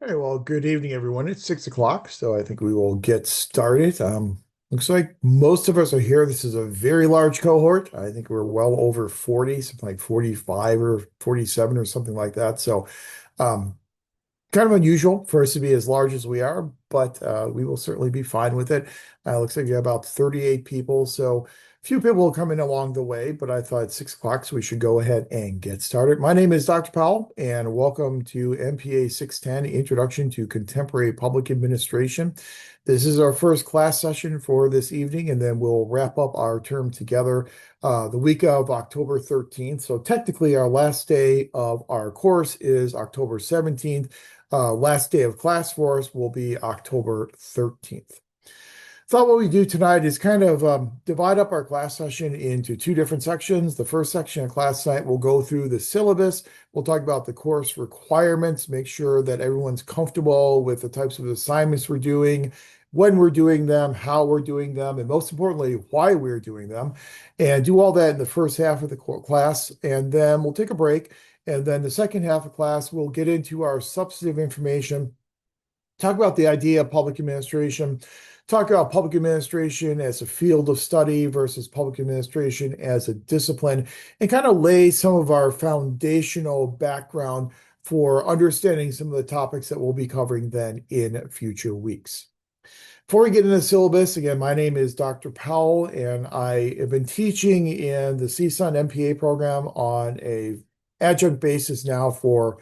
All right, well, good evening, everyone. It's 6 o'clock, so I think we will get started. Looks like most of us are here. This is a very large cohort. I think we're well over 40, something like 45 or 47 or something like that. So, um, kind of unusual for us to be as large as we are, but we will certainly be fine with it. Looks like you have about 38 people, so a few people will come in along the way, but I thought 6 o'clock, so we should go ahead and get started. My name is Dr. Powell, and welcome to MPA 610, Introduction to Contemporary Public Administration. This is our first class session for this evening, and then we'll wrap up our term together the week of October 13th. So technically, our last day of our course is October 17th. Last day of class for us will be October 13th. Thought what we do tonight is kind of divide up our class session into two different sections. The first section of class tonight will go through the syllabus. We'll talk about the course requirements, make sure that everyone's comfortable with the types of assignments we're doing, when we're doing them, how we're doing them, and most importantly, why we're doing them, and do all that in the first half of the class. And then we'll take a break. And then the second half of class, we'll get into our substantive information, talk about the idea of public administration, talk about public administration as a field of study versus public administration as a discipline, and kind of lay some of our foundational background for understanding some of the topics that we'll be covering then in future weeks. Before we get into the syllabus, again, my name is Dr. Powell, and I have been teaching in the CSUN MPA program on a adjunct basis now for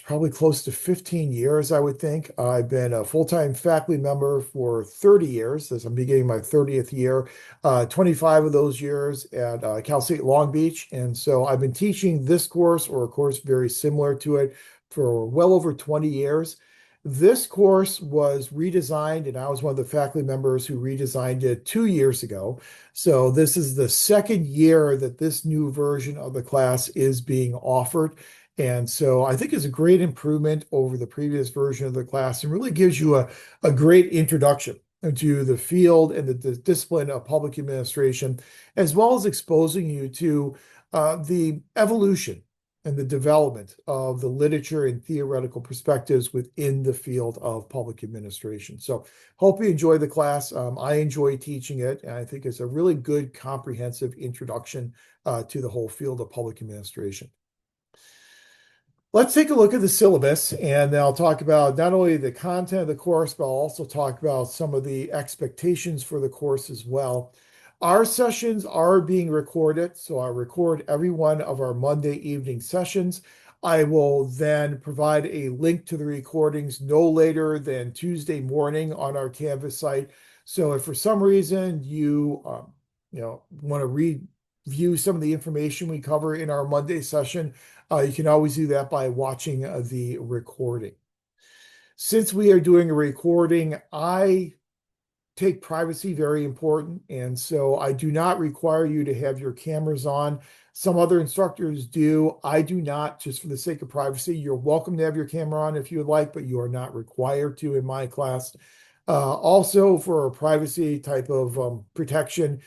probably close to 15 years, I would think. I've been a full-time faculty member for 30 years, as I'm beginning my 30th year, 25 of those years at Cal State Long Beach. And so I've been teaching this course or a course very similar to it for well over 20 years. This course was redesigned, and I was one of the faculty members who redesigned it 2 years ago. So this is the second year that this new version of the class is being offered. And so I think it's a great improvement over the previous version of the class and really gives you a great introduction to the field and the discipline of public administration, as well as exposing you to the evolution and the development of the literature and theoretical perspectives within the field of public administration. So hope you enjoy the class. I enjoy teaching it, and I think it's a really good comprehensive introduction to the whole field of public administration. Let's take a look at the syllabus, and then I'll talk about not only the content of the course, but I'll also talk about some of the expectations for the course as well. Our sessions are being recorded, so I record every one of our Monday evening sessions. I will then provide a link to the recordings no later than Tuesday morning on our Canvas site. So if for some reason you want to review some of the information we cover in our Monday session, you can always do that by watching the recording. Since we are doing a recording, I take privacy very important, and so I do not require you to have your cameras on. Some other instructors do. I do not, just for the sake of privacy. You're welcome to have your camera on if you would like, but you are not required to in my class. Also, for a privacy type of protection,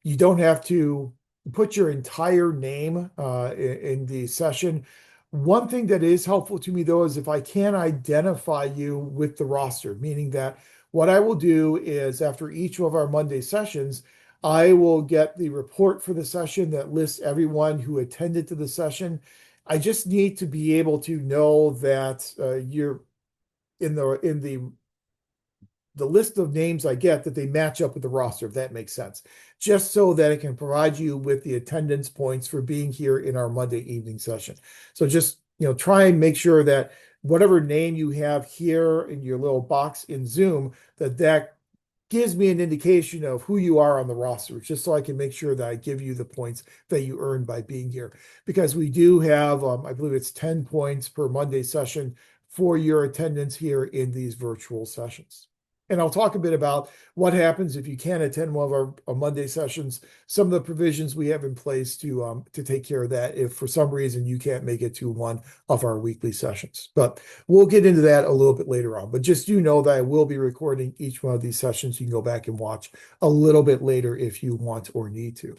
you don't have to put your entire name in the session. One thing that is helpful to me, though, is if I can identify you with the roster, meaning that what I will do is after each of our Monday sessions, I will get the report for the session that lists everyone who attended to the session. I just need to be able to know that you're in the list of names I get, that they match up with the roster, if that makes sense, just so that it can provide you with the attendance points for being here in our Monday evening session. So just, try and make sure that whatever name you have here in your little box in Zoom, that gives me an indication of who you are on the roster, just so I can make sure that I give you the points that you earn by being here. Because we do have, I believe it's 10 points per Monday session for your attendance here in these virtual sessions. And I'll talk a bit about what happens if you can't attend one of our Monday sessions, some of the provisions we have in place to take care of that if for some reason you can't make it to one of our weekly sessions. But we'll get into that a little bit later on. But just know that I will be recording each one of these sessions. You can go back and watch a little bit later if you want or need to.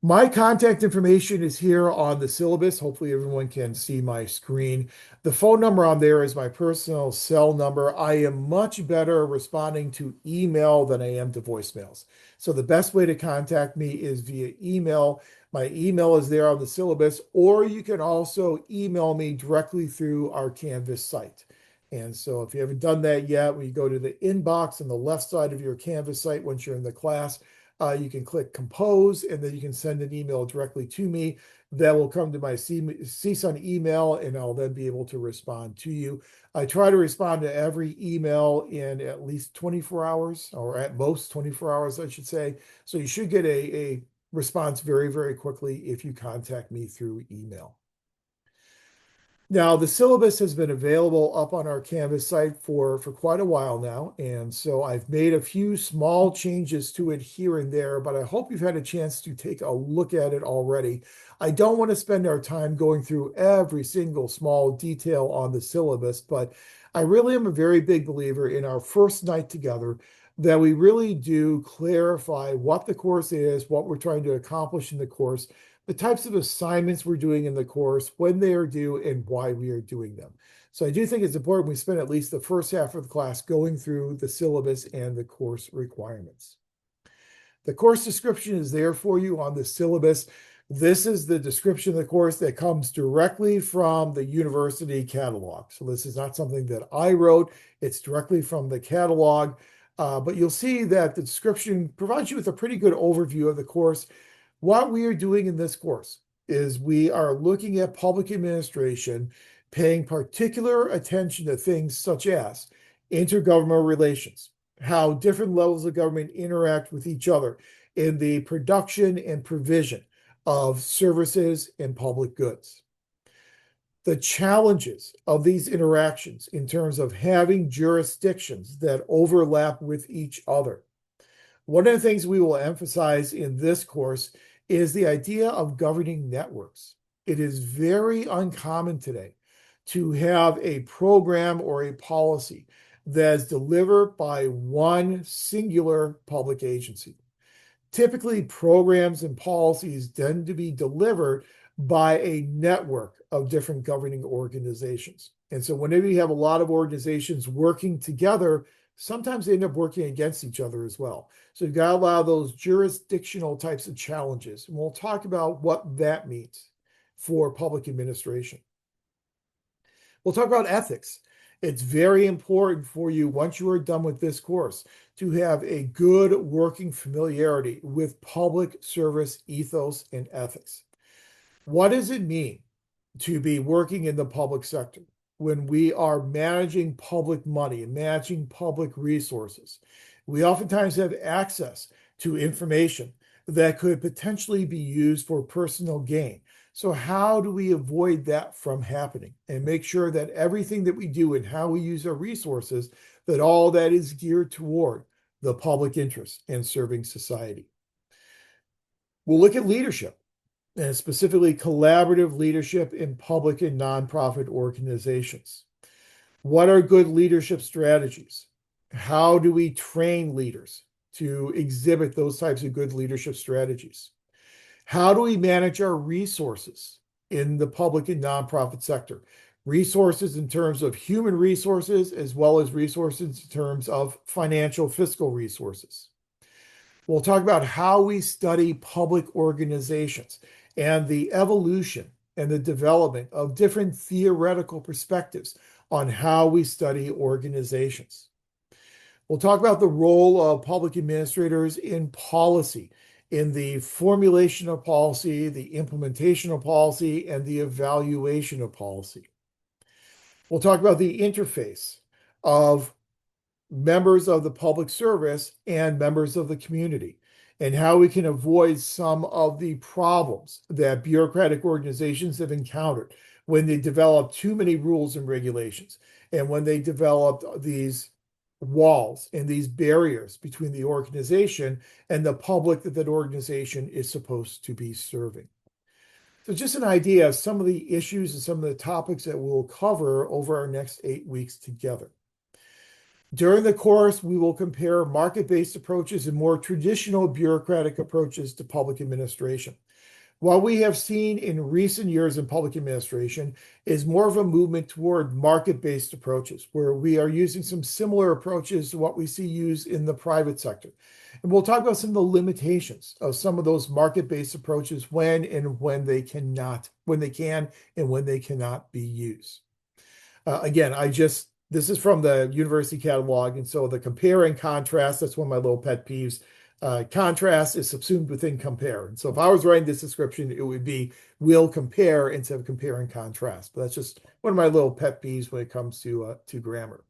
My contact information is here on the syllabus. Hopefully, everyone can see my screen. The phone number on there is my personal cell number. I am much better responding to email than I am to voicemails. So, the best way to contact me is via email. My email is there on the syllabus, or you can also email me directly through our Canvas site. And so, if you haven't done that yet, when you go to the inbox on the left side of your Canvas site once you're in the class, you can click compose and then you can send an email directly to me. That will come to my CSUN email and I'll then be able to respond to you. I try to respond to every email in at least 24 hours or at most 24 hours, I should say. So you should get a response very, very quickly if you contact me through email. Now, the syllabus has been available up on our Canvas site for quite a while now, and so I've made a few small changes to it here and there, but I hope you've had a chance to take a look at it already. I don't want to spend our time going through every single small detail on the syllabus, but I really am a very big believer in our first night together that we really do clarify what the course is, what we're trying to accomplish in the course, the types of assignments we're doing in the course, when they are due, and why we are doing them. So I do think it's important we spend at least the first half of the class going through the syllabus and the course requirements. The course description is there for you on the syllabus. This is the description of the course that comes directly from the university catalog. So this is not something that I wrote. It's directly from the catalog. But you'll see that the description provides you with a pretty good overview of the course. What we are doing in this course is we are looking at public administration, paying particular attention to things such as intergovernmental relations, how different levels of government interact with each other in the production and provision of services and public goods. The challenges of these interactions in terms of having jurisdictions that overlap with each other. One of the things we will emphasize in this course is the idea of governing networks. It is very uncommon today to have a program or a policy that is delivered by one singular public agency. Typically, programs and policies tend to be delivered by a network of different governing organizations. And so, whenever you have a lot of organizations working together, sometimes they end up working against each other as well. So, you've got a lot of those jurisdictional types of challenges. And we'll talk about what that means for public administration. We'll talk about ethics. It's very important for you, once you are done with this course, to have a good working familiarity with public service ethos and ethics. What does it mean to be working in the public sector when we are managing public money and managing public resources? We oftentimes have access to information that could potentially be used for personal gain. So how do we avoid that from happening and make sure that everything that we do and how we use our resources, that all that is geared toward the public interest and serving society? We'll look at leadership, and specifically collaborative leadership in public and nonprofit organizations. What are good leadership strategies? How do we train leaders to exhibit those types of good leadership strategies? How do we manage our resources in the public and nonprofit sector? Resources in terms of human resources, as well as resources in terms of financial, fiscal resources. We'll talk about how we study public organizations and the evolution and the development of different theoretical perspectives on how we study organizations. We'll talk about the role of public administrators in policy, in the formulation of policy, the implementation of policy, and the evaluation of policy. We'll talk about the interface of members of the public service and members of the community, and how we can avoid some of the problems that bureaucratic organizations have encountered when they develop too many rules and regulations, and when they develop these walls and these barriers between the organization and the public that that organization is supposed to be serving. So just an idea of some of the issues and some of the topics that we'll cover over our next 8 weeks together. During the course, we will compare market-based approaches and more traditional bureaucratic approaches to public administration. What we have seen in recent years in public administration is more of a movement toward market-based approaches, where we are using some similar approaches to what we see used in the private sector. And we'll talk about some of the limitations of some of those market-based approaches when they can and when they cannot be used. Again, this is from the university catalog. And so the compare and contrast, that's one of my little pet peeves. Contrast is subsumed within compare. And so if I was writing this description, it would be will compare instead of compare and contrast. But that's just one of my little pet peeves when it comes to grammar.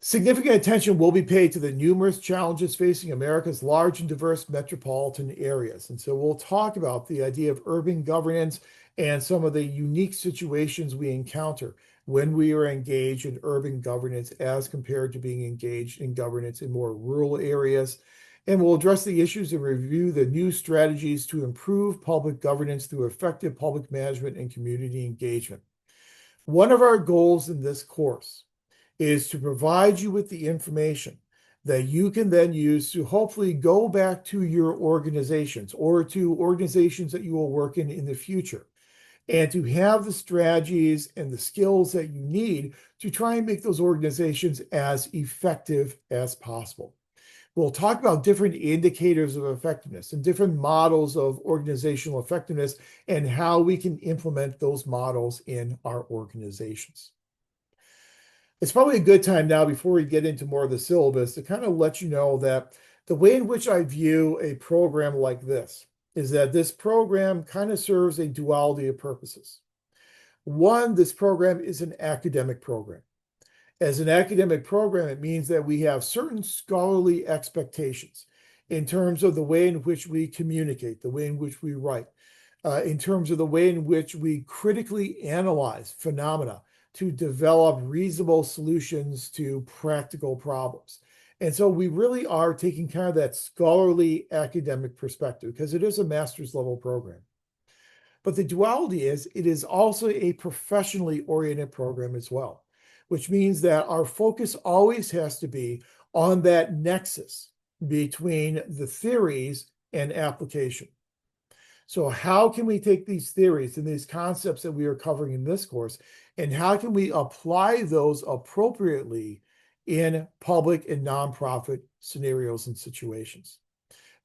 Significant attention will be paid to the numerous challenges facing America's large and diverse metropolitan areas. And so we'll talk about the idea of urban governance and some of the unique situations we encounter when we are engaged in urban governance as compared to being engaged in governance in more rural areas. And we'll address the issues and review the new strategies to improve public governance through effective public management and community engagement. One of our goals in this course is to provide you with the information that you can then use to hopefully go back to your organizations or to organizations that you will work in the future, and to have the strategies and the skills that you need to try and make those organizations as effective as possible. We'll talk about different indicators of effectiveness and different models of organizational effectiveness and how we can implement those models in our organizations. It's probably a good time now, before we get into more of the syllabus, to kind of let you know that the way in which I view a program like this is that this program kind of serves a duality of purposes. One, this program is an academic program. As an academic program, it means that we have certain scholarly expectations in terms of the way in which we communicate, the way in which we write, in terms of the way in which we critically analyze phenomena to develop reasonable solutions to practical problems. And so we really are taking kind of that scholarly academic perspective because it is a master's level program. But the duality is it is also a professionally oriented program as well, which means that our focus always has to be on that nexus between the theories and application. So how can we take these theories and these concepts that we are covering in this course, and how can we apply those appropriately in public and nonprofit scenarios and situations?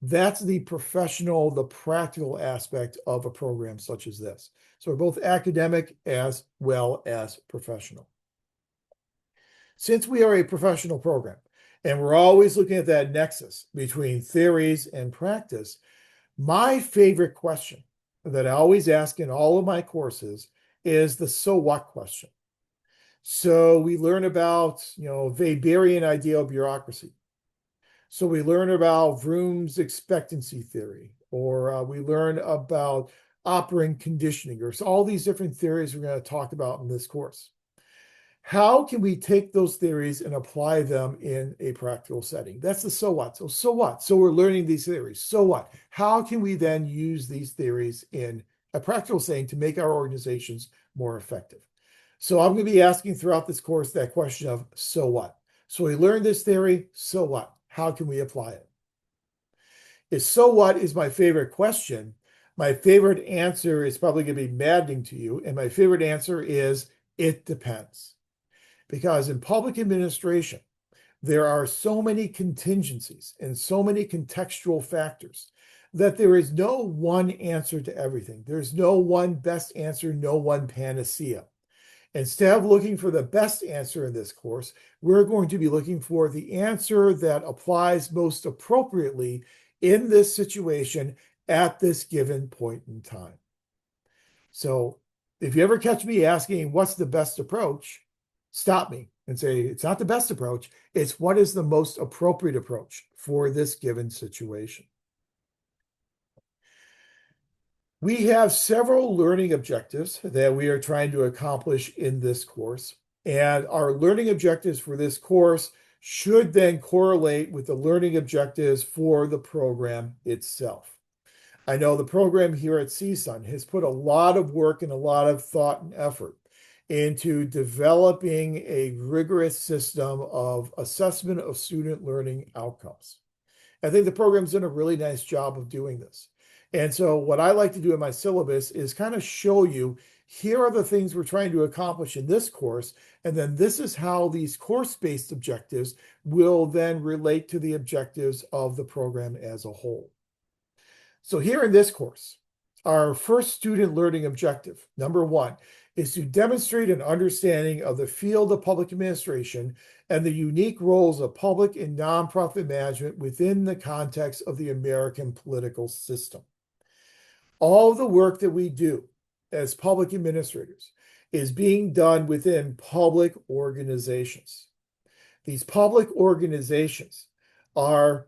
That's the professional, the practical aspect of a program such as this. So we're both academic as well as professional. Since we are a professional program, and we're always looking at that nexus between theories and practice, my favorite question that I always ask in all of my courses is the so what question. So we learn about, Weberian ideal bureaucracy. So we learn about Vroom's expectancy theory, or we learn about operant conditioning, or so all these different theories we're going to talk about in this course. How can we take those theories and apply them in a practical setting? That's the so what. So what? So we're learning these theories. So what? How can we then use these theories in a practical setting to make our organizations more effective? So I'm going to be asking throughout this course that question of so what? So we learned this theory. So what? How can we apply it? If so what is my favorite question, my favorite answer is probably going to be maddening to you. And my favorite answer is it depends. Because in public administration, there are so many contingencies and so many contextual factors that there is no one answer to everything. There's no one best answer, no one panacea. Instead of looking for the best answer in this course, we're going to be looking for the answer that applies most appropriately in this situation at this given point in time. So if you ever catch me asking what's the best approach, stop me and say, it's not the best approach. It's what is the most appropriate approach for this given situation. We have several learning objectives that we are trying to accomplish in this course. And our learning objectives for this course should then correlate with the learning objectives for the program itself. I know the program here at CSUN has put a lot of work and a lot of thought and effort into developing a rigorous system of assessment of student learning outcomes. I think the program's done a really nice job of doing this. And so what I like to do in my syllabus is kind of show you, here are the things we're trying to accomplish in this course, and then this is how these course-based objectives will then relate to the objectives of the program as a whole. So here in this course, our first student learning objective, number one, is to demonstrate an understanding of the field of public administration and the unique roles of public and nonprofit management within the context of the American political system. All the work that we do as public administrators is being done within public organizations. These public organizations are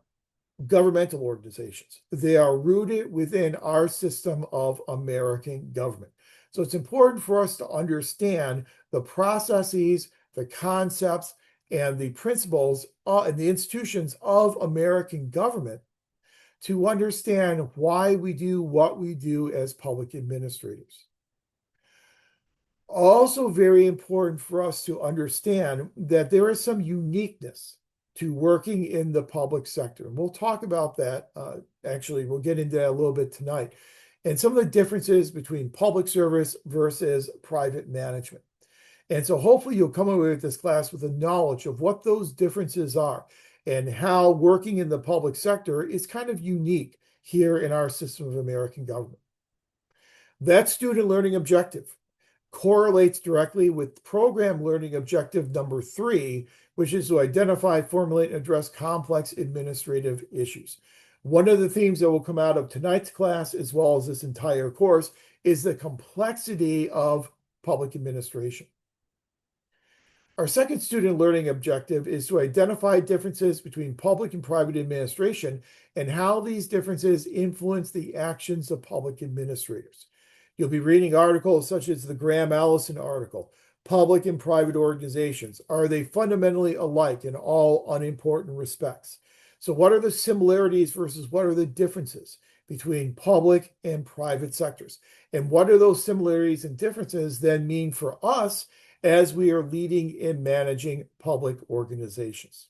governmental organizations. They are rooted within our system of American government. So it's important for us to understand the processes, the concepts, and the principles and the institutions of American government to understand why we do what we do as public administrators. Also, very important for us to understand that there is some uniqueness to working in the public sector. And we'll talk about that. Actually, we'll get into that a little bit tonight. And some of the differences between public service versus private management. And so hopefully you'll come away with this class with a knowledge of what those differences are and how working in the public sector is kind of unique here in our system of American government. That student learning objective correlates directly with program learning objective number 3, which is to identify, formulate, and address complex administrative issues. One of the themes that will come out of tonight's class, as well as this entire course, is the complexity of public administration. Our second student learning objective is to identify differences between public and private administration and how these differences influence the actions of public administrators. You'll be reading articles such as the Graham Allison article, Public and Private Organizations. Are they fundamentally alike in all unimportant respects? So what are the similarities versus what are the differences between public and private sectors? And what do those similarities and differences then mean for us as we are leading and managing public organizations?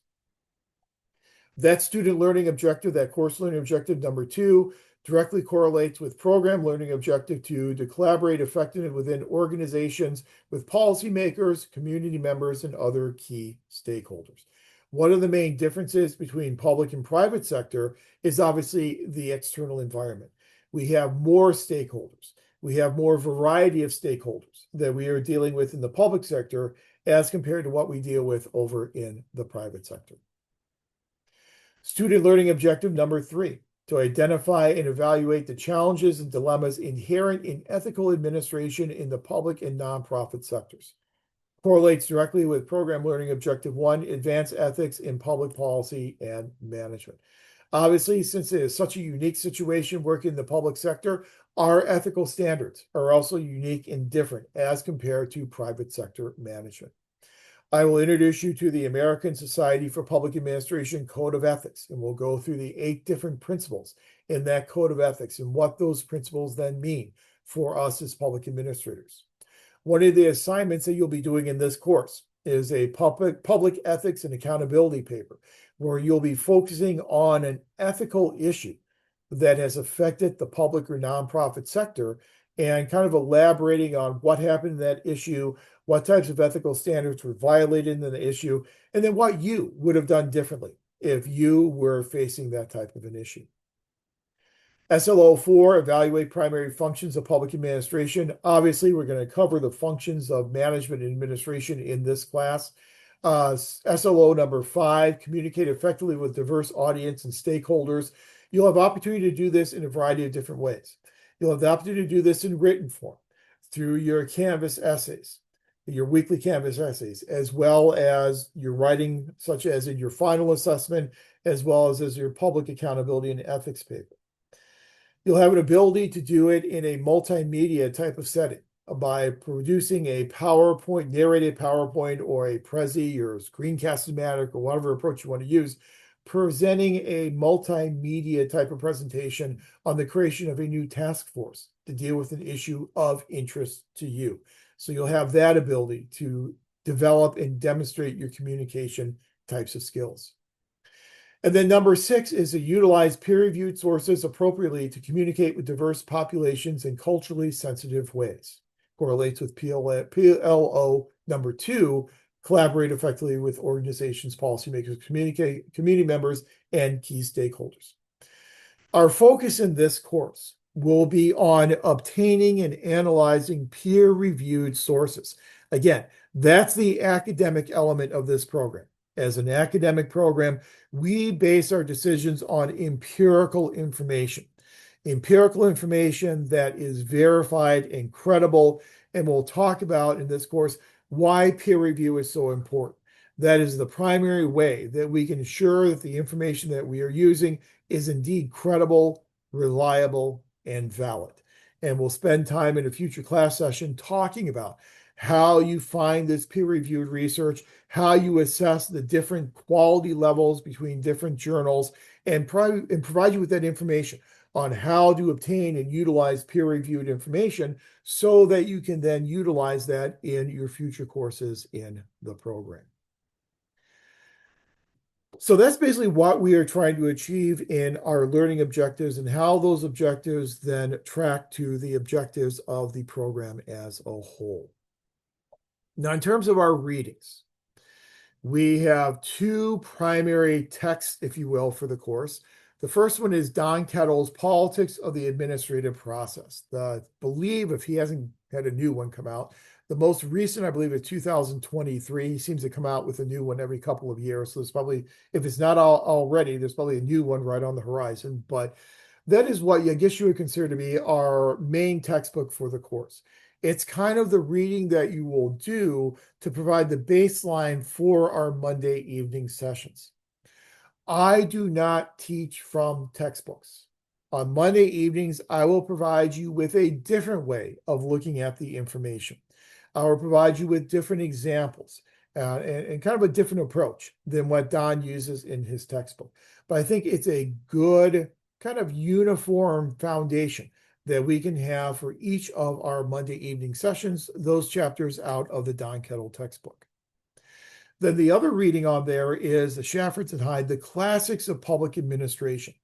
That student learning objective, that course learning objective number 2, directly correlates with program learning objective 2 to collaborate effectively within organizations with policymakers, community members, and other key stakeholders. One of the main differences between public and private sector is obviously the external environment. We have more stakeholders. We have more variety of stakeholders that we are dealing with in the public sector as compared to what we deal with over in the private sector. Student learning objective number 3, to identify and evaluate the challenges and dilemmas inherent in ethical administration in the public and nonprofit sectors. Correlates directly with program learning objective 1, advanced ethics in public policy and management. Obviously, since it is such a unique situation working in the public sector, our ethical standards are also unique and different as compared to private sector management. I will introduce you to the American Society for Public Administration Code of Ethics, and we'll go through the 8 different principles in that code of ethics and what those principles then mean for us as public administrators. One of the assignments that you'll be doing in this course is a public ethics and accountability paper, where you'll be focusing on an ethical issue that has affected the public or nonprofit sector and kind of elaborating on what happened in that issue, what types of ethical standards were violated in the issue, and then what you would have done differently if you were facing that type of an issue. SLO4, evaluate primary functions of public administration. Obviously, we're going to cover the functions of management and administration in this class. SLO number 5, communicate effectively with diverse audience and stakeholders. You'll have opportunity to do this in a variety of different ways. You'll have the opportunity to do this in written form through your Canvas essays, your weekly Canvas essays, as well as your writing, such as in your final assessment, as well as your public accountability and ethics paper. You'll have an ability to do it in a multimedia type of setting by producing a PowerPoint, narrated PowerPoint, or a Prezi or Screencast-O-Matic or whatever approach you want to use, presenting a multimedia type of presentation on the creation of a new task force to deal with an issue of interest to you. So you'll have that ability to develop and demonstrate your communication types of skills. And then number 6 is to utilize peer-reviewed sources appropriately to communicate with diverse populations in culturally sensitive ways. Correlates with PLO number 2, collaborate effectively with organizations, policymakers, community members, and key stakeholders. Our focus in this course will be on obtaining and analyzing peer-reviewed sources. Again, that's the academic element of this program. As an academic program, we base our decisions on empirical information. Empirical information that is verified and credible, and we'll talk about in this course why peer review is so important. That is the primary way that we can ensure that the information that we are using is indeed credible, reliable, and valid. And we'll spend time in a future class session talking about how you find this peer-reviewed research, how you assess the different quality levels between different journals, and provide you with that information on how to obtain and utilize peer-reviewed information so that you can then utilize that in your future courses in the program. So that's basically what we are trying to achieve in our learning objectives and how those objectives then track to the objectives of the program as a whole. Now, in terms of our readings, we have 2 primary texts, if you will, for the course. The first one is Don Kettle's Politics of the Administrative Process. I believe, if he hasn't had a new one come out, the most recent, I believe, is 2023. He seems to come out with a new one every couple of years. So there's probably, if it's not already, there's probably a new one right on the horizon. But that is what I guess you would consider to be our main textbook for the course. It's kind of the reading that you will do to provide the baseline for our Monday evening sessions. I do not teach from textbooks. On Monday evenings, I will provide you with a different way of looking at the information. I will provide you with different examples and kind of a different approach than what Don uses in his textbook. But I think it's a good kind of uniform foundation that we can have for each of our Monday evening sessions, those chapters out of the Don Kettle textbook. Then the other reading on there is the Shaffords and Hyde, The Classics of Public Administration.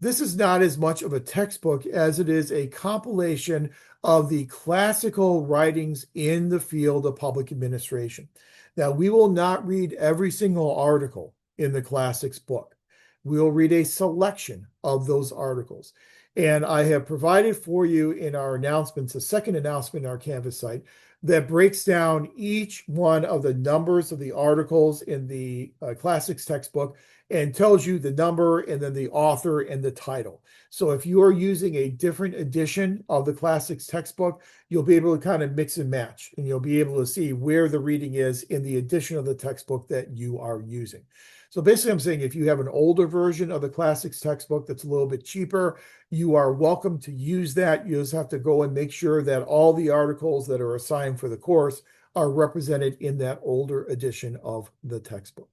This is not as much of a textbook as it is a compilation of the classical writings in the field of public administration. Now, we will not read every single article in the classics book. We'll read a selection of those articles. And I have provided for you in our announcements, a second announcement in our Canvas site that breaks down each one of the numbers of the articles in the classics textbook and tells you the number and then the author and the title. So if you are using a different edition of the classics textbook, you'll be able to kind of mix and match, and you'll be able to see where the reading is in the edition of the textbook that you are using. So basically, I'm saying if you have an older version of the classics textbook that's a little bit cheaper, you are welcome to use that. You just have to go and make sure that all the articles that are assigned for the course are represented in that older edition of the textbook.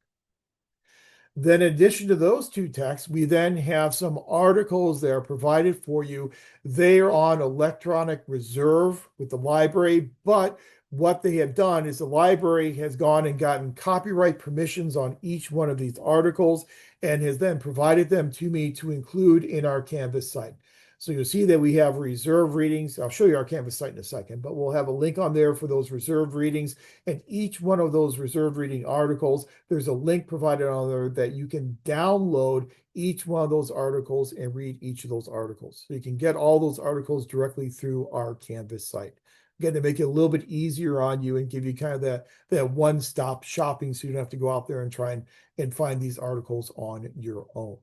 Then in addition to those 2 texts, we then have some articles that are provided for you. They are on electronic reserve with the library, but what they have done is the library has gone and gotten copyright permissions on each one of these articles and has then provided them to me to include in our Canvas site. So you'll see that we have reserve readings. I'll show you our Canvas site in a second, but we'll have a link on there for those reserve readings. And each one of those reserve reading articles, there's a link provided on there that you can download each one of those articles and read each of those articles. So you can get all those articles directly through our Canvas site. Again, to make it a little bit easier on you and give you kind of that one-stop shopping so you don't have to go out there and try and find these articles on your own.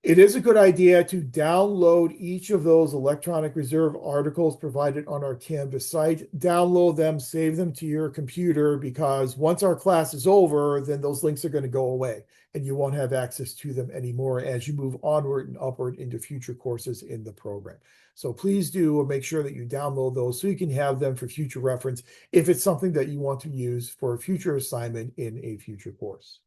It is a good idea to download each of those electronic reserve articles provided on our Canvas site. Download them, save them to your computer, because once our class is over, then those links are going to go away and you won't have access to them anymore as you move onward and upward into future courses in the program. So please do make sure that you download those so you can have them for future reference if it's something that you want to use for a future assignment in a future course.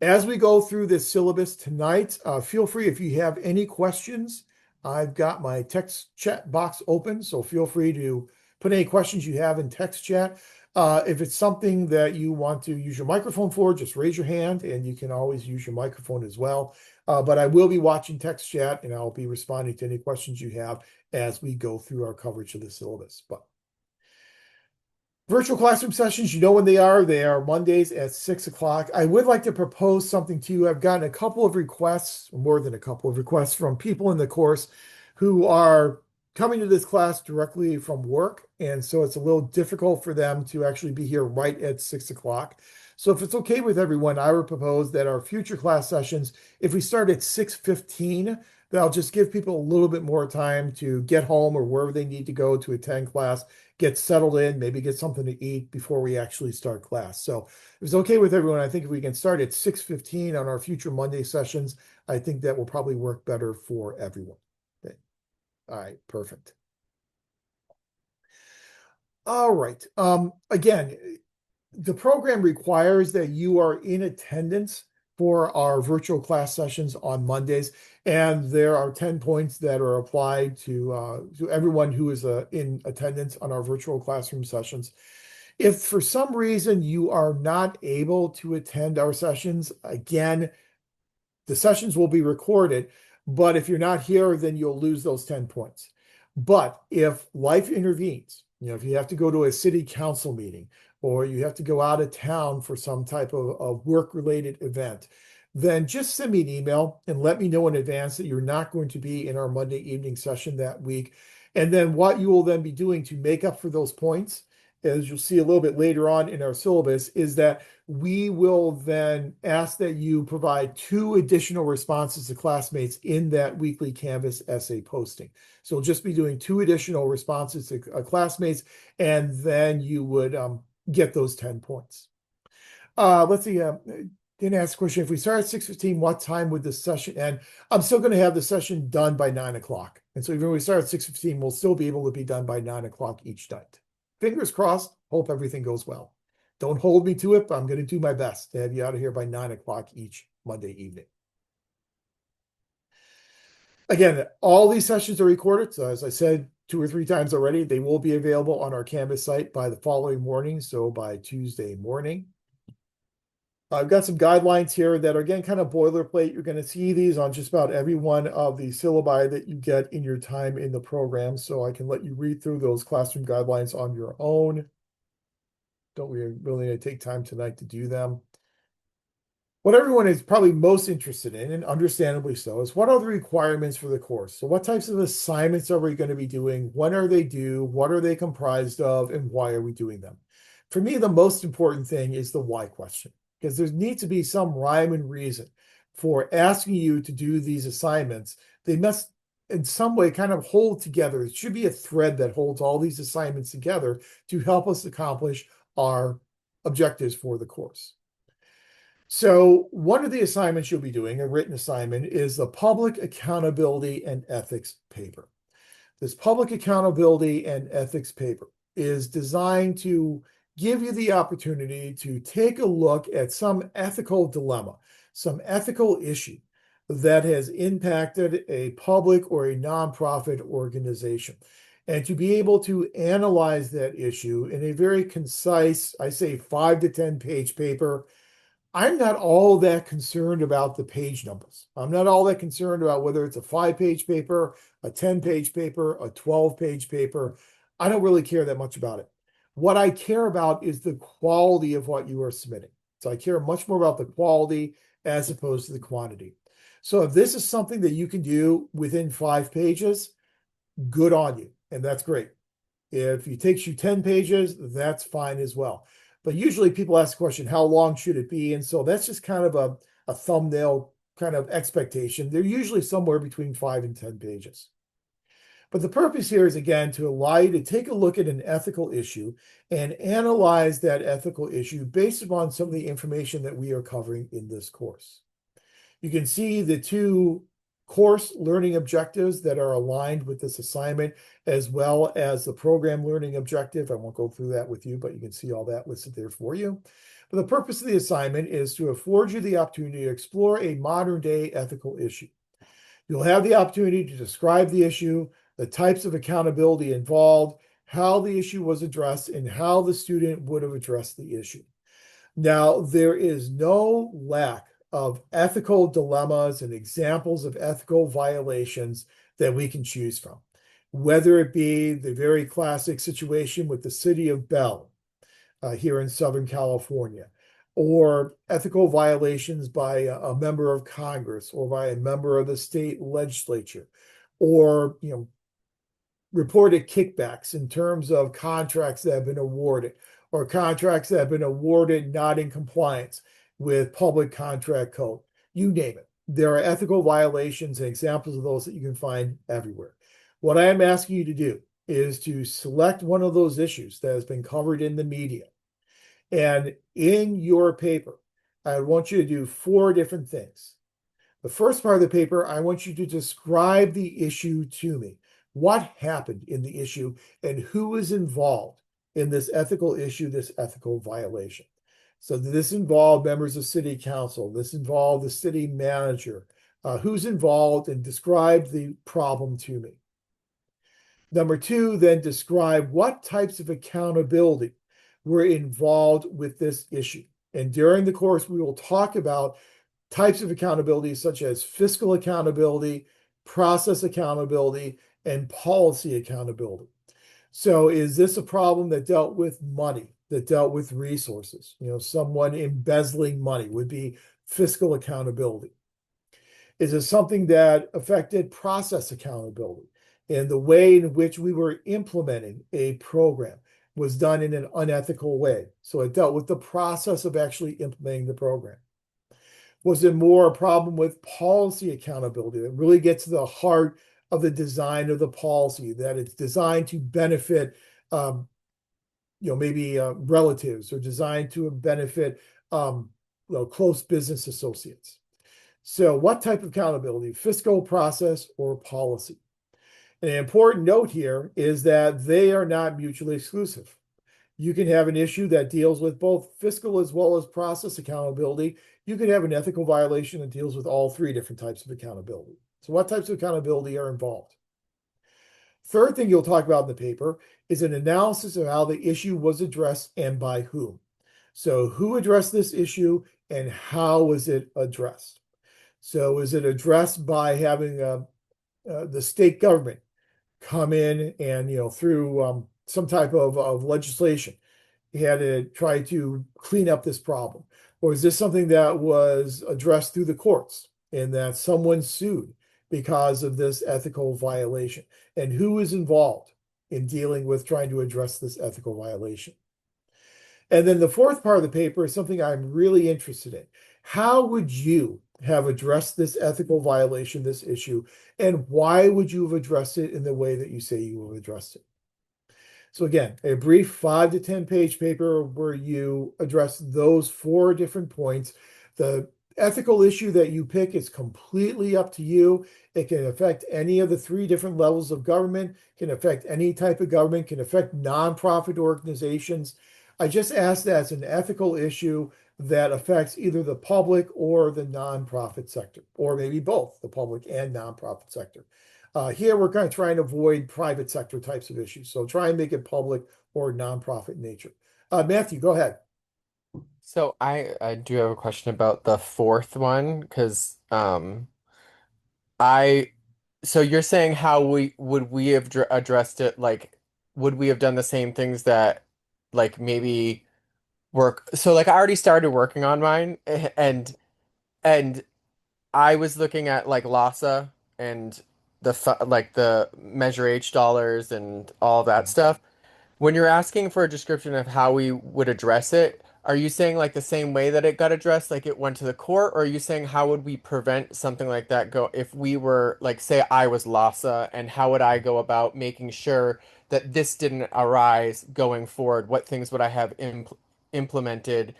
As we go through this syllabus tonight, feel free if you have any questions. I've got my text chat box open, so feel free to put any questions you have in text chat. If it's something that you want to use your microphone for, just raise your hand and you can always use your microphone as well. But I will be watching text chat and I'll be responding to any questions you have as we go through our coverage of the syllabus. But virtual classroom sessions, you know when they are. They are Mondays at 6 o'clock. I would like to propose something to you. I've gotten a couple of requests, more than a couple of requests from people in the course who are coming to this class directly from work. And so it's a little difficult for them to actually be here right at 6 o'clock. So if it's okay with everyone, I would propose that our future class sessions, if we start at 6:15, that'll just give people a little bit more time to get home or wherever they need to go to attend class, get settled in, maybe get something to eat before we actually start class. So if it's okay with everyone, I think if we can start at 6:15 on our future Monday sessions, I think that will probably work better for everyone. Okay. All right, perfect. All right. Again, the program requires that you are in attendance for our virtual class sessions on Mondays, and there are 10 points that are applied to everyone who is in attendance on our virtual classroom sessions. If for some reason you are not able to attend our sessions, again, the sessions will be recorded, but if you're not here, then you'll lose those 10 points. But if life intervenes, if you have to go to a city council meeting or you have to go out of town for some type of work-related event, then just send me an email and let me know in advance that you're not going to be in our Monday evening session that week. And then what you will then be doing to make up for those points, as you'll see a little bit later on in our syllabus, is that we will then ask that you provide 2 additional responses to classmates in that weekly Canvas essay posting. So we'll just be doing 2 additional responses to classmates, and then you would get those 10 points. Let's see. Didn't ask a question. If we start at 6:15, what time would the session end? I'm still going to have the session done by 9 o'clock. And so even when we start at 6:15, we'll still be able to be done by 9 o'clock each night. Fingers crossed. Hope everything goes well. Don't hold me to it, but I'm going to do my best to have you out of here by 9 o'clock each Monday evening. Again, all these sessions are recorded. So as I said 2 or 3 times already, they will be available on our Canvas site by the following morning. So by Tuesday morning. I've got some guidelines here that are, again, kind of boilerplate. You're going to see these on just about every one of the syllabi that you get in your time in the program. So I can let you read through those classroom guidelines on your own. Don't really take time tonight to do them. What everyone is probably most interested in, and understandably so, is what are the requirements for the course? So what types of assignments are we going to be doing? When are they due? What are they comprised of? And why are we doing them? For me, the most important thing is the why question, because there needs to be some rhyme and reason for asking you to do these assignments. They must, in some way, kind of hold together. It should be a thread that holds all these assignments together to help us accomplish our objectives for the course. So one of the assignments you'll be doing, a written assignment, is the Public Accountability and Ethics paper. This Public Accountability and Ethics paper is designed to give you the opportunity to take a look at some ethical dilemma, some ethical issue that has impacted a public or a nonprofit organization, and to be able to analyze that issue in a very concise, I say 5 to 10 page paper. I'm not all that concerned about the page numbers. I'm not all that concerned about whether it's a 5-page paper, a 10-page paper, a 12-page paper. I don't really care that much about it. What I care about is the quality of what you are submitting. So I care much more about the quality as opposed to the quantity. So if this is something that you can do within 5 pages, good on you. And that's great. If it takes you 10 pages, that's fine as well. But usually people ask the question, how long should it be? And so that's just kind of a thumbnail kind of expectation. They're usually somewhere between 5 and 10 pages. But the purpose here is, again, to allow you to take a look at an ethical issue and analyze that ethical issue based upon some of the information that we are covering in this course. You can see the 2 course learning objectives that are aligned with this assignment, as well as the program learning objective. I won't go through that with you, but you can see all that listed there for you. But the purpose of the assignment is to afford you the opportunity to explore a modern day ethical issue. You'll have the opportunity to describe the issue, the types of accountability involved, how the issue was addressed and how the student would have addressed the issue. Now, there is no lack of ethical dilemmas and examples of ethical violations that we can choose from, whether it be the very classic situation with the city of Bell here in Southern California, or ethical violations by a member of Congress or by a member of the state legislature, or reported kickbacks in terms of contracts that have been awarded or contracts that have been awarded not in compliance with public contract code. You name it. There are ethical violations and examples of those that you can find everywhere. What I am asking you to do is to select one of those issues that has been covered in the media. And in your paper, I want you to do four different things. The first part of the paper, I want you to describe the issue to me. What happened in the issue and who is involved in this ethical issue, this ethical violation? So this involved members of city council, this involved the city manager, who's involved, and describe the problem to me. Number two, then describe what types of accountability were involved with this issue. And during the course, we will talk about types of accountability such as fiscal accountability, process accountability, and policy accountability. So is this a problem that dealt with money, that dealt with resources? Someone embezzling money would be fiscal accountability. Is it something that affected process accountability? And the way in which we were implementing a program was done in an unethical way. So it dealt with the process of actually implementing the program. Was it more a problem with policy accountability that really gets to the heart of the design of the policy, that it's designed to benefit, maybe relatives, or designed to benefit close business associates? So what type of accountability, fiscal, process, or policy? And an important note here is that they are not mutually exclusive. You can have an issue that deals with both fiscal as well as process accountability. You could have an ethical violation that deals with all three different types of accountability. So what types of accountability are involved? Third thing you'll talk about in the paper is an analysis of how the issue was addressed and by whom. So who addressed this issue and how was it addressed? So is it addressed by having the state government come in and, through some type of legislation, he had to try to clean up this problem? Or is this something that was addressed through the courts and that someone sued because of this ethical violation? And who is involved in dealing with trying to address this ethical violation? And then the fourth part of the paper is something I'm really interested in. How would you have addressed this ethical violation, this issue, and why would you have addressed it in the way that you say you have addressed it? So again, a brief 5 to 10 page paper where you address those four different points. The ethical issue that you pick is completely up to you. It can affect any of the three different levels of government, can affect any type of government, can affect nonprofit organizations. I just ask that it's an ethical issue that affects either the public or the nonprofit sector, or maybe both the public and nonprofit sector. Here, we're kind of trying to avoid private sector types of issues. So try and make it public or nonprofit nature. Matthew, go ahead. So I do have a question about the fourth one because I so you're saying how we have addressed it, like would we have done the same things that like maybe work, so like I already started working on mine, and I was looking at like Lhasa and like the Measure H dollars and all that stuff. When you're asking for a description of how we would address it, are you saying like the same way that it got addressed, like it went to the court, or are you saying how would we prevent something like that go if we were like, say I was Lhasa, and how would I go about making sure that this didn't arise going forward? What things would I have implemented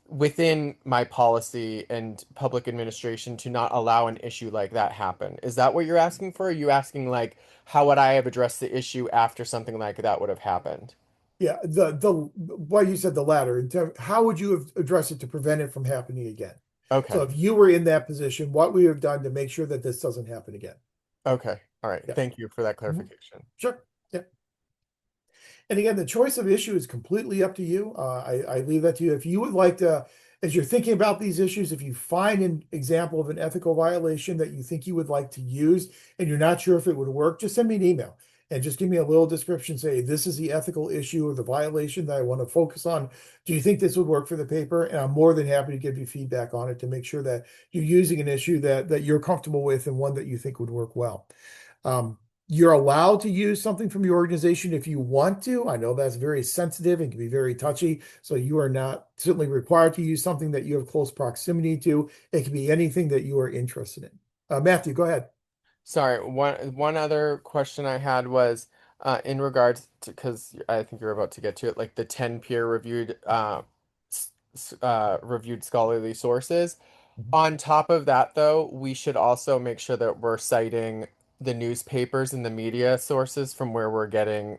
within my policy and public administration to not allow an issue like that happen? Is that what you're asking for? Are you asking like how would I have addressed the issue after something like that would have happened? Yeah, the why you said the latter. How would you have addressed it to prevent it from happening again? So Okay. if you were in that position, what we have done to make sure that this doesn't happen again? Okay. All right. Yeah. Thank you for that Mhm. clarification. Sure. Yeah. And again, the choice of issue is completely up to you. I leave that to you. If you would like to, as you're thinking about these issues, if you find an example of an ethical violation that you think you would like to use and you're not sure if it would work, just send me an email and just give me a little description. Say, this is the ethical issue or the violation that I want to focus on. Do you think this would work for the paper? And I'm more than happy to give you feedback on it to make sure that you're using an issue that you're comfortable with and one that you think would work well. Um, you're allowed to use something from your organization if you want to. I know that's very sensitive and can be very touchy. So you are not certainly required to use something that you have close proximity to. It can be anything that you are interested in. Matthew, go ahead. Sorry, one other question I had was in regards to, because I think you're about to get to it, like the 10 peer-reviewed reviewed scholarly sources. Mhm. On top of that, though, we should also make sure that we're citing the newspapers and the media sources from where we're getting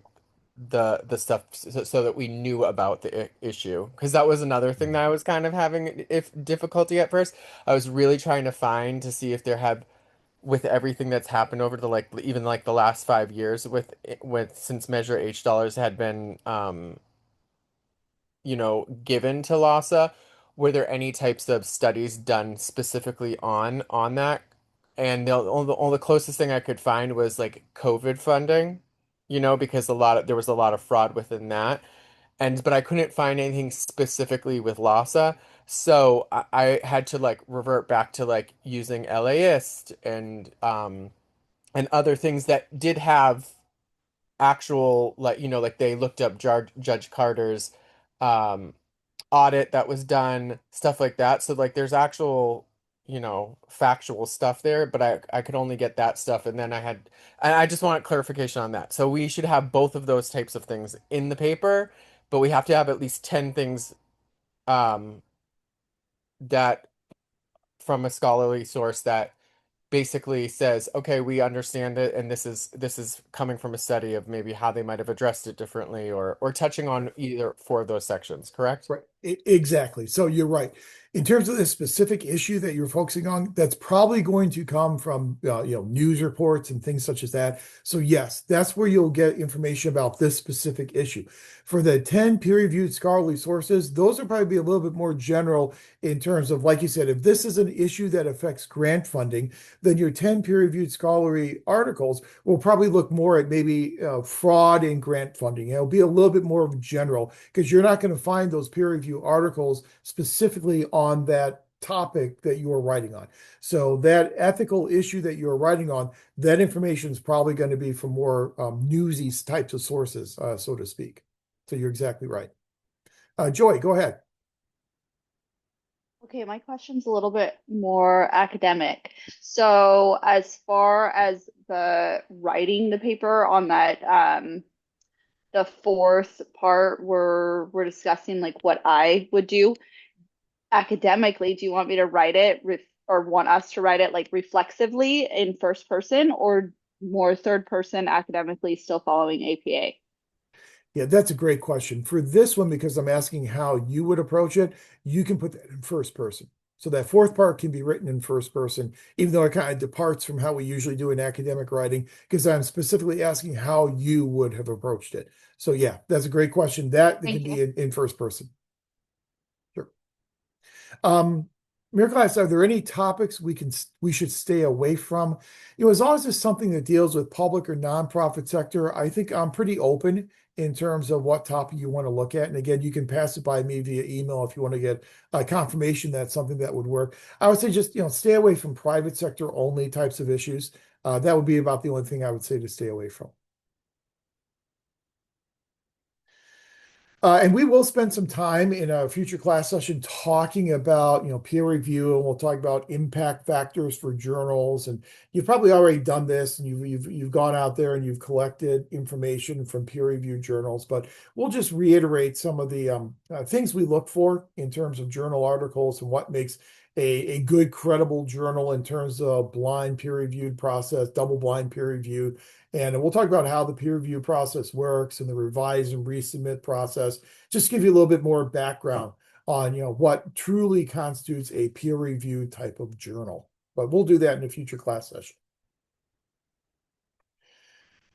the stuff so that we knew about the issue. Because that was another thing that I was kind of having if difficulty at first. I was really trying to find to see if there had with everything that's happened over the like even like the last 5 years with since Measure H dollars had been given to Lhasa, were there any types of studies done specifically on that? And the only closest thing I could find was like COVID funding, because there was a lot of fraud within that. But I couldn't find anything specifically with Lhasa. So I had to like revert back to like using LAist and other things that did have actual like like they looked up Judge Carter's um audit that was done, stuff like that. So like there's actual, factual stuff there, but I could only get that stuff and I just wanted clarification on that. So we should have both of those types of things in the paper, but we have to have at least 10 things um that from a scholarly source that basically says, okay, we understand it, and this is coming from a study of maybe how they might have addressed it differently or touching on either four of those sections, correct? Right. Exactly. So you're right. In terms of the specific issue that you're focusing on, that's probably going to come from news reports and things such as that. So yes, that's where you'll get information about this specific issue. For the 10 peer-reviewed scholarly sources, those will probably be a little bit more general in terms of, like you said, if this is an issue that affects grant funding, then your 10 peer-reviewed scholarly articles will probably look more at maybe fraud in grant funding. It'll be a little bit more of general because you're not going to find those peer review articles specifically on that topic that you are writing on. So that ethical issue that you're writing on, that information is probably going to be from more newsy types of sources, so to speak. So you're exactly right. Joy, go ahead. Okay, my question's a little bit more academic. So, as far as the writing the paper on that, the fourth part, we're discussing like what I would do academically. Do you want me to write it or want us to write it like reflexively in first person or more third person academically, still following APA? Yeah, that's a great question. For this one, because I'm asking how you would approach it, you can put that in first person. So that fourth part can be written in first person, even though it kind of departs from how we usually do in academic writing, because I'm specifically asking how you would have approached it. So yeah, that's a great question. That can Thank you. be in first person. Sure. Um, Miracles, are there any topics we should stay away from? As long as it's something that deals with public or nonprofit sector, I think I'm pretty open in terms of what topic you want to look at. And again, you can pass it by me via email if you want to get a confirmation that's something that would work. I would say just stay away from private sector only types of issues. That would be about the only thing I would say to stay away from. And we will spend some time in a future class session talking about, peer review, and we'll talk about impact factors for journals. And you've probably already done this, and you've gone out there and you've collected information from peer reviewed journals. But we'll just reiterate some of the things we look for in terms of journal articles and what makes a good, credible journal in terms of blind peer reviewed process, double blind peer reviewed. And we'll talk about how the peer review process works and the revise and resubmit process. Just give you a little bit more background on what truly constitutes a peer review type of journal. But we'll do that in a future class session.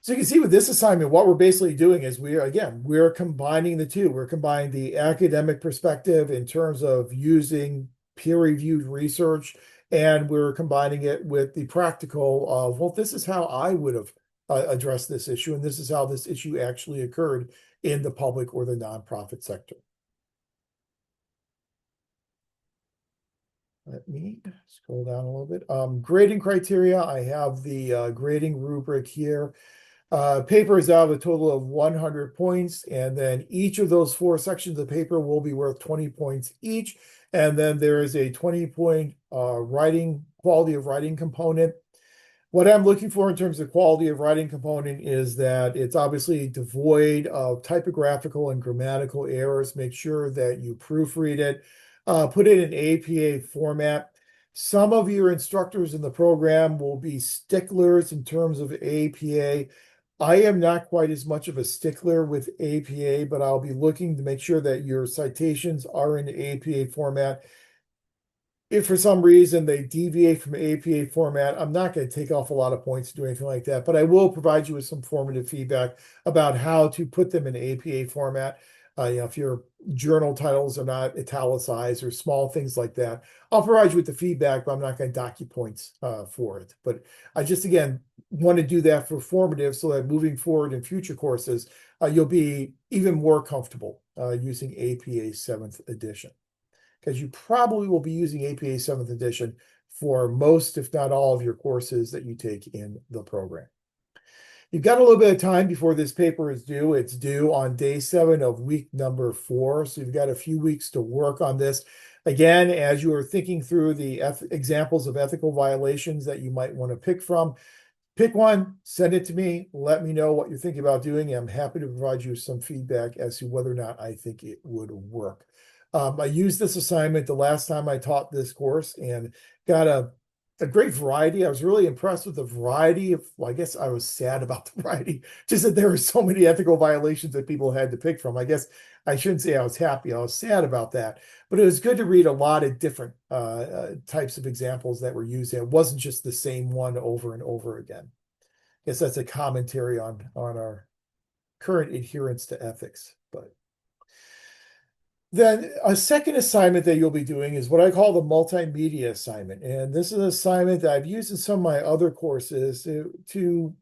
So you can see with this assignment, what we're basically doing is we're combining the two. We're combining the academic perspective in terms of using peer-reviewed research, and we're combining it with the practical of, well, this is how I would have addressed this issue, and this is how this issue actually occurred in the public or the nonprofit sector. Let me scroll down a little bit. Grading criteria, I have the grading rubric here. Paper is out of a total of 100 points, and then each of those four sections of paper will be worth 20 points each. And then there is a 20-point writing quality of writing component. What I'm looking for in terms of quality of writing component is that it's obviously devoid of typographical and grammatical errors. Make sure that you proofread it, put it in APA format. Some of your instructors in the program will be sticklers in terms of APA. I am not quite as much of a stickler with APA, but I'll be looking to make sure that your citations are in APA format. If for some reason they deviate from APA format, I'm not going to take off a lot of points to do anything like that, but I will provide you with some formative feedback about how to put them in APA format. If your journal titles are not italicized or small things like that, I'll provide you with the feedback, but I'm not going to dock you points for it. But I just, again, want to do that for formative so that moving forward in future courses, you'll be even more comfortable using APA 7th edition, because you probably will be using APA 7th edition for most, if not all, of your courses that you take in the program. You've got a little bit of time before this paper is due. It's due on day 7 of week number 4. So you've got a few weeks to work on this. Again, as you are thinking through the examples of ethical violations that you might want to pick from, pick one, send it to me, let me know what you're thinking about doing. I'm happy to provide you some feedback as to whether or not I think it would work. I used this assignment the last time I taught this course and got a great variety. I was really impressed with the variety of, well, I guess I was sad about the variety, just that there were so many ethical violations that people had to pick from. I guess I shouldn't say I was happy. I was sad about that, but it was good to read a lot of different types of examples that were used. It wasn't just the same one over and over again. I guess that's a commentary on our current adherence to ethics, but. Then a second assignment that you'll be doing is what I call the multimedia assignment. And this is an assignment that I've used in some of my other courses to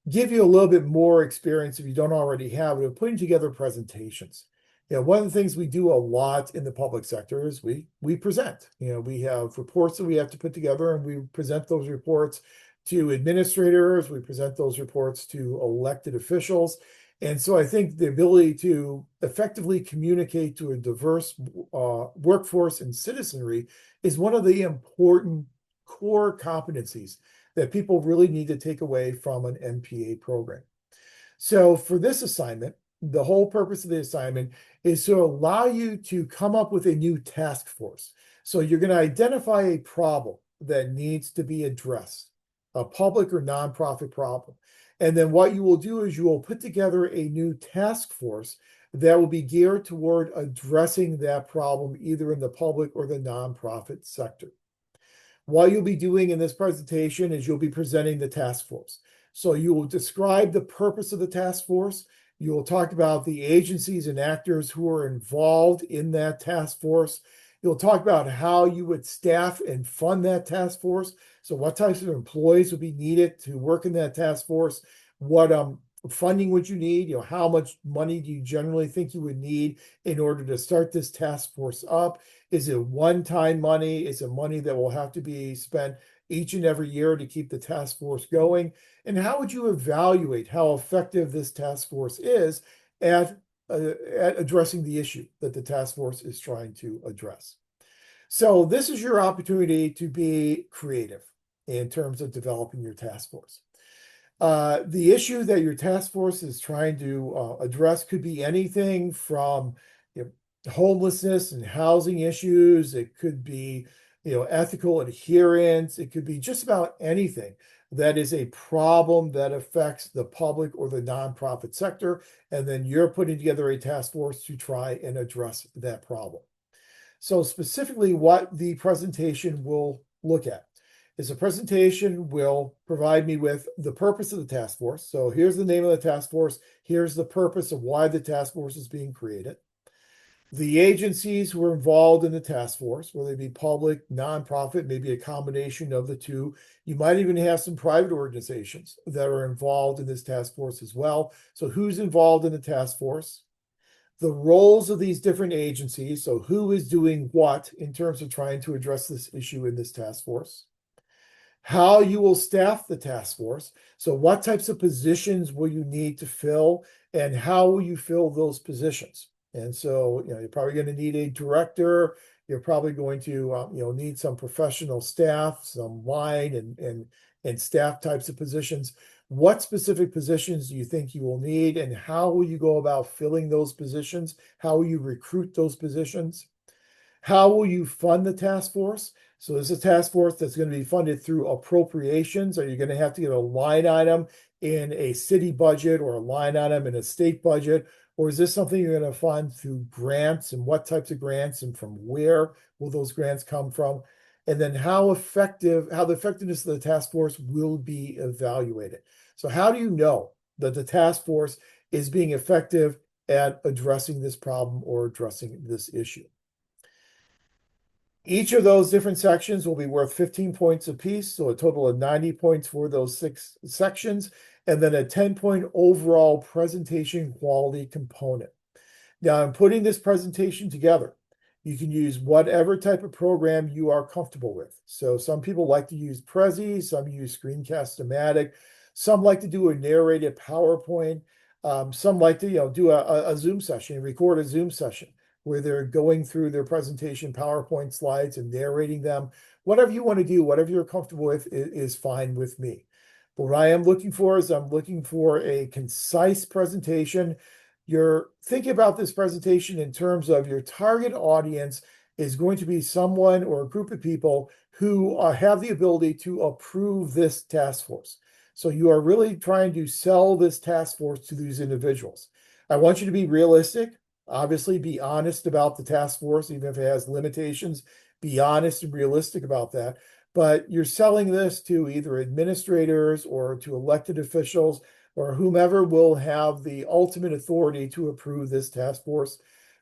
give you a little bit more experience if you don't already have it, of putting together presentations. One of the things we do a lot in the public sector is we present. We have reports that we have to put together, and we present those reports to administrators. We present those reports to elected officials. And so I think the ability to effectively communicate to a diverse workforce and citizenry is one of the important core competencies that people really need to take away from an MPA program. So for this assignment, the whole purpose of the assignment is to allow you to come up with a new task force. So you're going to identify a problem that needs to be addressed, a public or nonprofit problem. And then what you will do is you will put together a new task force that will be geared toward addressing that problem, either in the public or the nonprofit sector. What you'll be doing in this presentation is you'll be presenting the task force. So you will describe the purpose of the task force. You will talk about the agencies and actors who are involved in that task force. You'll talk about how you would staff and fund that task force. So what types of employees would be needed to work in that task force? What funding would you need? How much money do you generally think you would need in order to start this task force up? Is it one-time money? Is it money that will have to be spent each and every year to keep the task force going? And how would you evaluate how effective this task force is at addressing the issue that the task force is trying to address? So this is your opportunity to be creative in terms of developing your task force. The issue that your task force is trying to address could be anything from homelessness and housing issues. It could be ethical adherence. It could be just about anything that is a problem that affects the public or the nonprofit sector. And then you're putting together a task force to try and address that problem. So specifically what the presentation will look at is the presentation will provide me with the purpose of the task force. So here's the name of the task force. Here's the purpose of why the task force is being created. The agencies who are involved in the task force, whether they be public, nonprofit, maybe a combination of the two. You might even have some private organizations that are involved in this task force as well. So who's involved in the task force? The roles of these different agencies. So who is doing what in terms of trying to address this issue in this task force? How you will staff the task force. So what types of positions will you need to fill and how will you fill those positions? And so, you're probably going to need a director. You're probably going to, need some professional staff, some line and staff types of positions. What specific positions do you think you will need, and how will you go about filling those positions? How will you recruit those positions? How will you fund the task force? So this is a task force that's going to be funded through appropriations. Are you going to have to get a line item in a city budget or a line item in a state budget? Or is this something you're going to fund through grants, and what types of grants and from where will those grants come from? And then how the effectiveness of the task force will be evaluated. So how do you know that the task force is being effective at addressing this problem or addressing this issue? Each of those different sections will be worth 15 points apiece, so a total of 90 points for those 6 sections, and then a 10-point overall presentation quality component. Now, in putting this presentation together, you can use whatever type of program you are comfortable with. So some people like to use Prezi, some use Screencast-O-Matic, some like to do a narrated PowerPoint, some like to do a Zoom session, record a Zoom session where they're going through their presentation PowerPoint slides and narrating them. Whatever you want to do, whatever you're comfortable with is fine with me. But what I am looking for is I'm looking for a concise presentation. You're thinking about this presentation in terms of your target audience is going to be someone or a group of people who have the ability to approve this task force. So you are really trying to sell this task force to these individuals. I want you to be realistic. Obviously, be honest about the task force, even if it has limitations. Be honest and realistic about that. But you're selling this to either administrators or to elected officials or whomever will have the ultimate authority to approve this task force.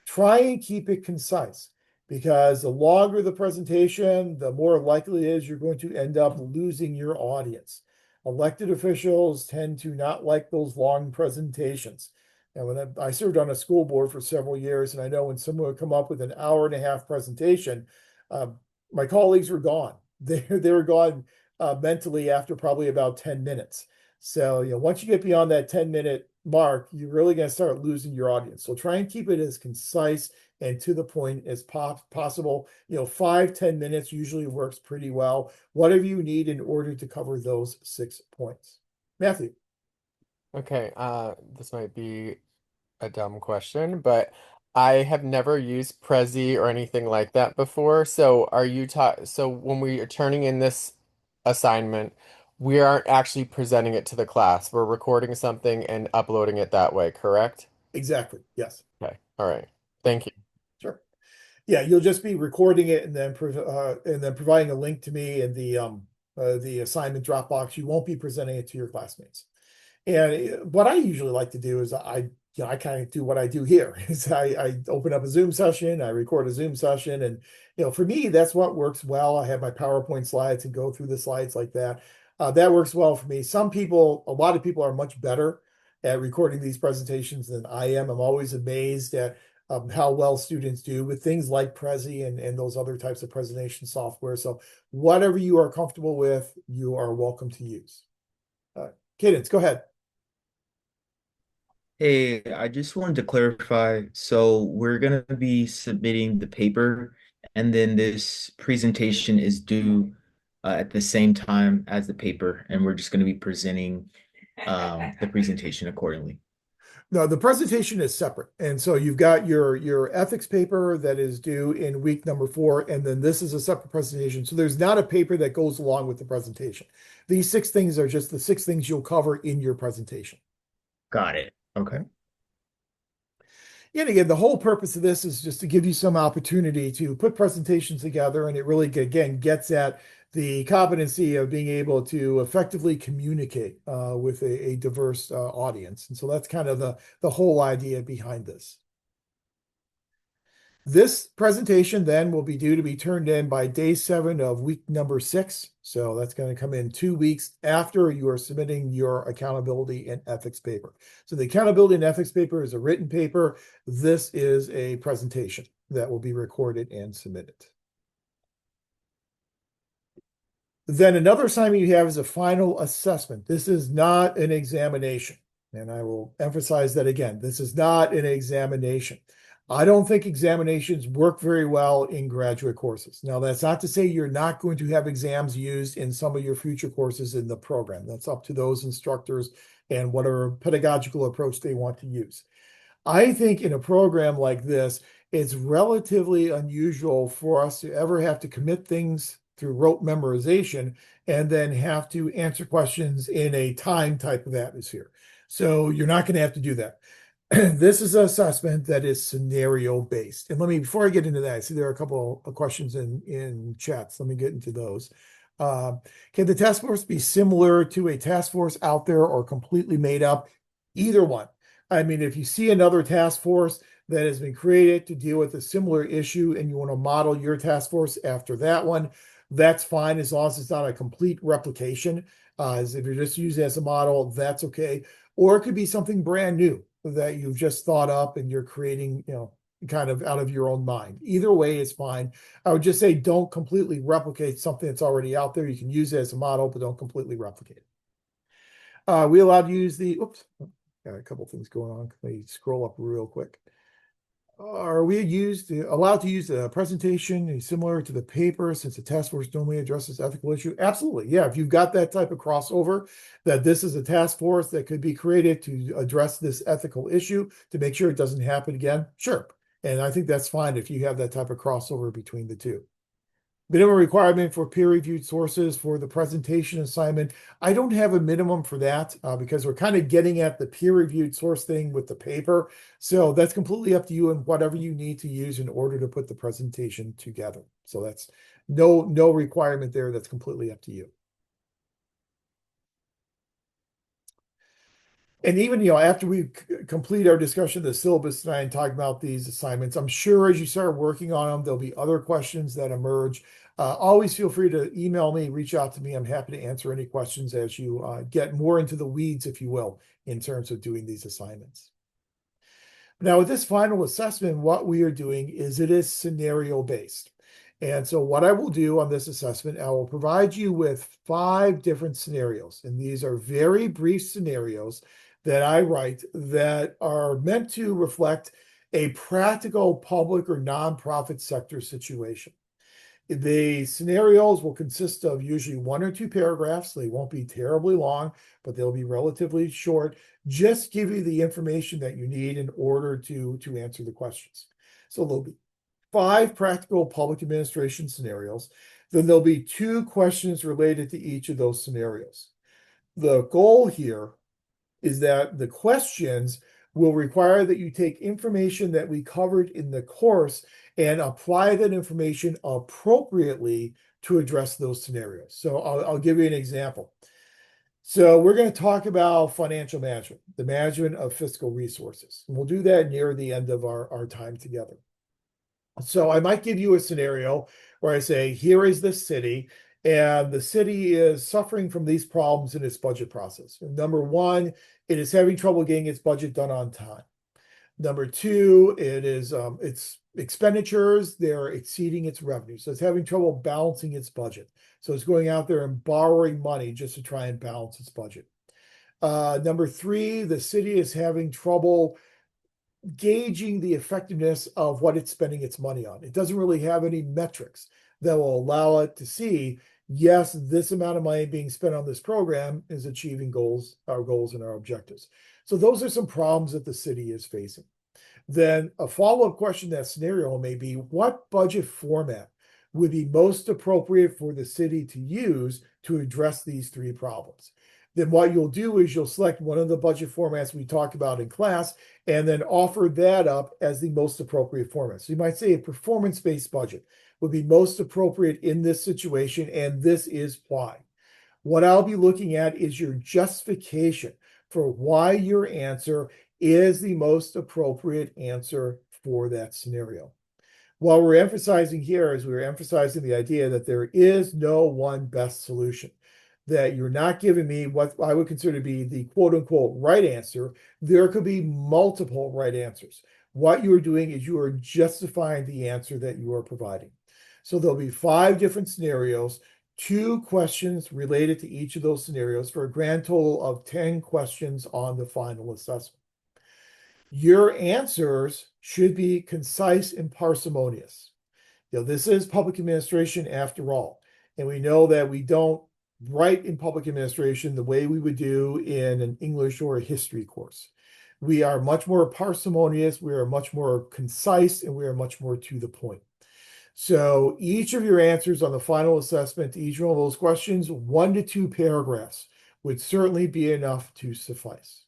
Try and keep it concise, because the longer the presentation, the more likely it is you're going to end up losing your audience. Elected officials tend to not like those long presentations. And when I served on a school board for several years, and I know when someone would come up with an hour-and-a-half presentation, uh, my colleagues were gone. They were gone mentally after probably about 10 minutes. So, once you get beyond that 10-minute mark, you're really going to start losing your audience. So try and keep it as concise and to the point as possible. 5-10 minutes usually works pretty well. Whatever you need in order to cover those 6 points. Matthew. Okay, this might be a dumb question, but I have never used Prezi or anything like that before. So so when we are turning in this assignment, we aren't actually presenting it to the class. We're recording something and uploading it that way, correct? Exactly. Yes. Okay. All right. Thank you. Sure. Yeah, you'll just be recording it and then providing a link to me in the assignment Dropbox. You won't be presenting it to your classmates. And what I usually like to do is I kind of do what I do here is I open up a Zoom session, I record a Zoom session, and for me that's what works well. I have my PowerPoint slides and go through the slides like that. That works well for me. A lot of people are much better at recording these presentations than I am. I'm always amazed at how well students do with things like Prezi and those other types of presentation software. So whatever you are comfortable with, you are welcome to use. Cadence, go ahead. Hey, I just wanted to clarify. So we're going to be submitting the paper, and then this presentation is due at the same time as the paper, and we're just going to be presenting the presentation accordingly. No, the presentation is separate. And so you've got your ethics paper that is due in week number 4, and then this is a separate presentation. So there's not a paper that goes along with the presentation. These 6 things are just the 6 things you'll cover in your presentation. Got it. Okay. And again, the whole purpose of this is just to give you some opportunity to put presentations together, and it really, again, gets at the competency of being able to effectively communicate with a diverse audience. And so that's kind of the whole idea behind this. This presentation then will be due to be turned in by day 7 of week number 6. So that's going to come in 2 weeks after you are submitting your accountability and ethics paper. So the accountability and ethics paper is a written paper. This is a presentation that will be recorded and submitted. Then another assignment you have is a final assessment. This is not an examination. And I will emphasize that again. This is not an examination. I don't think examinations work very well in graduate courses. Now, that's not to say you're not going to have exams used in some of your future courses in the program. That's up to those instructors and whatever pedagogical approach they want to use. I think in a program like this, it's relatively unusual for us to ever have to commit things through rote memorization and then have to answer questions in a time type of atmosphere. So you're not going to have to do that. This is an assessment that is scenario based. And before I get into that, I see there are a couple of questions in chats. Let me get into those. Can the task force be similar to a task force out there or completely made up? Either one. I mean, if you see another task force that has been created to deal with a similar issue and you want to model your task force after that one, that's fine as long as it's not a complete replication. As if you're just using it as a model, that's okay. Or it could be something brand new that you've just thought up and you're creating, kind of out of your own mind. Either way is fine. I would just say don't completely replicate something that's already out there. You can use it as a model, but don't completely replicate it. We allowed to use the, oops, got a couple things going on. Let me scroll up real quick. Are we allowed to use a presentation similar to the paper since the task force normally addresses ethical issue? Absolutely. Yeah, if you've got that type of crossover, that this is a task force that could be created to address this ethical issue to make sure it doesn't happen again, sure. And I think that's fine if you have that type of crossover between the two. Minimum requirement for peer-reviewed sources for the presentation assignment. I don't have a minimum for that because we're kind of getting at the peer-reviewed source thing with the paper. So that's completely up to you and whatever you need to use in order to put the presentation together. So that's no requirement there. That's completely up to you. And even, after we complete our discussion of the syllabus tonight and talk about these assignments, I'm sure as you start working on them, there'll be other questions that emerge. Always feel free to email me, reach out to me. I'm happy to answer any questions as you get more into the weeds, if you will, in terms of doing these assignments. Now, with this final assessment, what we are doing is it is scenario based. And so what I will do on this assessment, I will provide you with 5 different scenarios. And these are very brief scenarios that I write that are meant to reflect a practical public or nonprofit sector situation. The scenarios will consist of usually 1 or 2 paragraphs. They won't be terribly long, but they'll be relatively short. Just give you the information that you need in order to answer the questions. So there'll be 5 practical public administration scenarios. Then there'll be 2 questions related to each of those scenarios. The goal here is that the questions will require that you take information that we covered in the course and apply that information appropriately to address those scenarios. So I'll give you an example. So we're going to talk about financial management, the management of fiscal resources. And we'll do that near the end of our time together. So I might give you a scenario where I say, here is the city, and the city is suffering from these problems in its budget process. Number 1, it is having trouble getting its budget done on time. Number 2, it is its expenditures, they're exceeding its revenue. So it's having trouble balancing its budget. So it's going out there and borrowing money just to try and balance its budget. Number 3, the city is having trouble gauging the effectiveness of what it's spending its money on. It doesn't really have any metrics that will allow it to see, yes, this amount of money being spent on this program is achieving our goals and our objectives. So those are some problems that the city is facing. Then a follow-up question to that scenario may be, what budget format would be most appropriate for the city to use to address these 3 problems? Then what you'll do is you'll select one of the budget formats we talked about in class and then offer that up as the most appropriate format. So you might say a performance-based budget, would be most appropriate in this situation, and this is why. What I'll be looking at is your justification for why your answer is the most appropriate answer for that scenario. What we're emphasizing here is we're emphasizing the idea that there is no one best solution, that you're not giving me what I would consider to be the quote unquote right answer. There could be multiple right answers. What you are doing is you are justifying the answer that you are providing. So there'll be 5 different scenarios, 2 questions related to each of those scenarios for a grand total of 10 questions on the final assessment. Your answers should be concise and parsimonious. This is public administration after all, and we know that we don't write in public administration the way we would do in an English or a history course. We are much more parsimonious, we are much more concise, and we are much more to the point. So each of your answers on the final assessment to each one of those questions, 1 to 2 paragraphs would certainly be enough to suffice.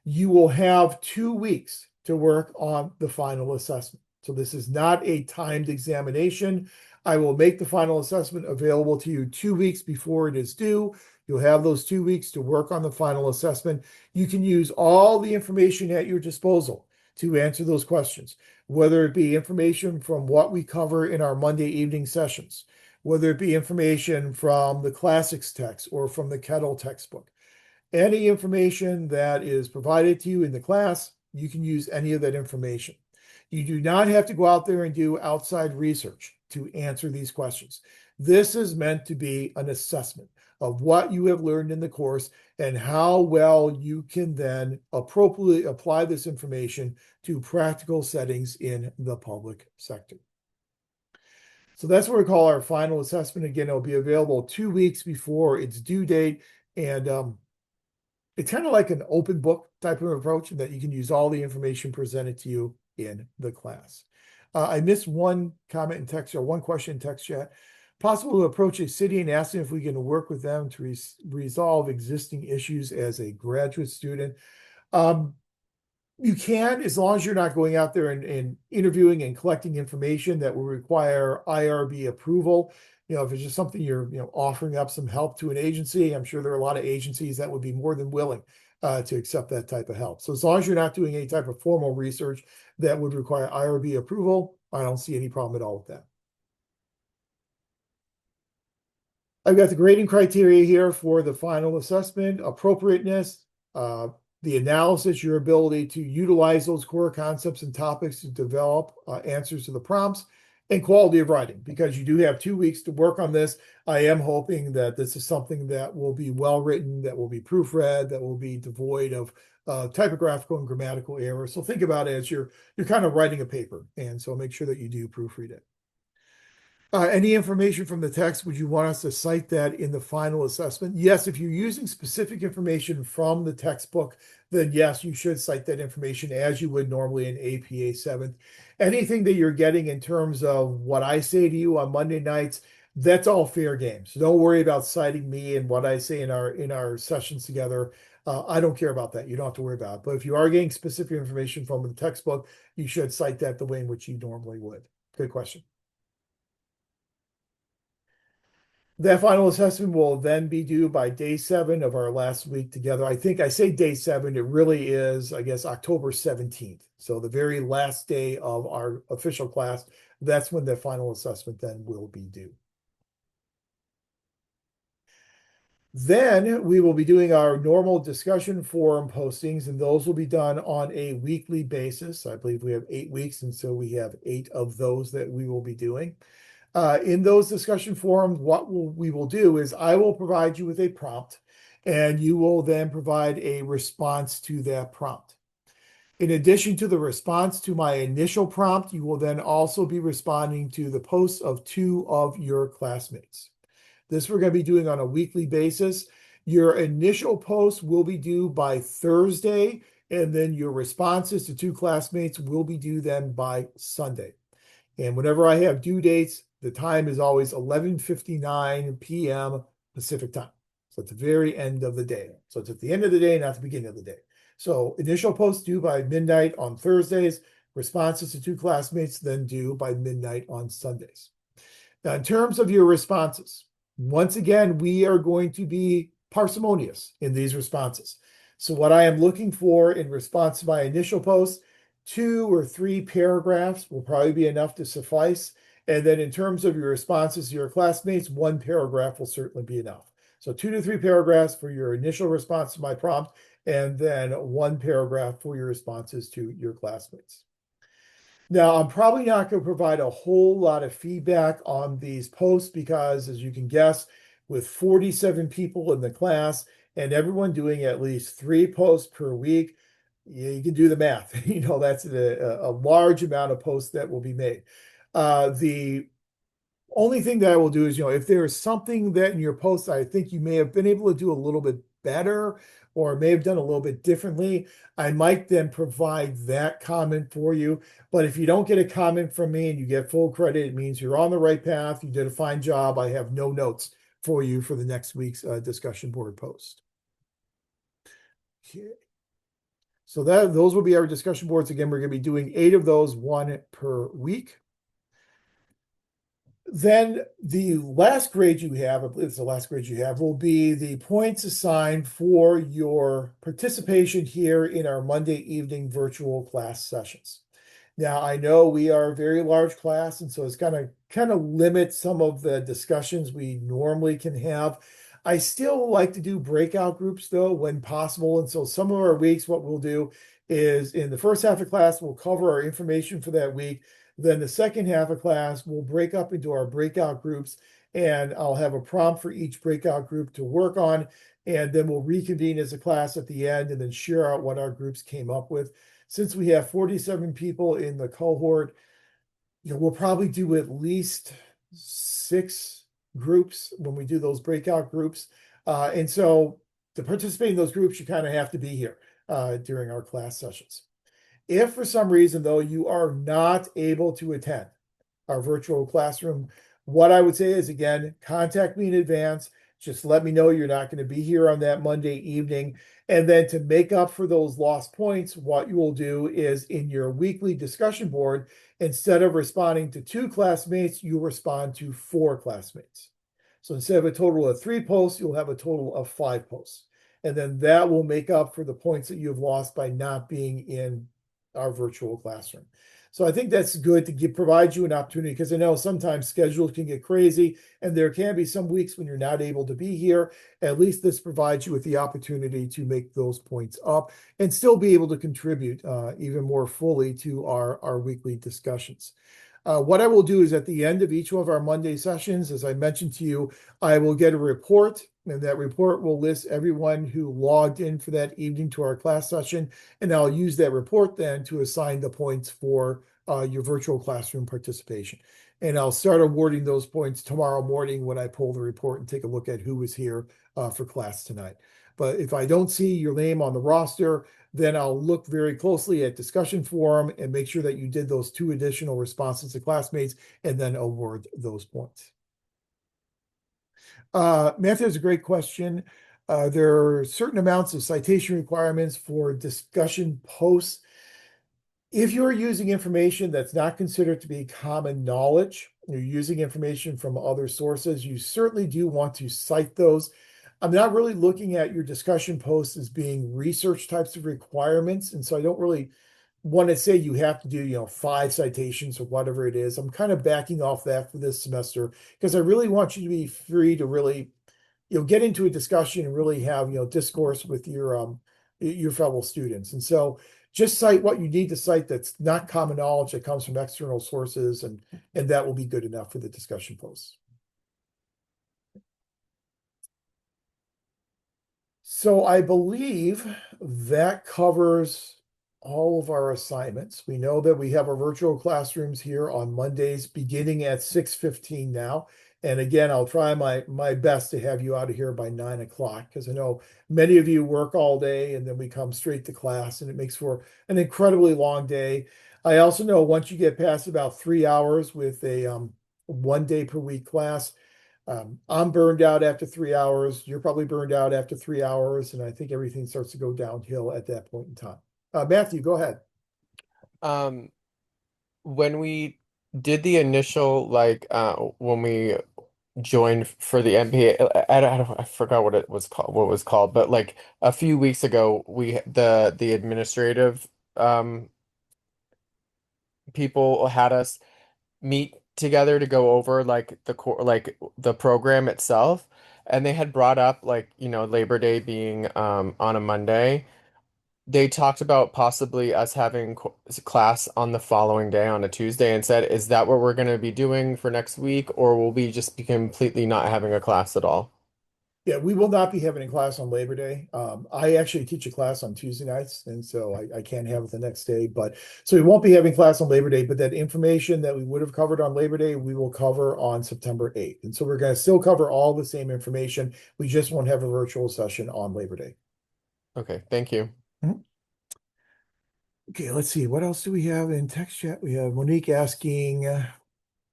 You will have 2 weeks to work on the final assessment. So this is not a timed examination. I will make the final assessment available to you 2 weeks before it is due. You'll have those 2 weeks to work on the final assessment. You can use all the information at your disposal to answer those questions, whether it be information from what we cover in our Monday evening sessions, whether it be information from the classics text or from the Kettle textbook. Any information that is provided to you in the class, you can use any of that information. You do not have to go out there and do outside research to answer these questions. This is meant to be an assessment of what you have learned in the course and how well you can then appropriately apply this information to practical settings in the public sector. So that's what we call our final assessment. Again, it'll be available 2 weeks before its due date, and it's kind of like an open book type of approach, in that you can use all the information presented to you in the class. I missed one comment in text, or one question in text chat. Possible to approach a city and ask them if we can work with them to resolve existing issues as a graduate student. You can, as long as you're not going out there and interviewing and collecting information that will require IRB approval. If it's just something you're offering up some help to an agency, I'm sure there are a lot of agencies that would be more than willing to accept that type of help. So as long as you're not doing any type of formal research that would require IRB approval, I don't see any problem at all with that. I've got the grading criteria here for the final assessment: appropriateness, the analysis, your ability to utilize those core concepts and topics to develop answers to the prompts, and quality of writing. Because you do have 2 weeks to work on this, I am hoping that this is something that will be well written, that will be proofread, that will be devoid of typographical and grammatical errors. So think about it as you're kind of writing a paper, and so make sure that you do proofread it. Any information from the text, would you want us to cite that in the final assessment? Yes, if you're using specific information from the textbook, then yes, you should cite that information as you would normally in APA 7th. Anything that you're getting in terms of what I say to you on Monday nights, that's all fair game. So don't worry about citing me and what I say in our sessions together. I don't care about that. You don't have to worry about it. But if you are getting specific information from the textbook, you should cite that the way in which you normally would. Good question. That final assessment will then be due by day 7 of our last week together. I think I say day 7, it really is, I guess, October 17th. So the very last day of our official class, that's when the final assessment then will be due. Then we will be doing our normal discussion forum postings, and those will be done on a weekly basis. I believe we have 8 weeks, and so we have 8 of those that we will be doing. In those discussion forums, what we will do is I will provide you with a prompt, and you will then provide a response to that prompt. In addition to the response to my initial prompt, you will then also be responding to the posts of 2 of your classmates. This we're going to be doing on a weekly basis. Your initial post will be due by Thursday, and then your responses to 2 classmates will be due then by Sunday. And whenever I have due dates, the time is always 11:59 p.m. Pacific time. So at the very end of the day. So it's at the end of the day, not the beginning of the day. So initial post due by midnight on Thursdays, responses to 2 classmates then due by midnight on Sundays. Now, in terms of your responses, once again, we are going to be parsimonious in these responses. So what I am looking for in response to my initial post, 2 or 3 paragraphs will probably be enough to suffice. And then in terms of your responses to your classmates, 1 paragraph will certainly be enough. So 2 to 3 paragraphs for your initial response to my prompt, and then 1 paragraph for your responses to your classmates. Now, I'm probably not going to provide a whole lot of feedback on these posts because, as you can guess, with 47 people in the class and everyone doing at least 3 posts per week, you can do the math. That's a large amount of posts that will be made. The only thing that I will do is, if there is something that in your post I think you may have been able to do a little bit better or may have done a little bit differently, I might then provide that comment for you. But if you don't get a comment from me and you get full credit, it means you're on the right path. You did a fine job. I have no notes for you for the next week's discussion board post. Okay. So those will be our discussion boards. Again, we're going to be doing 8 of those, 1 per week. Then the last grade you have, I believe it's the last grade you have, will be the points assigned for your participation here in our Monday evening virtual class sessions. Now, I know we are a very large class, and so it's going to kind of limit some of the discussions we normally can have. I still like to do breakout groups, though, when possible. And so some of our weeks, what we'll do is in the first half of class, we'll cover our information for that week. Then the second half of class, we'll break up into our breakout groups, and I'll have a prompt for each breakout group to work on. And then we'll reconvene as a class at the end and then share out what our groups came up with. Since we have 47 people in the cohort, we'll probably do at least 6 groups when we do those breakout groups. And so to participate in those groups, you kind of have to be here during our class sessions. If for some reason, though, you are not able to attend our virtual classroom, what I would say is, again, contact me in advance. Just let me know you're not going to be here on that Monday evening. And then to make up for those lost points, what you will do is in your weekly discussion board, instead of responding to 2 classmates, you respond to 4 classmates. So instead of a total of 3 posts, you'll have a total of 5 posts. And then that will make up for the points that you've lost by not being in our virtual classroom. So I think that's good to provide you an opportunity, because I know sometimes schedules can get crazy and there can be some weeks when you're not able to be here. At least this provides you with the opportunity to make those points up and still be able to contribute even more fully to our weekly discussions. What I will do is at the end of each one of our Monday sessions, as I mentioned to you, I will get a report, and that report will list everyone who logged in for that evening to our class session. And I'll use that report then to assign the points for your virtual classroom participation. And I'll start awarding those points tomorrow morning when I pull the report and take a look at who was here for class tonight. But if I don't see your name on the roster, then I'll look very closely at discussion forum and make sure that you did those 2 additional responses to classmates and then award those points. Matthew has a great question. There are certain amounts of citation requirements for discussion posts. If you're using information that's not considered to be common knowledge, you're using information from other sources, you certainly do want to cite those. I'm not really looking at your discussion posts as being research types of requirements. And so I don't really want to say you have to do, 5 citations or whatever it is. I'm kind of backing off that for this semester because I really want you to be free to really, get into a discussion and really have, discourse with your fellow students. And so just cite what you need to cite that's not common knowledge that comes from external sources, and that will be good enough for the discussion posts. So I believe that covers all of our assignments. We know that we have our virtual classrooms here on Mondays beginning at 6:15 now. And again, I'll try my best to have you out of here by 9 o'clock, because I know many of you work all day and then we come straight to class and it makes for an incredibly long day. I also know once you get past about 3 hours with a 1 day per week class, I'm burned out after 3 hours. You're probably burned out after 3 hours. And I think everything starts to go downhill at that point in time. Matthew, go ahead. When we did the initial like when we joined for the MPA, I forgot what it was called, what it was called, but like a few weeks ago, the administrative um people had us meet together to go over like the core like the program itself, and they had brought up like Labor Day being on a Monday. They talked about possibly us having class on the following day on a Tuesday and said, is that what we're going to be doing for next week, or will we just be completely not having a class at all? Yeah, we will not be having a class on Labor Day. I actually teach a class on Tuesday nights, and so I can't have it the next day. But so we won't be having class on Labor Day, but that information that we would have covered on Labor Day, we will cover on September 8th. And so we're going to still cover all the same information. We just won't have a virtual session on Labor Day. Okay, thank you. Mhm. Okay, let's see. What else do we have in text chat? We have Monique asking,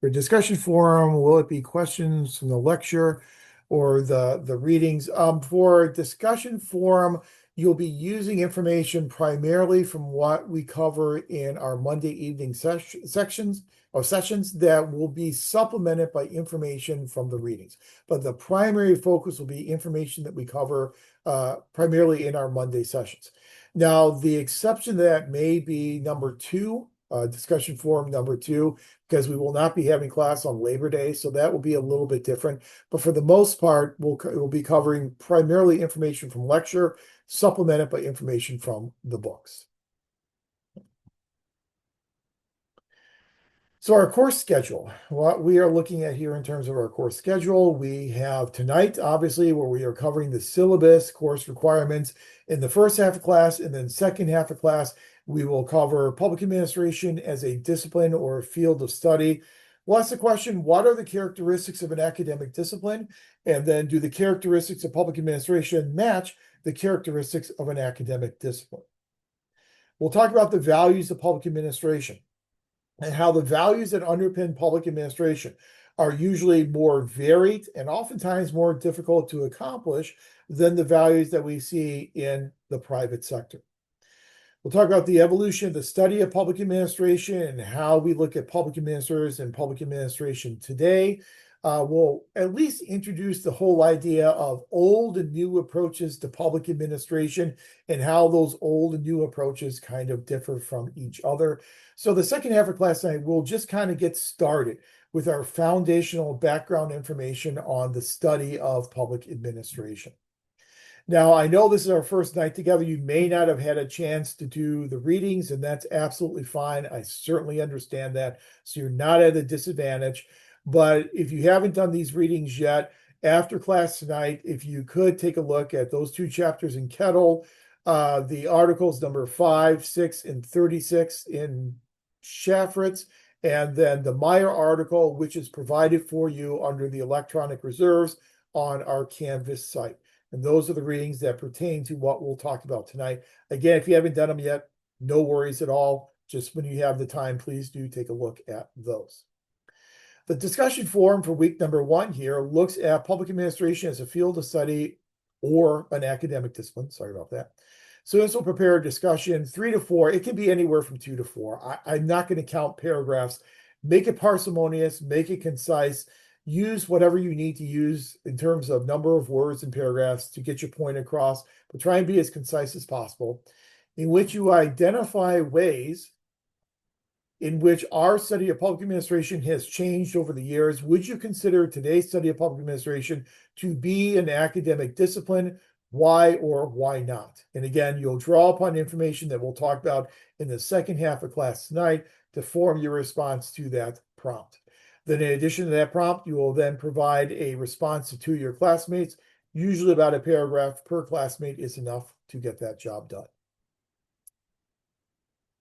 for discussion forum, will it be questions from the lecture or the readings? For discussion forum, you'll be using information primarily from what we cover in our Monday evening sections or sessions that will be supplemented by information from the readings. But the primary focus will be information that we cover primarily in our Monday sessions. Now, the exception to that may be number two, discussion forum number two, because we will not be having class on Labor Day, so that will be a little bit different. But for the most part, we'll be covering primarily information from lecture, supplemented by information from the books. So our course schedule, what we are looking at here in terms of our course schedule, we have tonight, obviously, where we are covering the syllabus, course requirements in the first half of class, and then second half of class, we will cover public administration as a discipline or a field of study. We'll ask the question, what are the characteristics of an academic discipline? And then do the characteristics of public administration match the characteristics of an academic discipline? We'll talk about the values of public administration and how the values that underpin public administration are usually more varied and oftentimes more difficult to accomplish than the values that we see in the private sector. We'll talk about the evolution of the study of public administration and how we look at public administrators and public administration today. We'll at least introduce the whole idea of old and new approaches to public administration and how those old and new approaches kind of differ from each other. So the second half of class tonight, we'll just kind of get started with our foundational background information on the study of public administration. Now, I know this is our first night together. You may not have had a chance to do the readings, and that's absolutely fine. I certainly understand that. So you're not at a disadvantage. But if you haven't done these readings yet, after class tonight, if you could take a look at those two chapters in Kettle, the articles number 5, 6, and 36 in Shafritz, and then the Meyer article, which is provided for you under the electronic reserves on our Canvas site. And those are the readings that pertain to what we'll talk about tonight. Again, if you haven't done them yet, no worries at all. Just when you have the time, please do take a look at those. The discussion forum for week number 1 here looks at public administration as a field of study or an academic discipline. Sorry about that. So this will prepare a discussion 3 to 4. It can be anywhere from 2 to 4. I'm not going to count paragraphs. Make it parsimonious, make it concise. Use whatever you need to use in terms of number of words and paragraphs to get your point across, but try and be as concise as possible, in which you identify ways in which our study of public administration has changed over the years. Would you consider today's study of public administration to be an academic discipline? Why or why not? And again, you'll draw upon information that we'll talk about in the second half of class tonight to form your response to that prompt. Then in addition to that prompt, you will then provide a response to 2 of your classmates. Usually about a paragraph per classmate is enough to get that job done.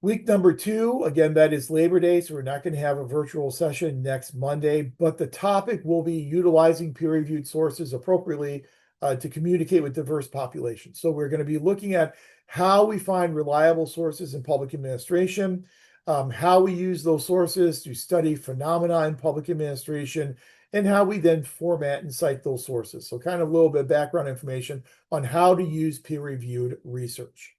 Week number 2, again, that is Labor Day, so we're not going to have a virtual session next Monday, but the topic will be utilizing peer-reviewed sources appropriately to communicate with diverse populations. So we're going to be looking at how we find reliable sources in public administration, how we use those sources to study phenomena in public administration, and how we then format and cite those sources. So kind of a little bit of background information on how to use peer-reviewed research.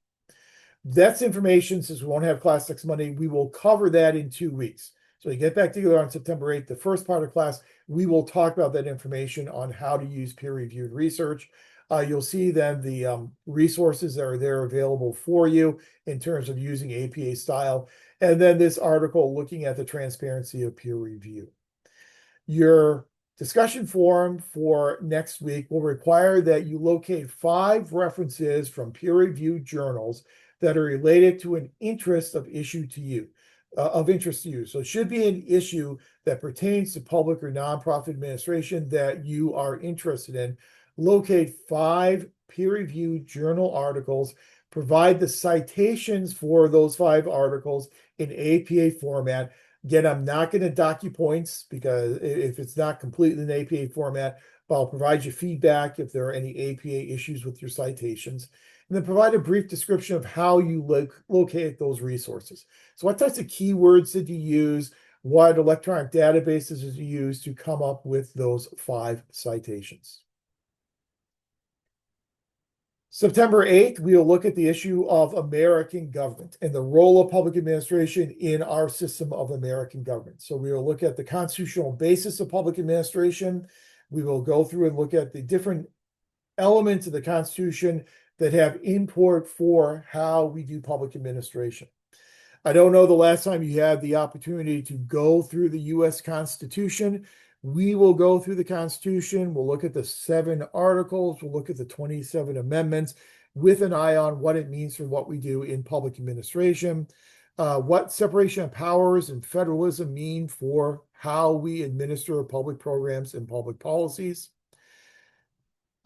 That's information, since we won't have class next Monday, we will cover that in 2 weeks. So we get back together on September 8th. The first part of class, we will talk about that information on how to use peer-reviewed research. You'll see then the resources that are there available for you in terms of using APA style. And then this article looking at the transparency of peer review. Your discussion forum for next week will require that you locate 5 references from peer-reviewed journals that are related to an interest of issue to you, of interest to you. So it should be an issue that pertains to public or nonprofit administration that you are interested in. Locate 5 peer-reviewed journal articles, provide the citations for those 5 articles in APA format. Again, I'm not going to dock you points because if it's not completely in APA format, but I'll provide you feedback if there are any APA issues with your citations, and then provide a brief description of how you locate those resources. So what types of keywords did you use? What electronic databases did you use to come up with those 5 citations? September 8th, we will look at the issue of American government and the role of public administration in our system of American government. So we will look at the constitutional basis of public administration. We will go through and look at the different elements of the Constitution that have import for how we do public administration. I don't know the last time you had the opportunity to go through the U.S. Constitution. We will go through the Constitution. We'll look at the 7 articles. We'll look at the 27 amendments with an eye on what it means for what we do in public administration, what separation of powers and federalism mean for how we administer public programs and public policies.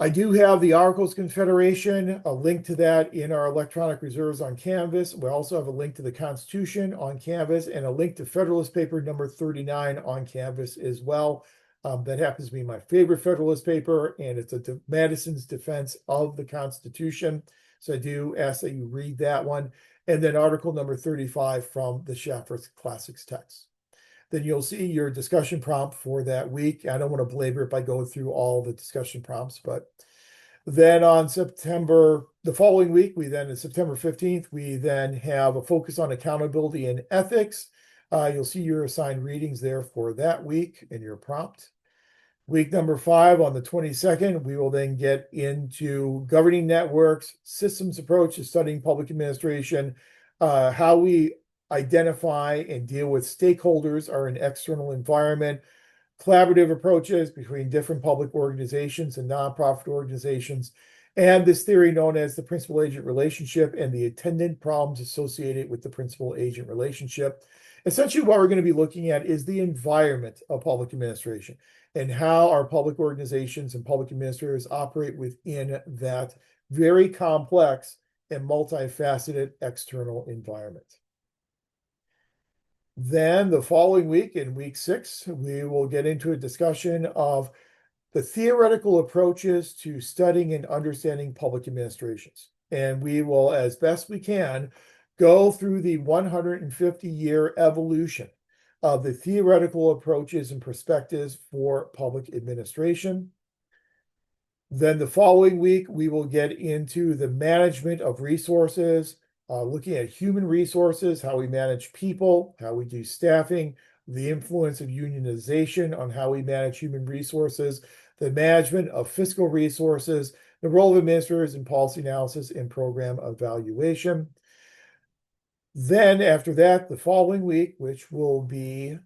I do have the Articles of Confederation, a link to that in our electronic reserves on Canvas. We also have a link to the Constitution on Canvas and a link to Federalist Paper number 39 on Canvas as well. That happens to be my favorite Federalist paper, and it's Madison's defense of the Constitution. So I do ask that you read that one. And then article number 35 from the Shaffer's Classics text. Then you'll see your discussion prompt for that week. I don't want to belabor it by going through all the discussion prompts, but then on the following week, September 15th, we then have a focus on accountability and ethics. You'll see your assigned readings there for that week in your prompt. Week number 5 on the 22nd, we will then get into governing networks, systems approach to studying public administration, how we identify and deal with stakeholders or an external environment, collaborative approaches between different public organizations and nonprofit organizations, and this theory known as the principal-agent relationship and the attendant problems associated with the principal-agent relationship. Essentially, what we're going to be looking at is the environment of public administration and how our public organizations and public administrators operate within that very complex and multifaceted external environment. Then the following week, in week 6, we will get into a discussion of the theoretical approaches to studying and understanding public administrations. And we will, as best we can, go through the 150-year evolution of the theoretical approaches and perspectives for public administration. Then the following week, we will get into the management of resources, looking at human resources, how we manage people, how we do staffing, the influence of unionization on how we manage human resources, the management of fiscal resources, the role of administrators in policy analysis and program evaluation. Then after that, the following week, which will be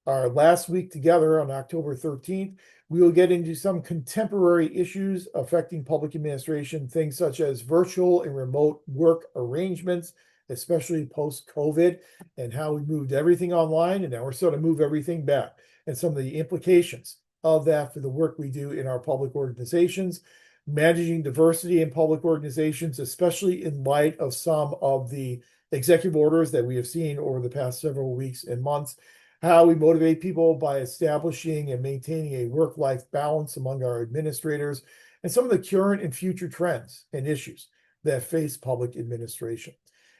our last week together on October 13th, we will get into some contemporary issues affecting public administration, things such as virtual and remote work arrangements, especially post-COVID, and how we moved everything online, and now we're starting to move everything back, and some of the implications of that for the work we do in our public organizations, managing diversity in public organizations, especially in light of some of the executive orders that we have seen over the past several weeks and months, how we motivate people by establishing and maintaining a work-life balance among our administrators, and some of the current and future trends and issues that face public administration.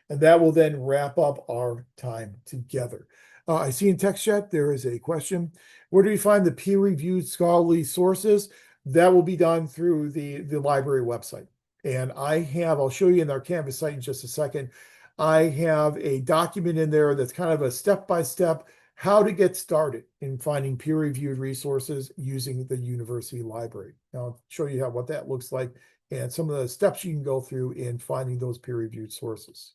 And that will then wrap up our time together. I see in text chat there is a question. Where do we find the peer-reviewed scholarly sources? That will be done through the library website. And I'll show you in our Canvas site in just a second. I have a document in there that's kind of a step-by-step how to get started in finding peer-reviewed resources using the university library. Now, I'll show you what that looks like and some of the steps you can go through in finding those peer-reviewed sources.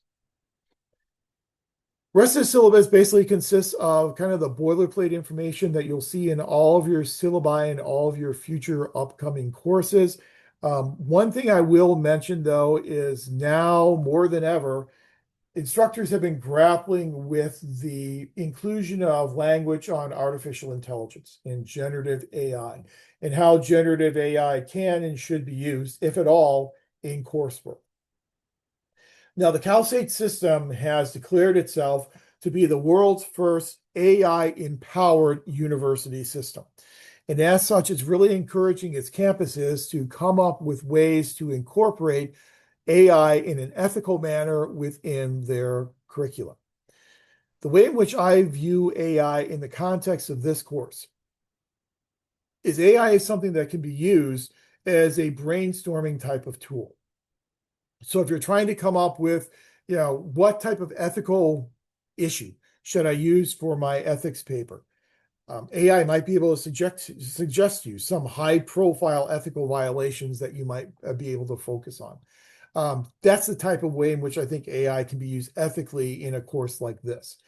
Rest of the syllabus basically consists of kind of the boilerplate information that you'll see in all of your syllabi and all of your future upcoming courses. One thing I will mention, though, is now more than ever, instructors have been grappling with the inclusion of language on artificial intelligence and generative AI, and how generative AI can and should be used, if at all, in coursework. Now, the Cal State system has declared itself to be the world's first AI-empowered university system. And as such, it's really encouraging its campuses to come up with ways to incorporate AI in an ethical manner within their curriculum. The way in which I view AI in the context of this course is AI is something that can be used as a brainstorming type of tool. So if you're trying to come up with, what type of ethical issue should I use for my ethics paper? AI might be able to suggest to you some high-profile ethical violations that you might be able to focus on. That's the type of way in which I think AI can be used ethically in a course like this.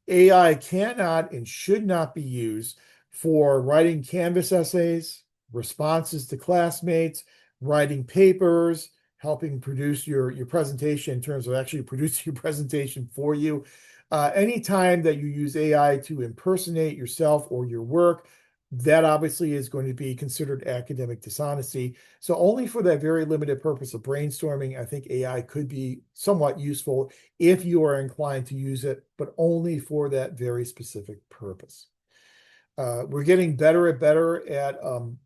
AI cannot and should not be used for writing Canvas essays, responses to classmates, writing papers, helping produce your presentation in terms of actually producing your presentation for you. Anytime that you use AI to impersonate yourself or your work, that obviously is going to be considered academic dishonesty. So only for that very limited purpose of brainstorming, I think AI could be somewhat useful if you are inclined to use it, but only for that very specific purpose. We're getting better at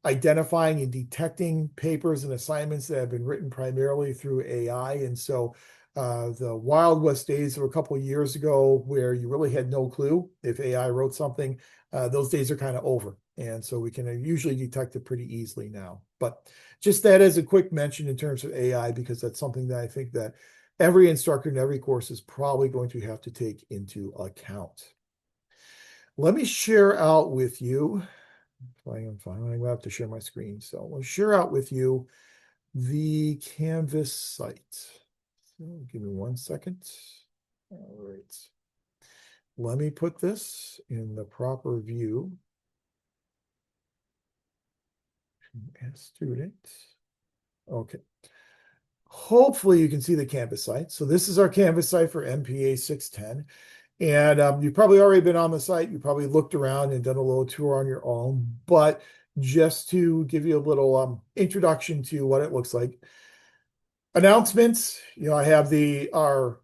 identifying and detecting papers and assignments that have been written primarily through AI. And so the Wild West days of a couple of years ago, where you really had no clue if AI wrote something, those days are kind of over. And so we can usually detect it pretty easily now. But just that as a quick mention in terms of AI, because that's something that I think that every instructor in every course is probably going to have to take into account. Let me share out with you. I'm going to have to share my screen. So I'll share out with you the Canvas site. So give me 1 second. All right. Let me put this in the proper view. As student. Okay. Hopefully you can see the Canvas site. So this is our Canvas site for MPA610. And you've probably already been on the site. You probably looked around and done a little tour on your own. But just to give you a little introduction to what it looks like. Announcements. I have our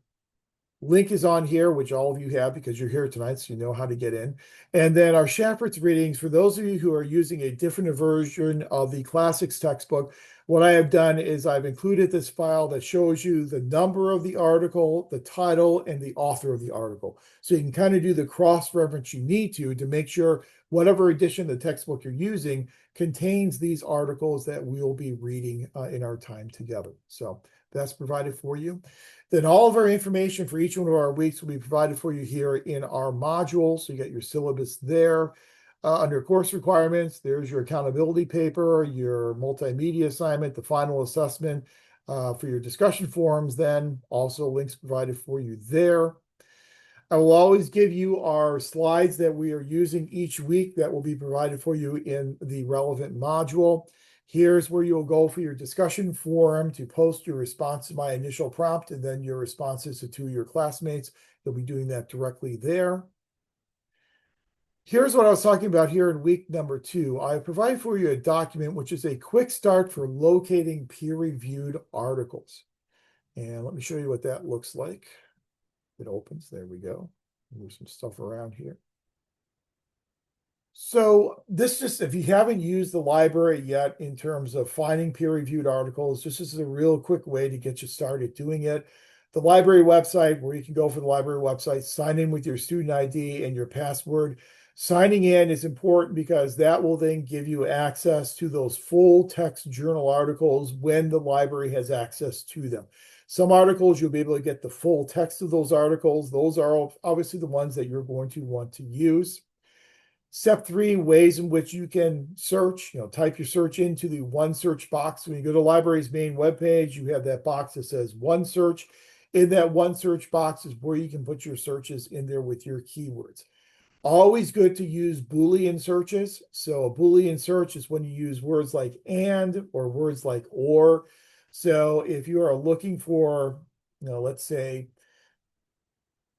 link is on here, which all of you have because you're here tonight, so you know how to get in. And then our Shaffert's readings, for those of you who are using a different version of the classics textbook, what I have done is I've included this file that shows you the number of the article, the title, and the author of the article. So you can kind of do the cross-reference you need to make sure whatever edition of the textbook you're using contains these articles that we'll be reading in our time together. So that's provided for you. Then all of our information for each one of our weeks will be provided for you here in our module. So you got your syllabus there. Under course requirements, there's your accountability paper, your multimedia assignment, the final assessment for your discussion forums, then also links provided for you there. I will always give you our slides that we are using each week that will be provided for you in the relevant module. Here's where you'll go for your discussion forum to post your response to my initial prompt and then your responses to your classmates. You'll be doing that directly there. Here's what I was talking about here in week number 2. I provide for you a document which is a quick start for locating peer-reviewed articles. And let me show you what that looks like. It opens. There we go. Move some stuff around here. So this just, if you haven't used the library yet in terms of finding peer-reviewed articles, this is a real quick way to get you started doing it. The library website, where you can go for the library website, sign in with your student ID and your password. Signing in is important because that will then give you access to those full text journal articles when the library has access to them. Some articles, you'll be able to get the full text of those articles. Those are obviously the ones that you're going to want to use. Step 3, ways in which you can search, type your search into the one search box. When you go to the library's main webpage, you have that box that says one search. In that one search box is where you can put your searches in there with your keywords. Always good to use Boolean searches. So a Boolean search is when you use words like and or words like or. So if you are looking for, let's say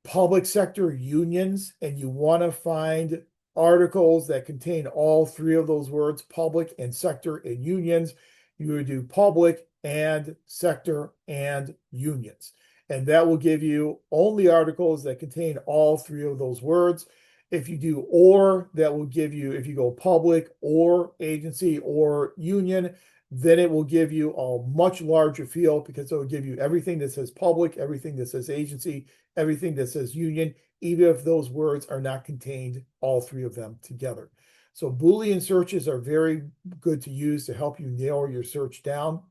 public sector unions, and you want to find articles that contain all three of those words, public and sector and unions, you would do public and sector and unions. And that will give you only articles that contain all three of those words. If you do or, that will give you, if you go public or agency or union, then it will give you a much larger field, because it will give you everything that says public, everything that says agency, everything that says union, even if those words are not contained, all three of them together. So Boolean searches are very good to use to help you narrow your search down.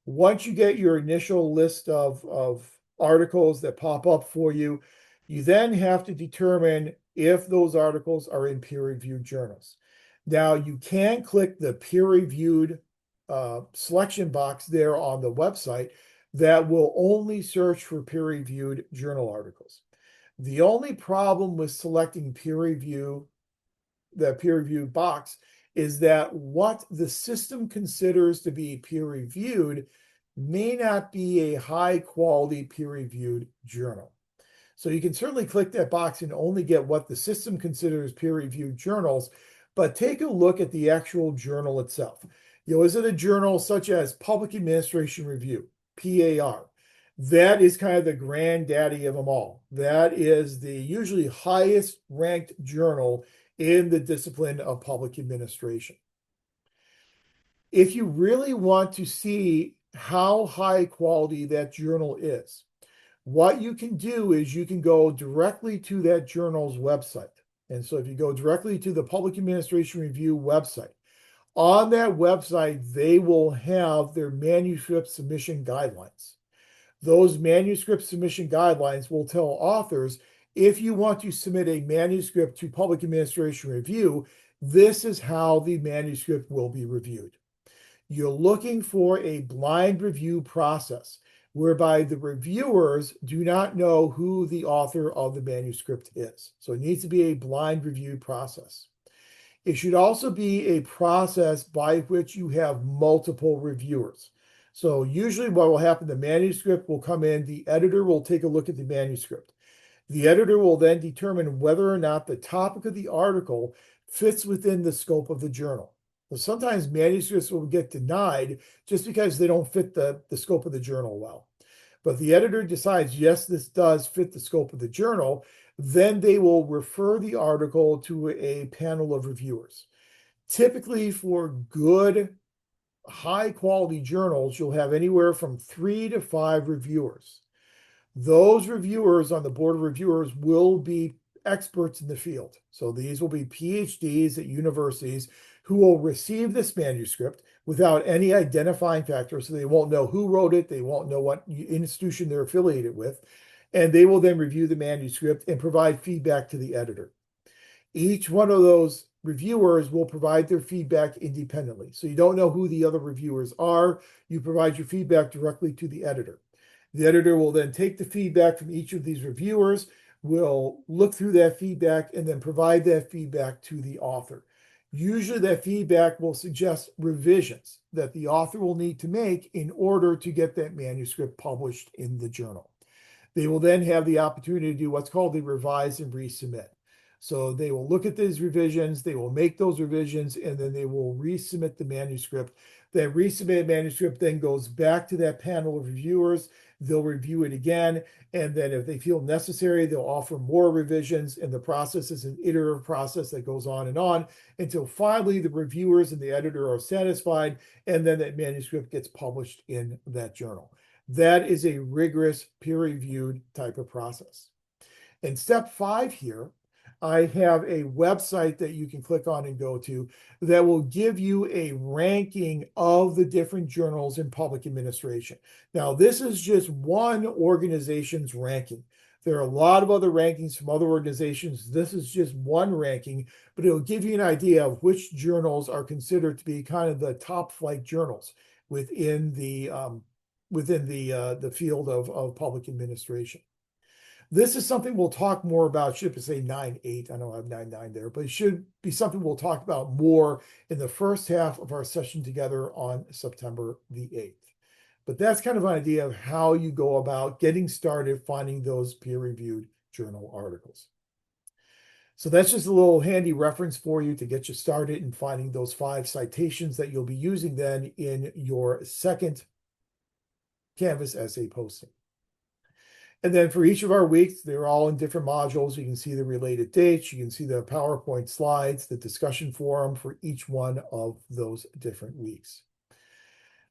Once you get your initial list of articles that pop up for you, you then have to determine if those articles are in peer-reviewed journals. Now, you can click the peer-reviewed selection box there on the website that will only search for peer-reviewed journal articles. The only problem with selecting the peer-reviewed box is that what the system considers to be peer-reviewed may not be a high-quality peer-reviewed journal. So you can certainly click that box and only get what the system considers peer-reviewed journals, but take a look at the actual journal itself. Is it a journal such as Public Administration Review, PAR? That is kind of the granddaddy of them all. That is the usually highest ranked journal in the discipline of public administration. If you really want to see how high quality that journal is, what you can do is you can go directly to that journal's website. And so if you go directly to the Public Administration Review website, on that website, they will have their manuscript submission guidelines. Those manuscript submission guidelines will tell authors, if you want to submit a manuscript to Public Administration Review, this is how the manuscript will be reviewed. You're looking for a blind review process whereby the reviewers do not know who the author of the manuscript is. So it needs to be a blind review process. It should also be a process by which you have multiple reviewers. So usually what will happen, the manuscript will come in, the editor will take a look at the manuscript. The editor will then determine whether or not the topic of the article fits within the scope of the journal. So sometimes manuscripts will get denied just because they don't fit the scope of the journal well. But the editor decides, yes, this does fit the scope of the journal, then they will refer the article to a panel of reviewers. Typically, for good, high-quality journals, you'll have anywhere from 3 to 5 reviewers. Those reviewers on the board of reviewers will be experts in the field. So these will be PhDs at universities who will receive this manuscript without any identifying factor. So they won't know who wrote it. They won't know what institution they're affiliated with. And they will then review the manuscript and provide feedback to the editor. Each one of those reviewers will provide their feedback independently. So you don't know who the other reviewers are. You provide your feedback directly to the editor. The editor will then take the feedback from each of these reviewers, will look through that feedback, and then provide that feedback to the author. Usually that feedback will suggest revisions that the author will need to make in order to get that manuscript published in the journal. They will then have the opportunity to do what's called the revise and resubmit. So they will look at these revisions, they will make those revisions, and then they will resubmit the manuscript. That resubmitted manuscript then goes back to that panel of reviewers. They'll review it again, and then if they feel necessary, they'll offer more revisions, and the process is an iterative process that goes on until finally the reviewers and the editor are satisfied, and then that manuscript gets published in that journal. That is a rigorous peer-reviewed type of process. In step 5 here, I have a website that you can click on and go to that will give you a ranking of the different journals in public administration. Now, this is just one organization's ranking. There are a lot of other rankings from other organizations. This is just one ranking, but it'll give you an idea of which journals are considered to be kind of the top flight journals within the field of public administration. This is something we'll talk more about. Should say 9-8. I know I have 9-9 there, but it should be something we'll talk about more in the first half of our session together on September the 8th. But that's kind of an idea of how you go about getting started finding those peer-reviewed journal articles. So that's just a little handy reference for you to get you started in finding those 5 citations that you'll be using then in your second Canvas essay posting. And then for each of our weeks, they're all in different modules. You can see the related dates. You can see the PowerPoint slides, the discussion forum for each one of those different weeks.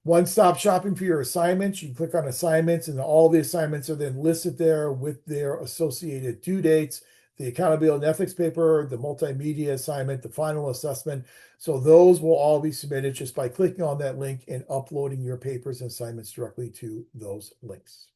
One-stop shopping for your assignments. You can click on assignments, and all the assignments are then listed there with their associated due dates, the accountability and ethics paper, the multimedia assignment, the final assessment. So those will all be submitted just by clicking on that link and uploading your papers and assignments directly to those links.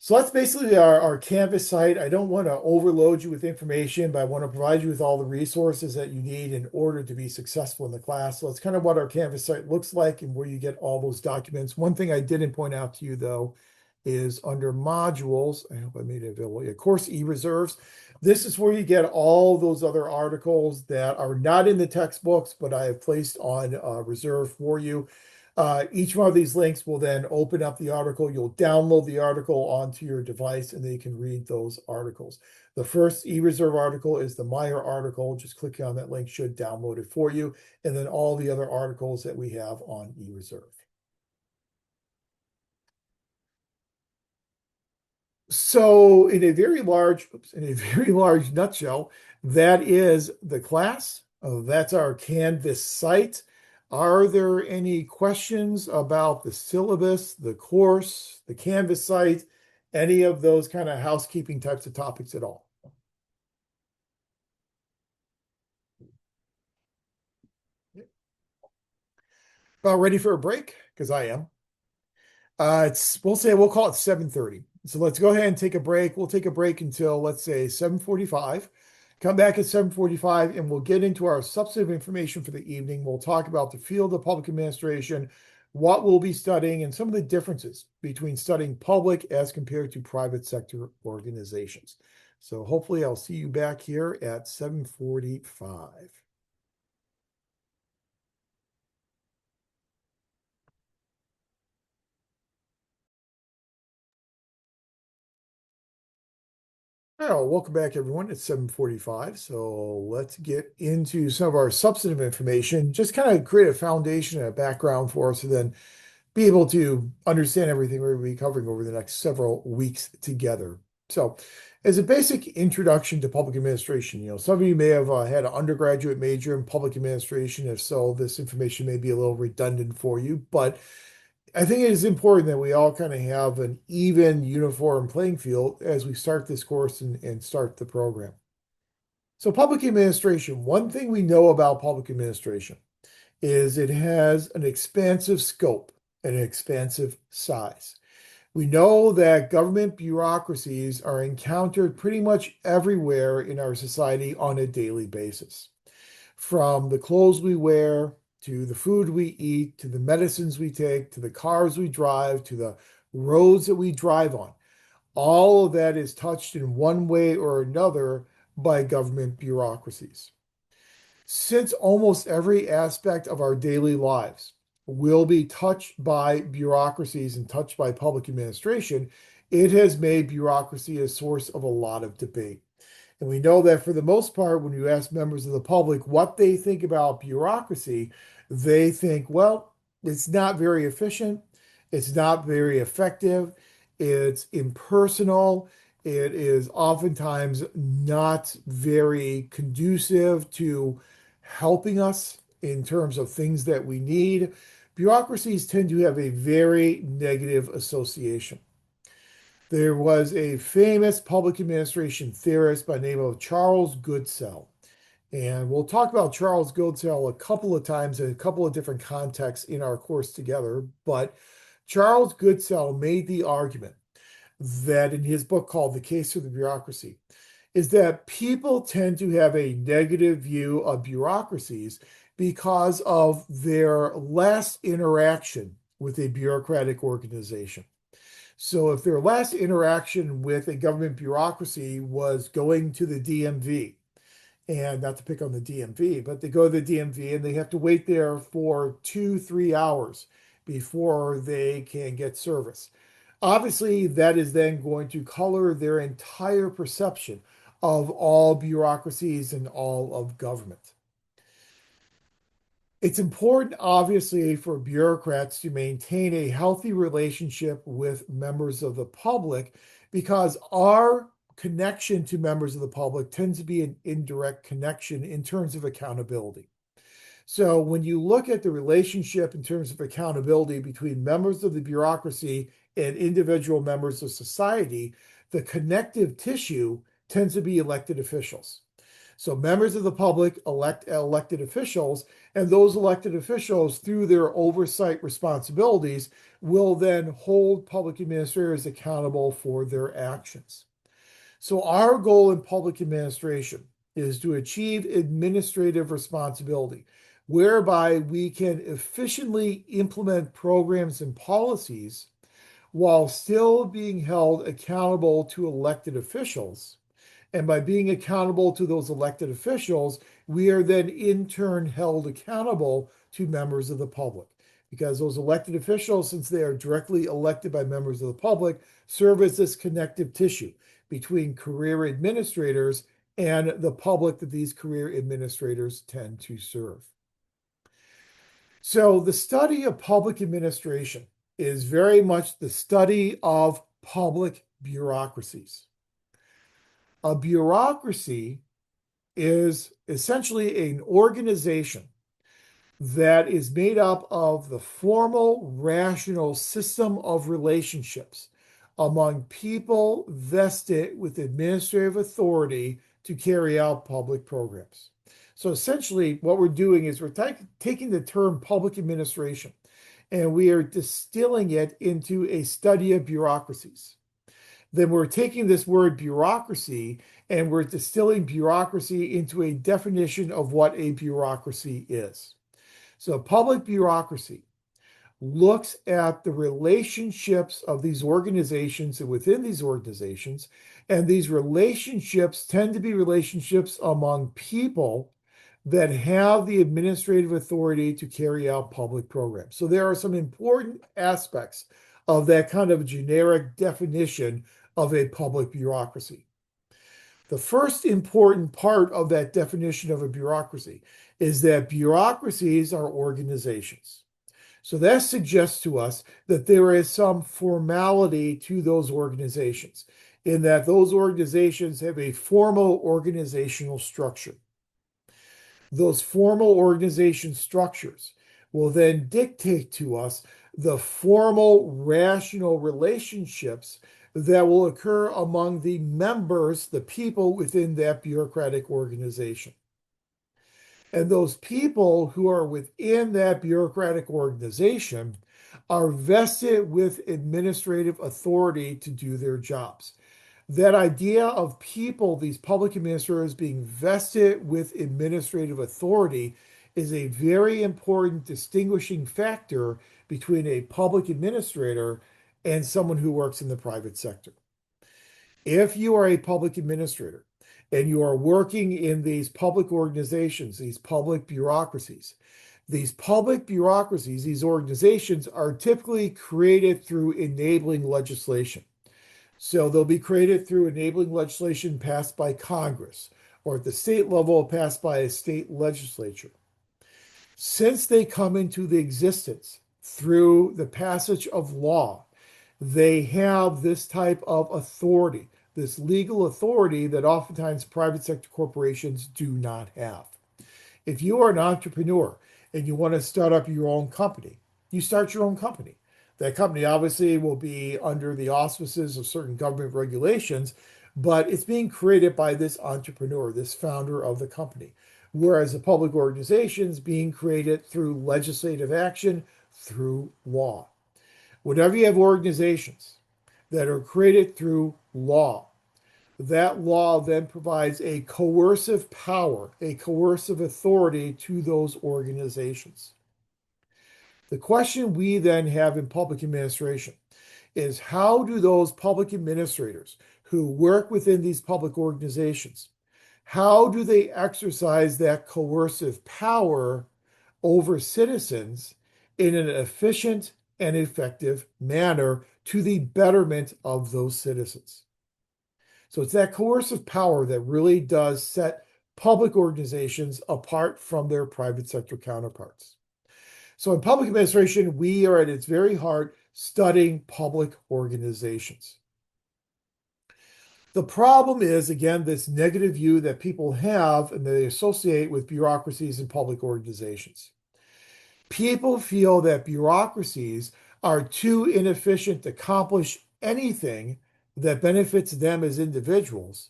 So that's basically our Canvas site. I don't want to overload you with information, but I want to provide you with all the resources that you need in order to be successful in the class. So that's kind of what our Canvas site looks like and where you get all those documents. One thing I didn't point out to you, though, is under modules. I hope I made it available. Yeah, course e-reserves. This is where you get all those other articles that are not in the textbooks, but I have placed on reserve for you. Each one of these links will then open up the article. You'll download the article onto your device, and then you can read those articles. The first e-reserve article is the Meyer article. Just clicking on that link should download it for you, and then all the other articles that we have on e-reserve. So in a very large nutshell, that is the class. That's our Canvas site. Are there any questions about the syllabus, the course, the Canvas site, any of those kind of housekeeping types of topics at all? About ready for a break? Because I am. We'll call it 7:30. So let's go ahead and take a break. We'll take a break until, let's say, 7:45. Come back at 7:45 and we'll get into our substantive information for the evening. We'll talk about the field of public administration, what we'll be studying, and some of the differences between studying public as compared to private sector organizations. So hopefully I'll see you back here at 7:45. Oh, welcome back, everyone. It's 7:45. So let's get into some of our substantive information, just kind of create a foundation and a background for us, and then be able to understand everything we're going to be covering over the next several weeks together. So, as a basic introduction to public administration, some of you may have had an undergraduate major in public administration. If so, this information may be a little redundant for you, but I think it is important that we all kind of have an even, uniform playing field as we start this course and start the program. So, public administration, one thing we know about public administration is it has an expansive scope and an expansive size. We know that government bureaucracies are encountered pretty much everywhere in our society on a daily basis. From the clothes we wear, to the food we eat, to the medicines we take, to the cars we drive, to the roads that we drive on. All of that is touched in one way or another by government bureaucracies. Since almost every aspect of our daily lives will be touched by bureaucracies and touched by public administration, it has made bureaucracy a source of a lot of debate. And we know that for the most part, when you ask members of the public what they think about bureaucracy, they think, well, it's not very efficient, it's not very effective, it's impersonal, it is oftentimes not very conducive to helping us in terms of things that we need. Bureaucracies tend to have a very negative association. There was a famous public administration theorist by the name of Charles Goodsell. And we'll talk about Charles Goodsell a couple of times in a couple of different contexts in our course together. But Charles Goodsell made the argument that in his book called The Case for the Bureaucracy, is that people tend to have a negative view of bureaucracies because of their last interaction with a bureaucratic organization. So if their last interaction with a government bureaucracy was going to the DMV, and not to pick on the DMV, but they go to the DMV and they have to wait there for 2, 3 hours before they can get service. Obviously, that is then going to color their entire perception of all bureaucracies and all of government. It's important, obviously, for bureaucrats to maintain a healthy relationship with members of the public because our connection to members of the public tends to be an indirect connection in terms of accountability. So when you look at the relationship in terms of accountability between members of the bureaucracy and individual members of society, the connective tissue tends to be elected officials. So members of the public elect elected officials, and those elected officials, through their oversight responsibilities, will then hold public administrators accountable for their actions. So our goal in public administration is to achieve administrative responsibility, whereby we can efficiently implement programs and policies while still being held accountable to elected officials. And by being accountable to those elected officials, we are then in turn held accountable to members of the public. Because those elected officials, since they are directly elected by members of the public, serve as this connective tissue between career administrators and the public that these career administrators tend to serve. So the study of public administration is very much the study of public bureaucracies. A bureaucracy is essentially an organization that is made up of the formal, rational system of relationships among people vested with administrative authority to carry out public programs. So essentially, what we're doing is we're taking the term public administration and we are distilling it into a study of bureaucracies. Then we're taking this word bureaucracy and we're distilling bureaucracy into a definition of what a bureaucracy is. So public bureaucracy looks at the relationships of these organizations and within these organizations, and these relationships tend to be relationships among people that have the administrative authority to carry out public programs. So there are some important aspects of that kind of generic definition of a public bureaucracy. The first important part of that definition of a bureaucracy is that bureaucracies are organizations. So that suggests to us that there is some formality to those organizations, in that those organizations have a formal organizational structure. Those formal organization structures will then dictate to us the formal rational relationships that will occur among the members, the people within that bureaucratic organization. And those people who are within that bureaucratic organization are vested with administrative authority to do their jobs. That idea of people, these public administrators, being vested with administrative authority is a very important distinguishing factor between a public administrator and someone who works in the private sector. If you are a public administrator and you are working in these public organizations, these public bureaucracies, these organizations are typically created through enabling legislation. So they'll be created through enabling legislation passed by Congress or at the state level passed by a state legislature. Since they come into the existence through the passage of law, they have this type of authority, this legal authority that oftentimes private sector corporations do not have. If you are an entrepreneur and you want to start up your own company, you start your own company. That company obviously will be under the auspices of certain government regulations, but it's being created by this entrepreneur, this founder of the company. Whereas the public organization is being created through legislative action, through law. Whenever you have organizations that are created through law, that law then provides a coercive power, a coercive authority to those organizations. The question we then have in public administration is how do those public administrators who work within these public organizations, how do they exercise that coercive power over citizens in an efficient and effective manner to the betterment of those citizens? So it's that coercive power that really does set public organizations apart from their private sector counterparts. So in public administration, we are at its very heart studying public organizations. The problem is, again, this negative view that people have and they associate with bureaucracies and public organizations. People feel that bureaucracies are too inefficient to accomplish anything that benefits them as individuals,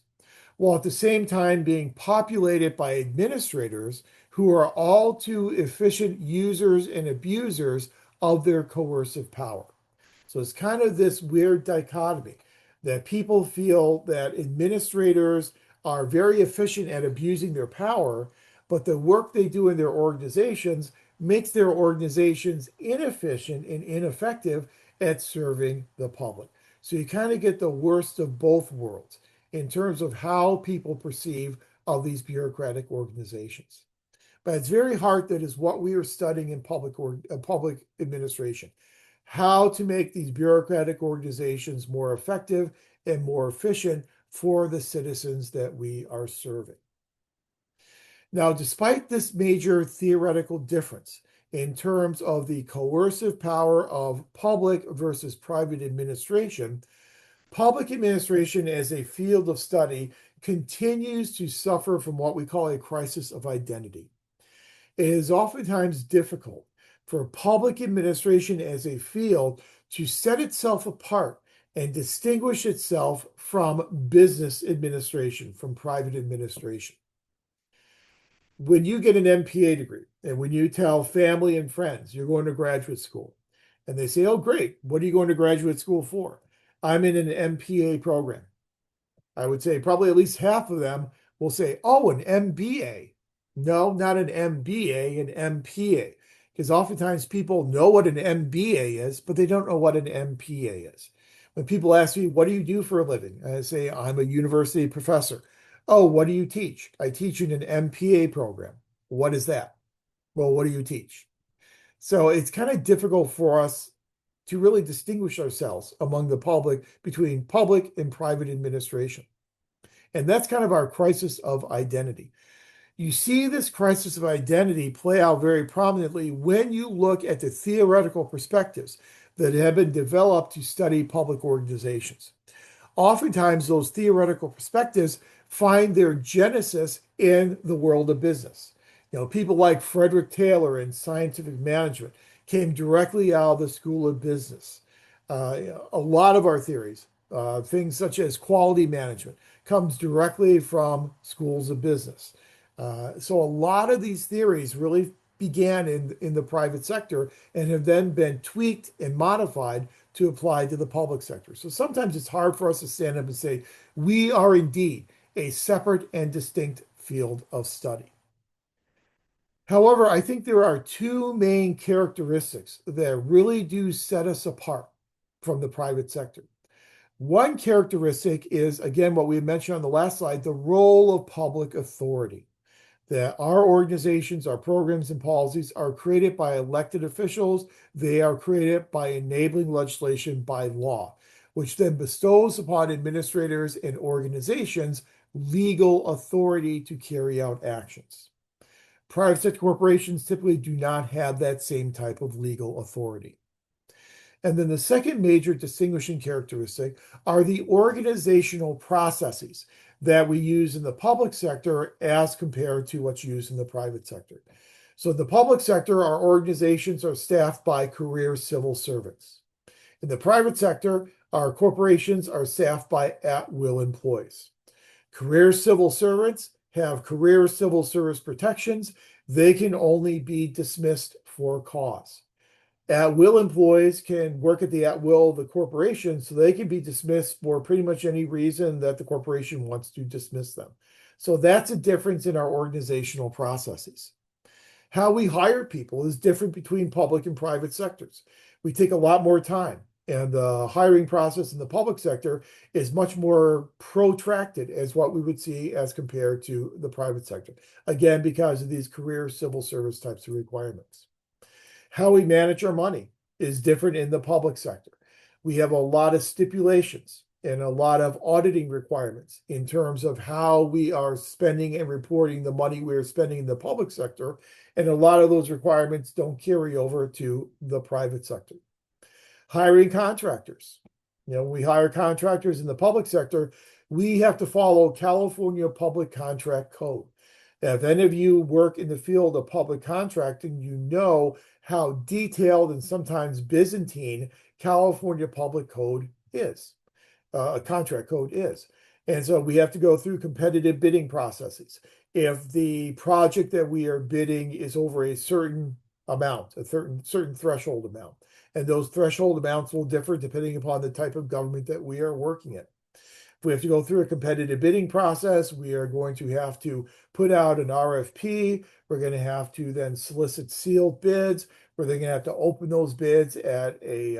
while at the same time being populated by administrators who are all too efficient users and abusers of their coercive power. So it's kind of this weird dichotomy that people feel that administrators are very efficient at abusing their power, but the work they do in their organizations makes their organizations inefficient and ineffective at serving the public. So you kind of get the worst of both worlds in terms of how people perceive of these bureaucratic organizations. But it's very hard that is what we are studying in public administration, how to make these bureaucratic organizations more effective and more efficient for the citizens that we are serving. Now, despite this major theoretical difference in terms of the coercive power of public versus private administration, public administration as a field of study continues to suffer from what we call a crisis of identity. It is oftentimes difficult for public administration as a field to set itself apart and distinguish itself from business administration, from private administration. When you get an MPA degree and when you tell family and friends you're going to graduate school, and they say, oh, great, what are you going to graduate school for? I'm in an MPA program. I would say probably at least half of them will say, oh, an MBA. No, not an MBA, an MPA. Because oftentimes people know what an MBA is, but they don't know what an MPA is. When people ask me, what do you do for a living? I say, I'm a university professor. Oh, what do you teach? I teach in an MPA program. What is that? Well, what do you teach? So it's kind of difficult for us to really distinguish ourselves among the public between public and private administration. And that's kind of our crisis of identity. You see this crisis of identity play out very prominently when you look at the theoretical perspectives that have been developed to study public organizations. Oftentimes, those theoretical perspectives find their genesis in the world of business. People like Frederick Taylor in scientific management came directly out of the School of Business. A lot of our theories, things such as quality management, comes directly from schools of business. So a lot of these theories really began in the private sector and have then been tweaked and modified to apply to the public sector. So sometimes it's hard for us to stand up and say, we are indeed a separate and distinct field of study. However, I think there are two main characteristics that really do set us apart from the private sector. One characteristic is, again, what we mentioned on the last slide, the role of public authority. That our organizations, our programs and policies are created by elected officials. They are created by enabling legislation by law, which then bestows upon administrators and organizations legal authority to carry out actions. Private sector corporations typically do not have that same type of legal authority. And then the second major distinguishing characteristic are the organizational processes that we use in the public sector as compared to what's used in the private sector. So in the public sector, our organizations are staffed by career civil servants. In the private sector, our corporations are staffed by at-will employees. Career civil servants have career civil service protections. They can only be dismissed for cause. At-will employees can work at the at-will of the corporation, so they can be dismissed for pretty much any reason that the corporation wants to dismiss them. So that's a difference in our organizational processes. How we hire people is different between public and private sectors. We take a lot more time, and the hiring process in the public sector is much more protracted as what we would see as compared to the private sector. Again, because of these career civil service types of requirements. How we manage our money is different in the public sector. We have a lot of stipulations and a lot of auditing requirements in terms of how we are spending and reporting the money we're spending in the public sector. And a lot of those requirements don't carry over to the private sector. Hiring contractors. When we hire contractors in the public sector, we have to follow California Public Contract Code. If any of you work in the field of public contracting, you know how detailed and sometimes Byzantine California Public Code is, contract code is. And so we have to go through competitive bidding processes. If the project that we are bidding is over a certain amount, a certain threshold amount, and those threshold amounts will differ depending upon the type of government that we are working in. If we have to go through a competitive bidding process, we are going to have to put out an RFP. We're going to have to then solicit sealed bids. We're then going to have to open those bids at a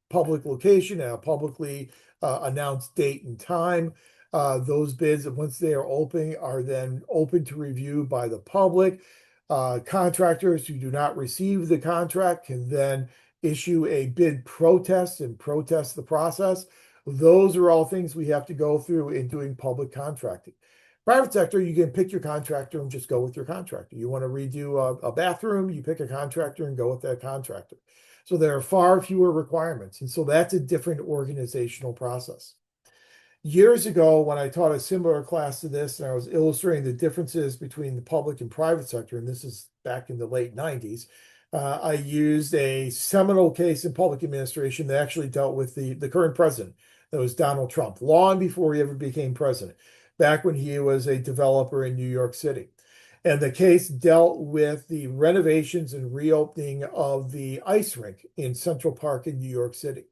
public location at a publicly announced date and time. Those bids, once they are open, are then open to review by the public. Contractors who do not receive the contract can then issue a bid protest and protest the process. Those are all things we have to go through in doing public contracting. Private sector, you can pick your contractor and just go with your contractor. You want to redo a bathroom, you pick a contractor and go with that contractor. So there are far fewer requirements. And so that's a different organizational process. Years ago, when I taught a similar class to this, and I was illustrating the differences between the public and private sector, and this is back in the late 90s, I used a seminal case in public administration that actually dealt with the current president. That was Donald Trump, long before he ever became president, back when he was a developer in New York City. And the case dealt with the renovations and reopening of the ice rink in Central Park in New York City.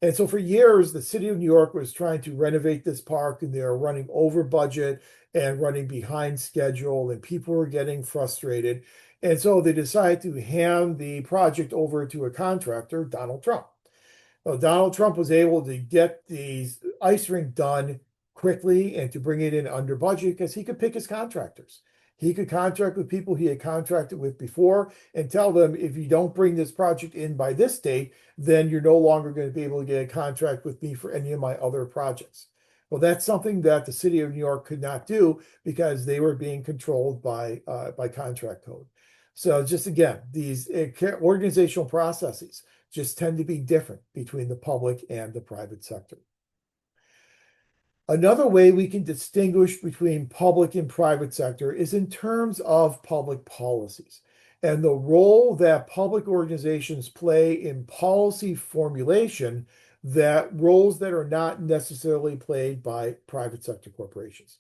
And so for years, the city of New York was trying to renovate this park, and they were running over budget and running behind schedule, and people were getting frustrated. And so they decided to hand the project over to a contractor, Donald Trump. Well, Donald Trump was able to get the ice rink done quickly and to bring it in under budget because he could pick his contractors. He could contract with people he had contracted with before and tell them, if you don't bring this project in by this date, then you're no longer going to be able to get a contract with me for any of my other projects. Well, that's something that the city of New York could not do because they were being controlled by contract code. So just again, these organizational processes just tend to be different between the public and the private sector. Another way we can distinguish between public and private sector is in terms of public policies and the role that public organizations play in policy formulation, that roles that are not necessarily played by private sector corporations.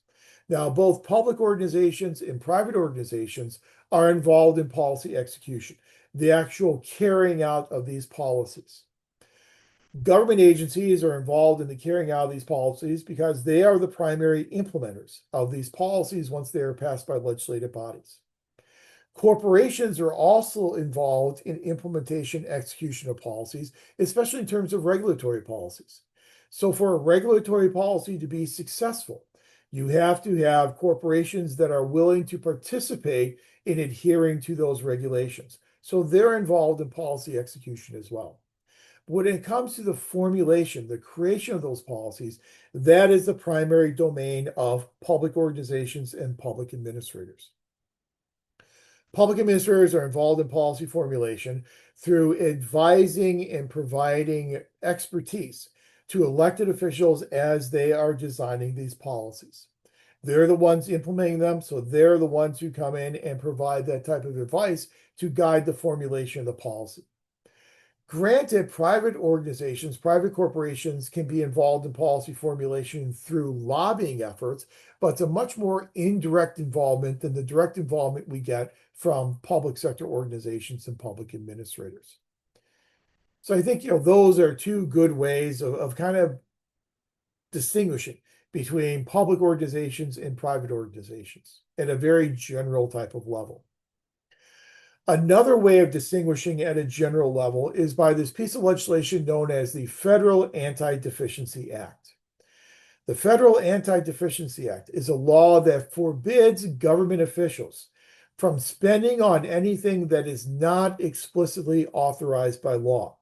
Now, both public organizations and private organizations are involved in policy execution, the actual carrying out of these policies. Government agencies are involved in the carrying out of these policies because they are the primary implementers of these policies once they are passed by legislative bodies. Corporations are also involved in implementation, execution of policies, especially in terms of regulatory policies. So for a regulatory policy to be successful, you have to have corporations that are willing to participate in adhering to those regulations. So they're involved in policy execution as well. When it comes to the formulation, the creation of those policies, that is the primary domain of public organizations and public administrators. Public administrators are involved in policy formulation through advising and providing expertise to elected officials as they are designing these policies. They're the ones implementing them, so they're the ones who come in and provide that type of advice to guide the formulation of the policy. Granted, private organizations, private corporations can be involved in policy formulation through lobbying efforts, but it's a much more indirect involvement than the direct involvement we get from public sector organizations and public administrators. So I think, those are two good ways of kind of distinguishing between public organizations and private organizations at a very general type of level. Another way of distinguishing at a general level is by this piece of legislation known as the Federal Anti-Deficiency Act. The Federal Anti-Deficiency Act is a law that forbids government officials from spending on anything that is not explicitly authorized by law.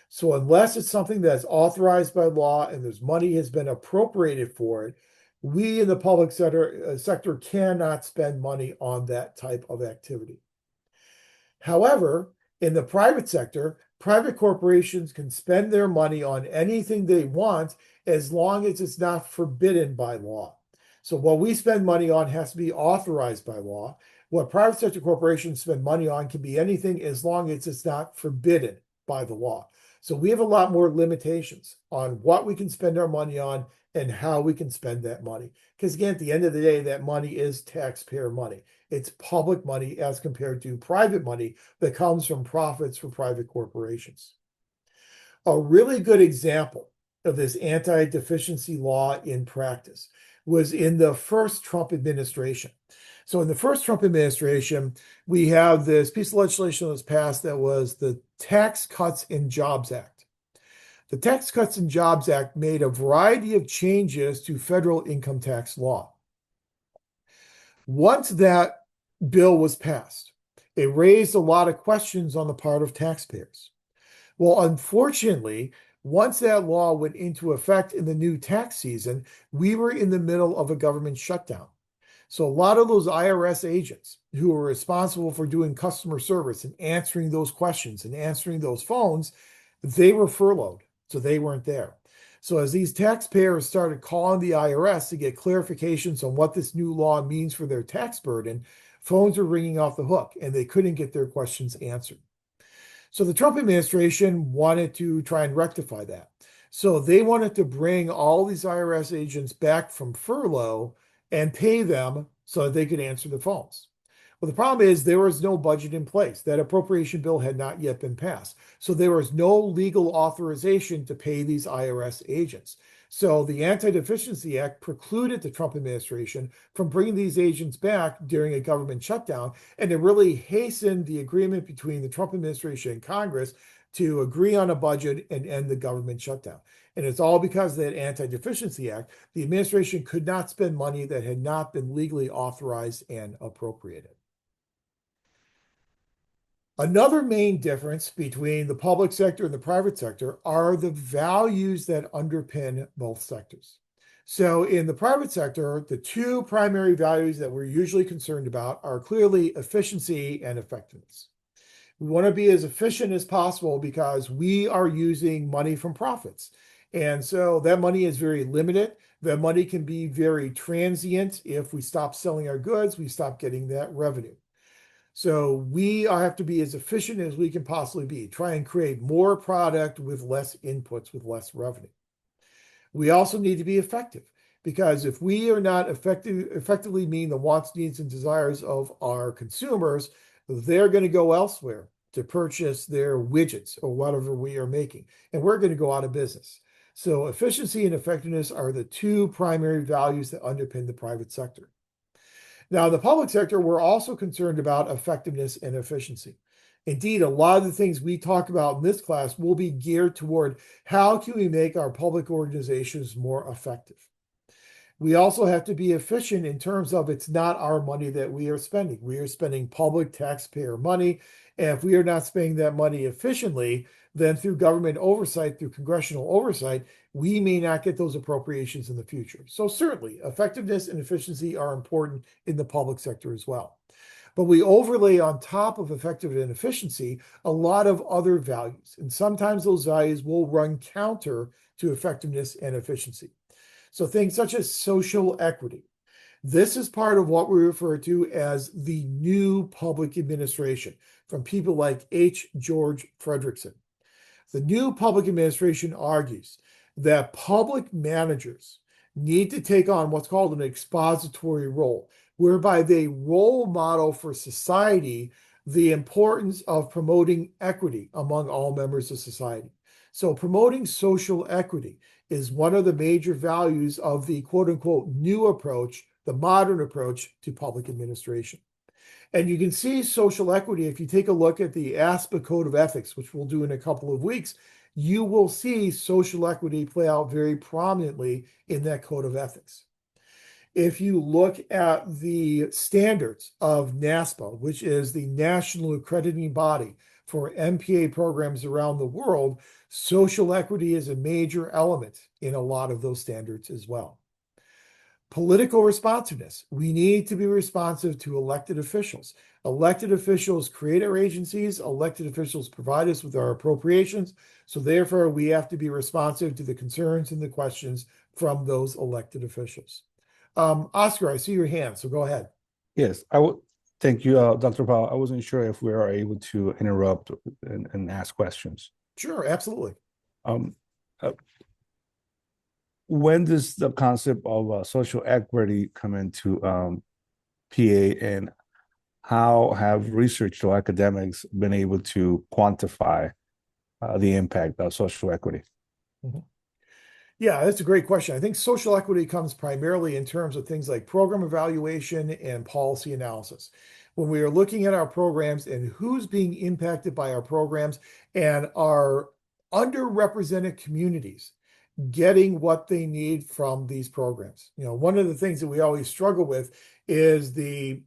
So unless it's something that's authorized by law and there's money has been appropriated for it, we in the public sector cannot spend money on that type of activity. However, in the private sector, private corporations can spend their money on anything they want as long as it's not forbidden by law. So what we spend money on has to be authorized by law. What private sector corporations spend money on can be anything as long as it's not forbidden by the law. So we have a lot more limitations on what we can spend our money on and how we can spend that money. Because again, at the end of the day, that money is taxpayer money. It's public money as compared to private money that comes from profits for private corporations. A really good example of this anti-deficiency law in practice was in the first Trump administration. So in the first Trump administration, we have this piece of legislation that was passed that was the Tax Cuts and Jobs Act. The Tax Cuts and Jobs Act made a variety of changes to federal income tax law. Once that bill was passed, it raised a lot of questions on the part of taxpayers. Well, unfortunately, once that law went into effect in the new tax season, we were in the middle of a government shutdown. So a lot of those IRS agents who were responsible for doing customer service and answering those questions and answering those phones, they were furloughed, so they weren't there. So as these taxpayers started calling the IRS to get clarifications on what this new law means for their tax burden, phones were ringing off the hook and they couldn't get their questions answered. So the Trump administration wanted to try and rectify that. So they wanted to bring all these IRS agents back from furlough and pay them so that they could answer the phones. Well, the problem is there was no budget in place. That appropriation bill had not yet been passed. So there was no legal authorization to pay these IRS agents. So the Anti-Deficiency Act precluded the Trump administration from bringing these agents back during a government shutdown, and it really hastened the agreement between the Trump administration and Congress to agree on a budget and end the government shutdown. And it's all because of that Anti-Deficiency Act. The administration could not spend money that had not been legally authorized and appropriated. Another main difference between the public sector and the private sector are the values that underpin both sectors. So in the private sector, the two primary values that we're usually concerned about are clearly efficiency and effectiveness. We want to be as efficient as possible because we are using money from profits. And so that money is very limited. That money can be very transient. If we stop selling our goods, we stop getting that revenue. So we have to be as efficient as we can possibly be, try and create more product with less inputs, with less revenue. We also need to be effective because if we are not effectively meeting the wants, needs, and desires of our consumers, they're going to go elsewhere to purchase their widgets or whatever we are making, and we're going to go out of business. So efficiency and effectiveness are the two primary values that underpin the private sector. Now, the public sector, we're also concerned about effectiveness and efficiency. Indeed, a lot of the things we talk about in this class will be geared toward how can we make our public organizations more effective. We also have to be efficient in terms of it's not our money that we are spending. We are spending public taxpayer money. And if we are not spending that money efficiently, then through government oversight, through congressional oversight, we may not get those appropriations in the future. So certainly, effectiveness and efficiency are important in the public sector as well. But we overlay on top of effectiveness and efficiency a lot of other values. And sometimes those values will run counter to effectiveness and efficiency. So things such as social equity. This is part of what we refer to as the new public administration from people like H. George Frederickson. The new public administration argues that public managers need to take on what's called an expository role, whereby they role model for society the importance of promoting equity among all members of society. So, promoting social equity is one of the major values of the quote unquote new approach, the modern approach to public administration. And you can see social equity if you take a look at the ASPA Code of Ethics, which we'll do in a couple of weeks. You will see social equity play out very prominently in that Code of Ethics. If you look at the standards of NASPA, which is the national accrediting body for MPA programs around the world, social equity is a major element in a lot of those standards as well. Political responsiveness. We need to be responsive to elected officials. Elected officials create our agencies. Elected officials provide us with our appropriations. So therefore, we have to be responsive to the concerns and the questions from those elected officials. Oscar, I see your hand, so go ahead. Yes, I would thank you, Dr. Powell. I wasn't sure if we are able to interrupt and ask questions. Sure, absolutely. Um, uh, when does the concept of social equity come into PA, and how have research or academics been able to quantify the impact of social equity? Mm-hmm. Yeah, that's a great question. I think social equity comes primarily in terms of things like program evaluation and policy analysis. When we are looking at our programs and who's being impacted by our programs and our underrepresented communities getting what they need from these programs. You know, one of the things that we always struggle with is the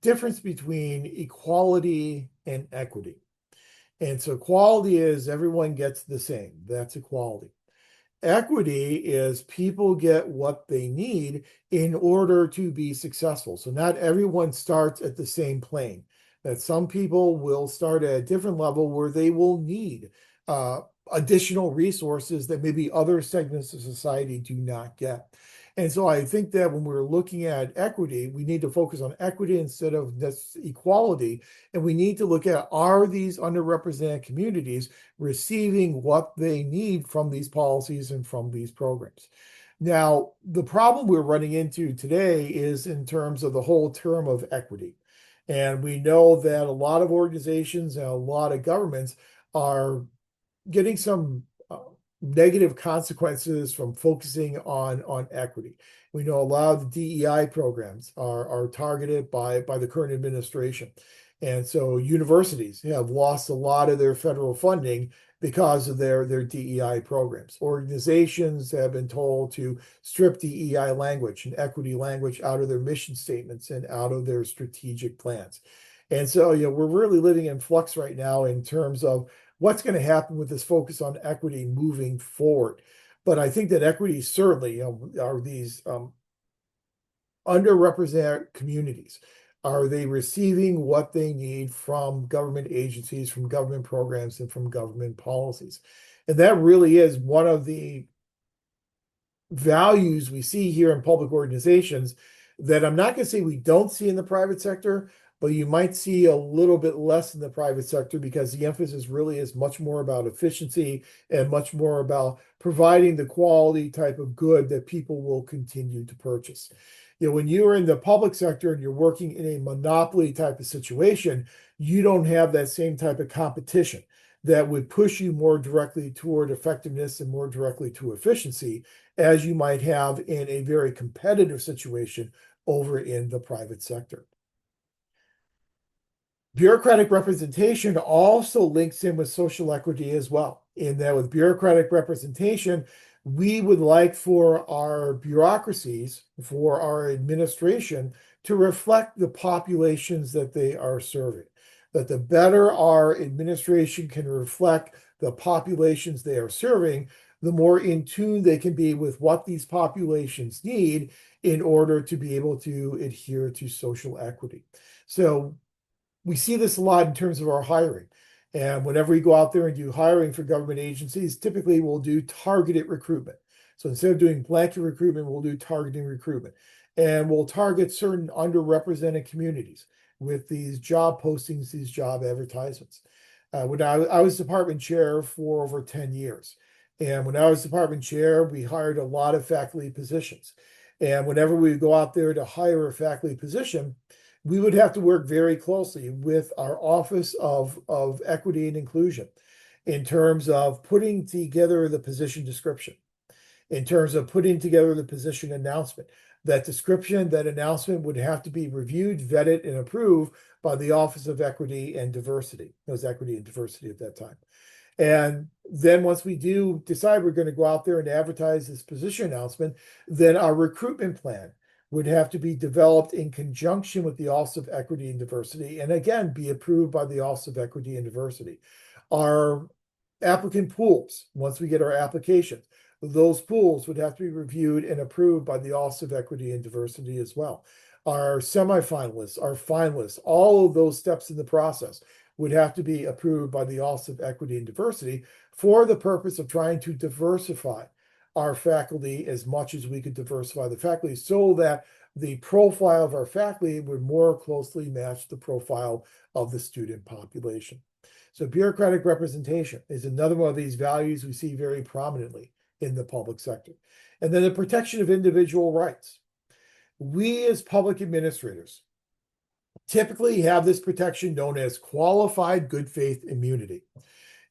difference between equality and equity. And so equality is everyone gets the same. That's equality. Equity is people get what they need in order to be successful. So not everyone starts at the same plane. That some people will start at a different level where they will need additional resources that maybe other segments of society do not get. And so I think that when we're looking at equity, we need to focus on equity instead of this equality. And we need to look at, are these underrepresented communities receiving what they need from these policies and from these programs? Now, the problem we're running into today is in terms of the whole term of equity. And we know that a lot of organizations and a lot of governments are getting some negative consequences from focusing on equity. We know a lot of the DEI programs are targeted by the current administration. And so universities have lost a lot of their federal funding because of their DEI programs. Organizations have been told to strip DEI language and equity language out of their mission statements and out of their strategic plans. And so, you know, we're really living in flux right now in terms of what's going to happen with this focus on equity moving forward. But I think that equity certainly, you know, are these underrepresented communities. Are they receiving what they need from government agencies, from government programs, and from government policies? And that really is one of the values we see here in public organizations that I'm not going to say we don't see in the private sector, but you might see a little bit less in the private sector because the emphasis really is much more about efficiency and much more about providing the quality type of good that people will continue to purchase. You know, when you're in the public sector and you're working in a monopoly type of situation, you don't have that same type of competition that would push you more directly toward effectiveness and more directly to efficiency as you might have in a very competitive situation over in the private sector. Bureaucratic representation also links in with social equity as well, in that with bureaucratic representation, we would like for our bureaucracies, for our administration, to reflect the populations that they are serving. That the better our administration can reflect the populations they are serving, the more in tune they can be with what these populations need in order to be able to adhere to social equity. So we see this a lot in terms of our hiring. And whenever we go out there and do hiring for government agencies, typically we'll do targeted recruitment. So instead of doing blanket recruitment, we'll do targeting recruitment. And we'll target certain underrepresented communities with these job postings, these job advertisements. When I was department chair for over 10 years. And when I was department chair, we hired a lot of faculty positions. And whenever we would go out there to hire a faculty position, we would have to work very closely with our Office of Equity and Inclusion in terms of putting together the position description, in terms of putting together the position announcement. That description, that announcement would have to be reviewed, vetted, and approved by the Office of Equity and Diversity. It was Equity and Diversity at that time. And then once we do decide we're going to go out there and advertise this position announcement, then our recruitment plan would have to be developed in conjunction with the Office of Equity and Diversity, and again, be approved by the Office of Equity and Diversity. Our applicant pools, once we get our applications, those pools would have to be reviewed and approved by the Office of Equity and Diversity as well. Our semifinalists, our finalists, all of those steps in the process would have to be approved by the Office of Equity and Diversity for the purpose of trying to diversify our faculty as much as we could diversify the faculty so that the profile of our faculty would more closely match the profile of the student population. So bureaucratic representation is another one of these values we see very prominently in the public sector. And then the protection of individual rights. We as public administrators typically have this protection known as qualified good faith immunity.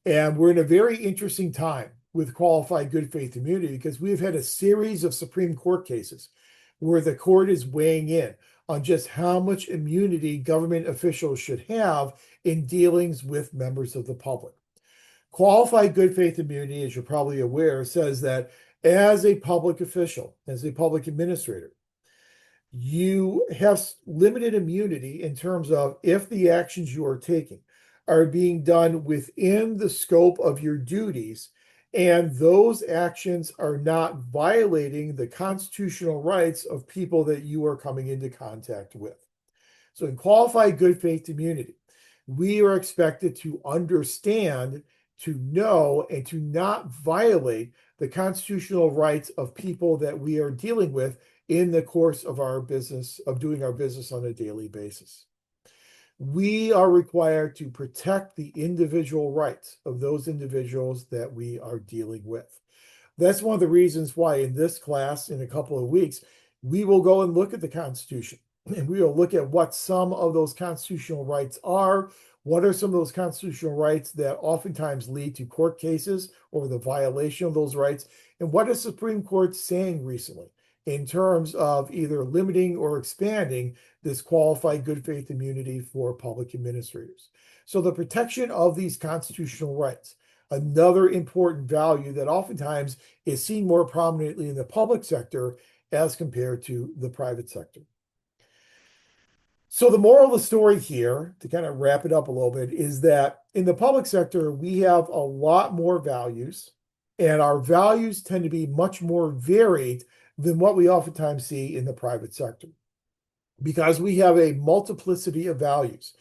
And we're in a very interesting time with qualified good faith immunity because we've had a series of Supreme Court cases where the court is weighing in on just how much immunity government officials should have in dealings with members of the public. Qualified good faith immunity, as you're probably aware, says that as a public official, as a public administrator, you have limited immunity in terms of if the actions you are taking are being done within the scope of your duties and those actions are not violating the constitutional rights of people that you are coming into contact with. So in qualified good faith immunity, we are expected to understand, to know, and to not violate the constitutional rights of people that we are dealing with in the course of our business, of doing our business on a daily basis. We are required to protect the individual rights of those individuals that we are dealing with. That's one of the reasons why in this class, in a couple of weeks, we will go and look at the Constitution and we will look at what some of those constitutional rights are. What are some of those constitutional rights that oftentimes lead to court cases or the violation of those rights? And what is the Supreme Court saying recently in terms of either limiting or expanding this qualified good faith immunity for public administrators? So the protection of these constitutional rights, another important value that oftentimes is seen more prominently in the public sector as compared to the private sector. So the moral of the story here, to kind of wrap it up a little bit, is that in the public sector, we have a lot more values, and our values tend to be much more varied than what we oftentimes see in the private sector. Because we have a multiplicity of values,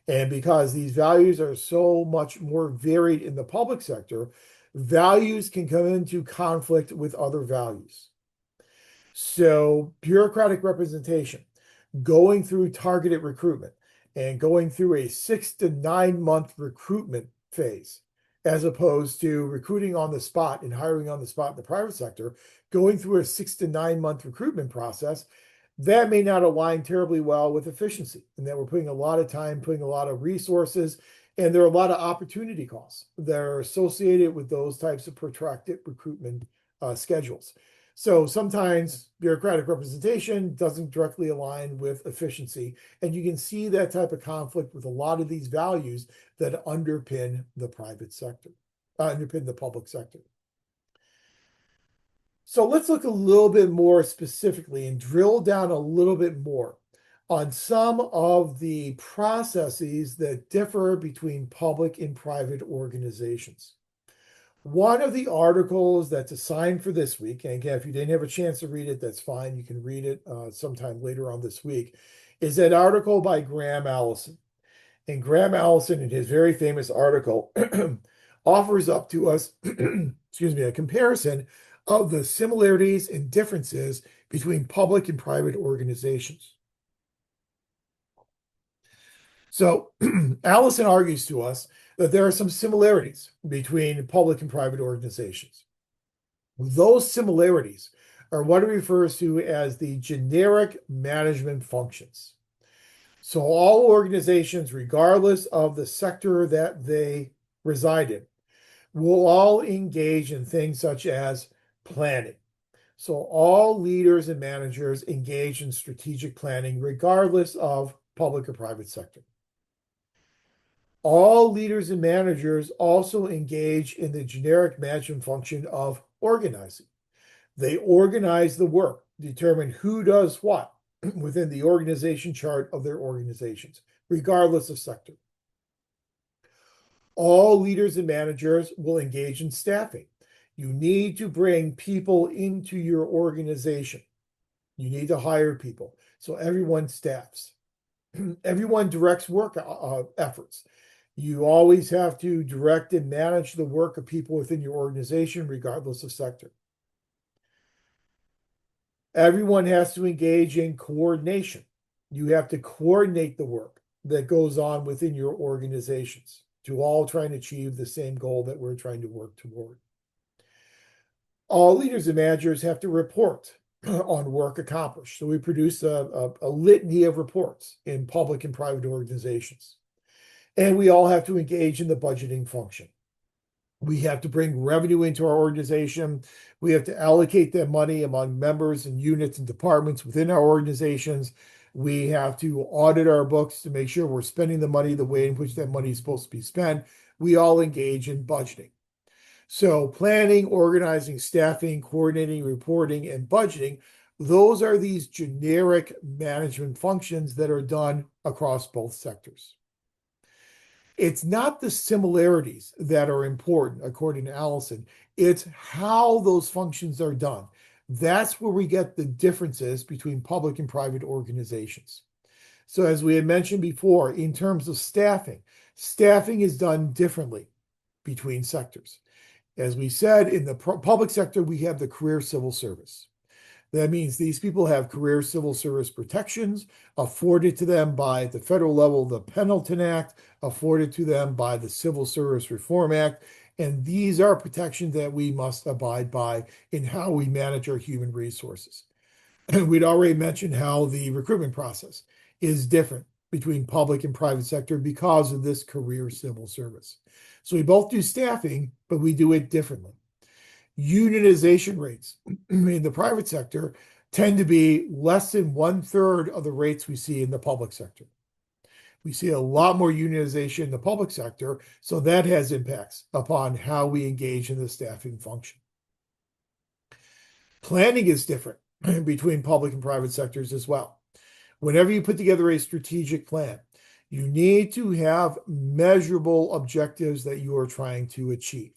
and because these values are so much more varied in the public sector, values can come into conflict with other values. So bureaucratic representation, going through targeted recruitment and going through a 6 to 9 month recruitment phase, as opposed to recruiting on the spot and hiring on the spot in the private sector, going through a 6 to 9 month recruitment process, that may not align terribly well with efficiency, and that we're putting a lot of time, putting a lot of resources, and there are a lot of opportunity costs that are associated with those types of protracted recruitment schedules. So sometimes bureaucratic representation doesn't directly align with efficiency. And you can see that type of conflict with a lot of these values that underpin the private sector, underpin the public sector. So let's look a little bit more specifically and drill down a little bit more on some of the processes that differ between public and private organizations. One of the articles that's assigned for this week, and again, if you didn't have a chance to read it, that's fine. You can read it sometime later on this week, is that article by Graham Allison. And Graham Allison, in his very famous article, offers up to us, excuse me, a comparison of the similarities and differences between public and private organizations. So Allison argues to us that there are some similarities between public and private organizations. Those similarities are what it refers to as the generic management functions. So all organizations, regardless of the sector that they reside in, will all engage in things such as planning. So all leaders and managers engage in strategic planning, regardless of public or private sector. All leaders and managers also engage in the generic management function of organizing. They organize the work, determine who does what within the organization chart of their organizations, regardless of sector. All leaders and managers will engage in staffing. You need to bring people into your organization. You need to hire people. So everyone staffs. Everyone directs work efforts. You always have to direct and manage the work of people within your organization, regardless of sector. Everyone has to engage in coordination. You have to coordinate the work that goes on within your organizations to all try and achieve the same goal that we're trying to work toward. All leaders and managers have to report on work accomplished. So we produce a litany of reports in public and private organizations. And we all have to engage in the budgeting function. We have to bring revenue into our organization. We have to allocate that money among members and units and departments within our organizations. We have to audit our books to make sure we're spending the money the way in which that money is supposed to be spent. We all engage in budgeting. So planning, organizing, staffing, coordinating, reporting, and budgeting, those are these generic management functions that are done across both sectors. It's not the similarities that are important, according to Allison. It's how those functions are done. That's where we get the differences between public and private organizations. So as we had mentioned before, in terms of staffing, staffing is done differently between sectors. As we said, in the public sector, we have the career civil service. That means these people have career civil service protections afforded to them by the federal level, the Pendleton Act, afforded to them by the Civil Service Reform Act. And these are protections that we must abide by in how we manage our human resources. We'd already mentioned how the recruitment process is different between public and private sector because of this career civil service. So we both do staffing, but we do it differently. Unionization rates in the private sector tend to be less than 1/3 of the rates we see in the public sector. We see a lot more unionization in the public sector, so that has impacts upon how we engage in the staffing function. Planning is different between public and private sectors as well. Whenever you put together a strategic plan, you need to have measurable objectives that you are trying to achieve.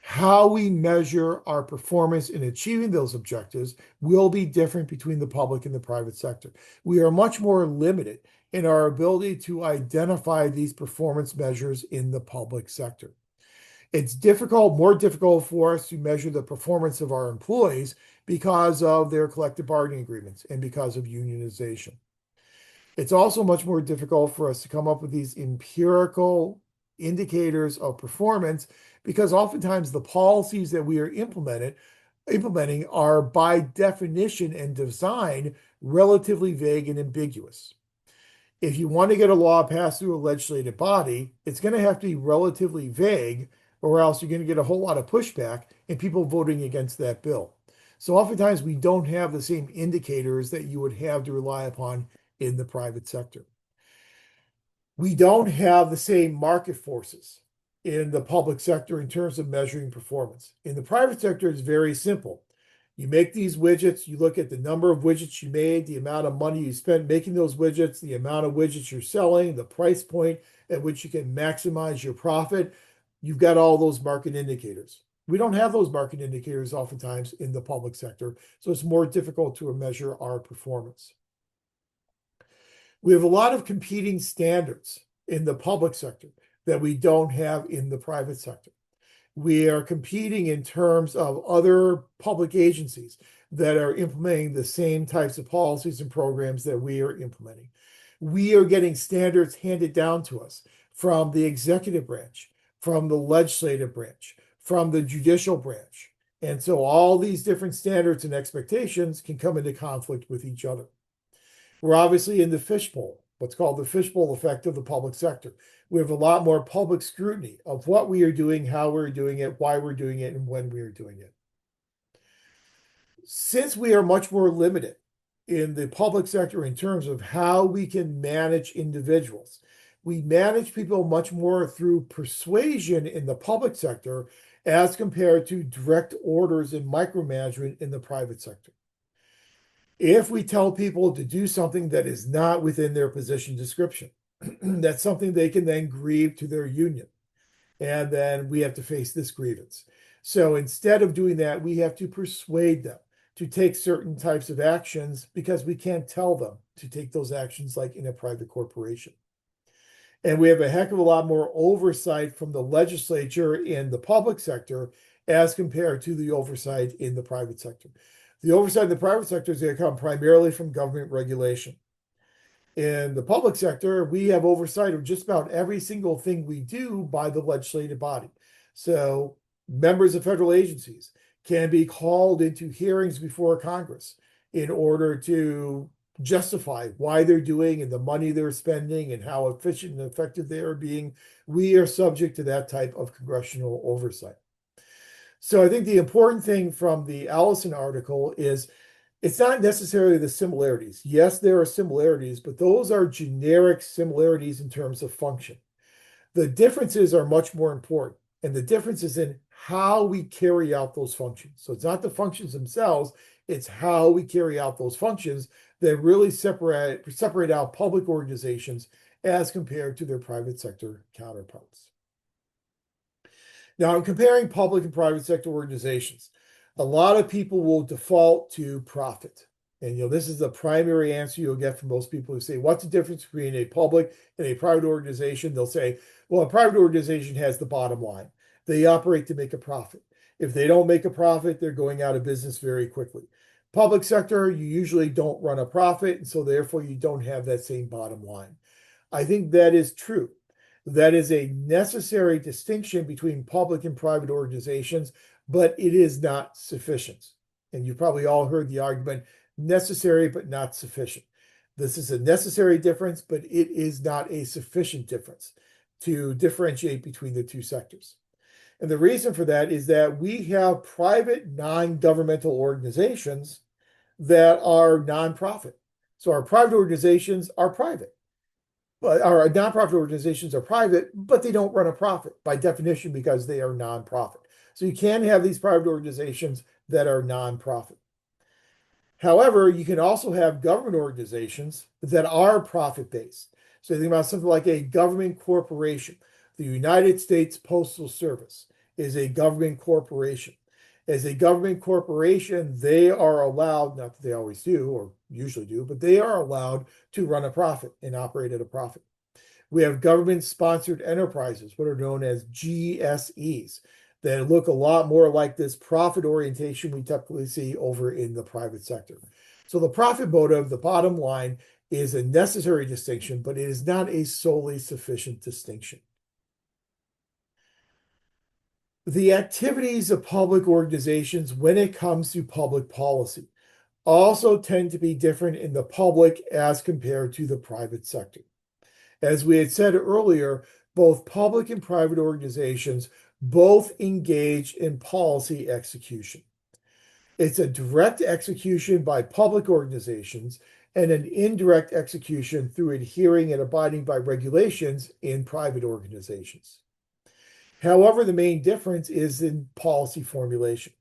How we measure our performance in achieving those objectives will be different between the public and the private sector. We are much more limited in our ability to identify these performance measures in the public sector. It's more difficult for us to measure the performance of our employees because of their collective bargaining agreements and because of unionization. It's also much more difficult for us to come up with these empirical indicators of performance because oftentimes the policies that we are implementing are by definition and design relatively vague and ambiguous. If you want to get a law passed through a legislative body, it's going to have to be relatively vague, or else you're going to get a whole lot of pushback and people voting against that bill. So oftentimes we don't have the same indicators that you would have to rely upon in the private sector. We don't have the same market forces in the public sector in terms of measuring performance. In the private sector, it's very simple. You make these widgets, you look at the number of widgets you made, the amount of money you spent making those widgets, the amount of widgets you're selling, the price point at which you can maximize your profit. You've got all those market indicators. We don't have those market indicators oftentimes in the public sector, so it's more difficult to measure our performance. We have a lot of competing standards in the public sector that we don't have in the private sector. We are competing in terms of other public agencies that are implementing the same types of policies and programs that we are implementing. We are getting standards handed down to us from the executive branch, from the legislative branch, from the judicial branch. And so all these different standards and expectations can come into conflict with each other. We're obviously in the fishbowl, what's called the fishbowl effect of the public sector. We have a lot more public scrutiny of what we are doing, how we're doing it, why we're doing it, and when we are doing it. Since we are much more limited in the public sector in terms of how we can manage individuals, we manage people much more through persuasion in the public sector as compared to direct orders and micromanagement in the private sector. If we tell people to do something that is not within their position description, that's something they can then grieve to their union. And then we have to face this grievance. So instead of doing that, we have to persuade them to take certain types of actions because we can't tell them to take those actions like in a private corporation. And we have a heck of a lot more oversight from the legislature in the public sector as compared to the oversight in the private sector. The oversight in the private sector is going to come primarily from government regulation. In the public sector, we have oversight of just about every single thing we do by the legislative body. So members of federal agencies can be called into hearings before Congress in order to justify why they're doing and the money they're spending and how efficient and effective they are being. We are subject to that type of congressional oversight. So I think the important thing from the Allison article is it's not necessarily the similarities. Yes, there are similarities, but those are generic similarities in terms of function. The differences are much more important, and the difference is in how we carry out those functions. So it's not the functions themselves, it's how we carry out those functions that really separate out public organizations as compared to their private sector counterparts. Now, in comparing public and private sector organizations, a lot of people will default to profit. And this is the primary answer you'll get from most people who say, what's the difference between a public and a private organization? They'll say, well, a private organization has the bottom line. They operate to make a profit. If they don't make a profit, they're going out of business very quickly. Public sector, you usually don't run a profit, and so therefore you don't have that same bottom line. I think that is true. That is a necessary distinction between public and private organizations, but it is not sufficient. And you've probably all heard the argument, necessary but not sufficient. This is a necessary difference, but it is not a sufficient difference to differentiate between the two sectors. And the reason for that is that we have private non-governmental organizations that are nonprofit. So our private organizations are private. But our nonprofit organizations are private, but they don't run a profit by definition because they are nonprofit. So you can have these private organizations that are nonprofit. However, you can also have government organizations that are profit-based. So think about something like a government corporation. The United States Postal Service is a government corporation. As a government corporation, they are allowed, not that they always do or usually do, but they are allowed to run a profit and operate at a profit. We have government-sponsored enterprises, what are known as GSEs, that look a lot more like this profit orientation we typically see over in the private sector. So the profit motive, the bottom line, is a necessary distinction, but it is not a solely sufficient distinction. The activities of public organizations when it comes to public policy also tend to be different in the public as compared to the private sector. As we had said earlier, both public and private organizations both engage in policy execution. It's a direct execution by public organizations and an indirect execution through adhering and abiding by regulations in private organizations. However, the main difference is in policy formulation.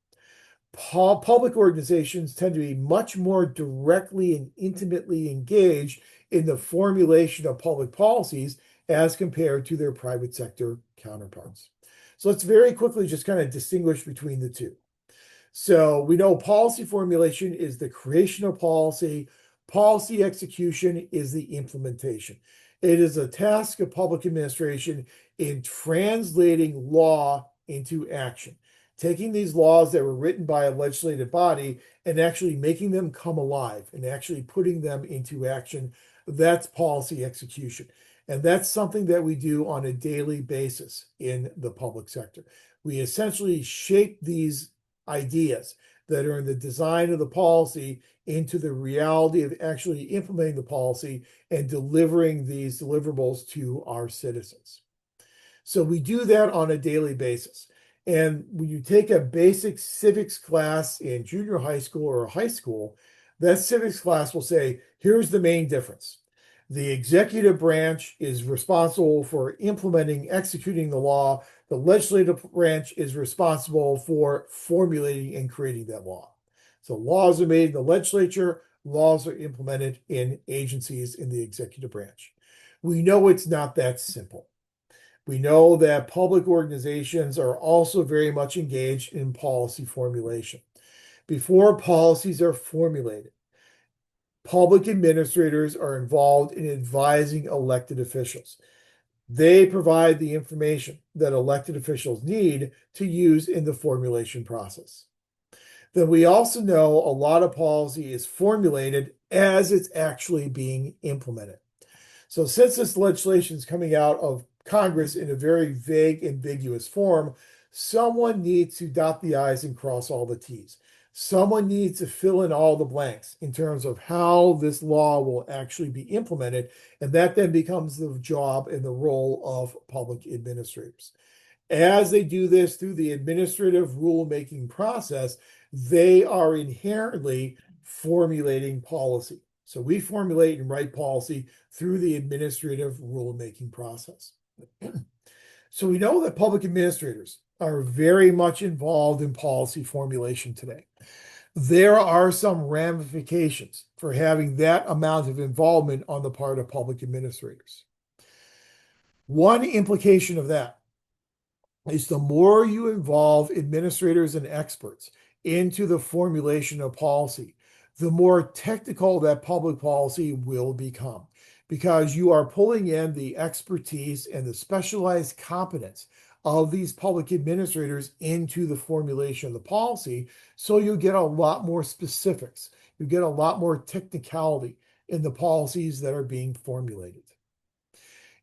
Public organizations tend to be much more directly and intimately engaged in the formulation of public policies as compared to their private sector counterparts. So let's very quickly just kind of distinguish between the two. So we know policy formulation is the creation of policy. Policy execution is the implementation. It is a task of public administration in translating law into action, taking these laws that were written by a legislative body and actually making them come alive and actually putting them into action. That's policy execution. And that's something that we do on a daily basis in the public sector. We essentially shape these ideas that are in the design of the policy into the reality of actually implementing the policy and delivering these deliverables to our citizens. So we do that on a daily basis. And when you take a basic civics class in junior high school or high school, that civics class will say, here's the main difference. The executive branch is responsible for implementing, executing the law. The legislative branch is responsible for formulating and creating that law. So laws are made in the legislature, laws are implemented in agencies in the executive branch. We know it's not that simple. We know that public organizations are also very much engaged in policy formulation. Before policies are formulated, public administrators are involved in advising elected officials. They provide the information that elected officials need to use in the formulation process. Then we also know a lot of policy is formulated as it's actually being implemented. So since this legislation is coming out of Congress in a very vague, ambiguous form, someone needs to dot the I's and cross all the T's. Someone needs to fill in all the blanks in terms of how this law will actually be implemented, and that then becomes the job and the role of public administrators. As they do this through the administrative rulemaking process, they are inherently formulating policy. So we formulate and write policy through the administrative rulemaking process. So we know that public administrators are very much involved in policy formulation today. There are some ramifications for having that amount of involvement on the part of public administrators. One implication of that is the more you involve administrators and experts into the formulation of policy, the more technical that public policy will become, because you are pulling in the expertise and the specialized competence of these public administrators into the formulation of the policy. So you get a lot more specifics. You get a lot more technicality in the policies that are being formulated.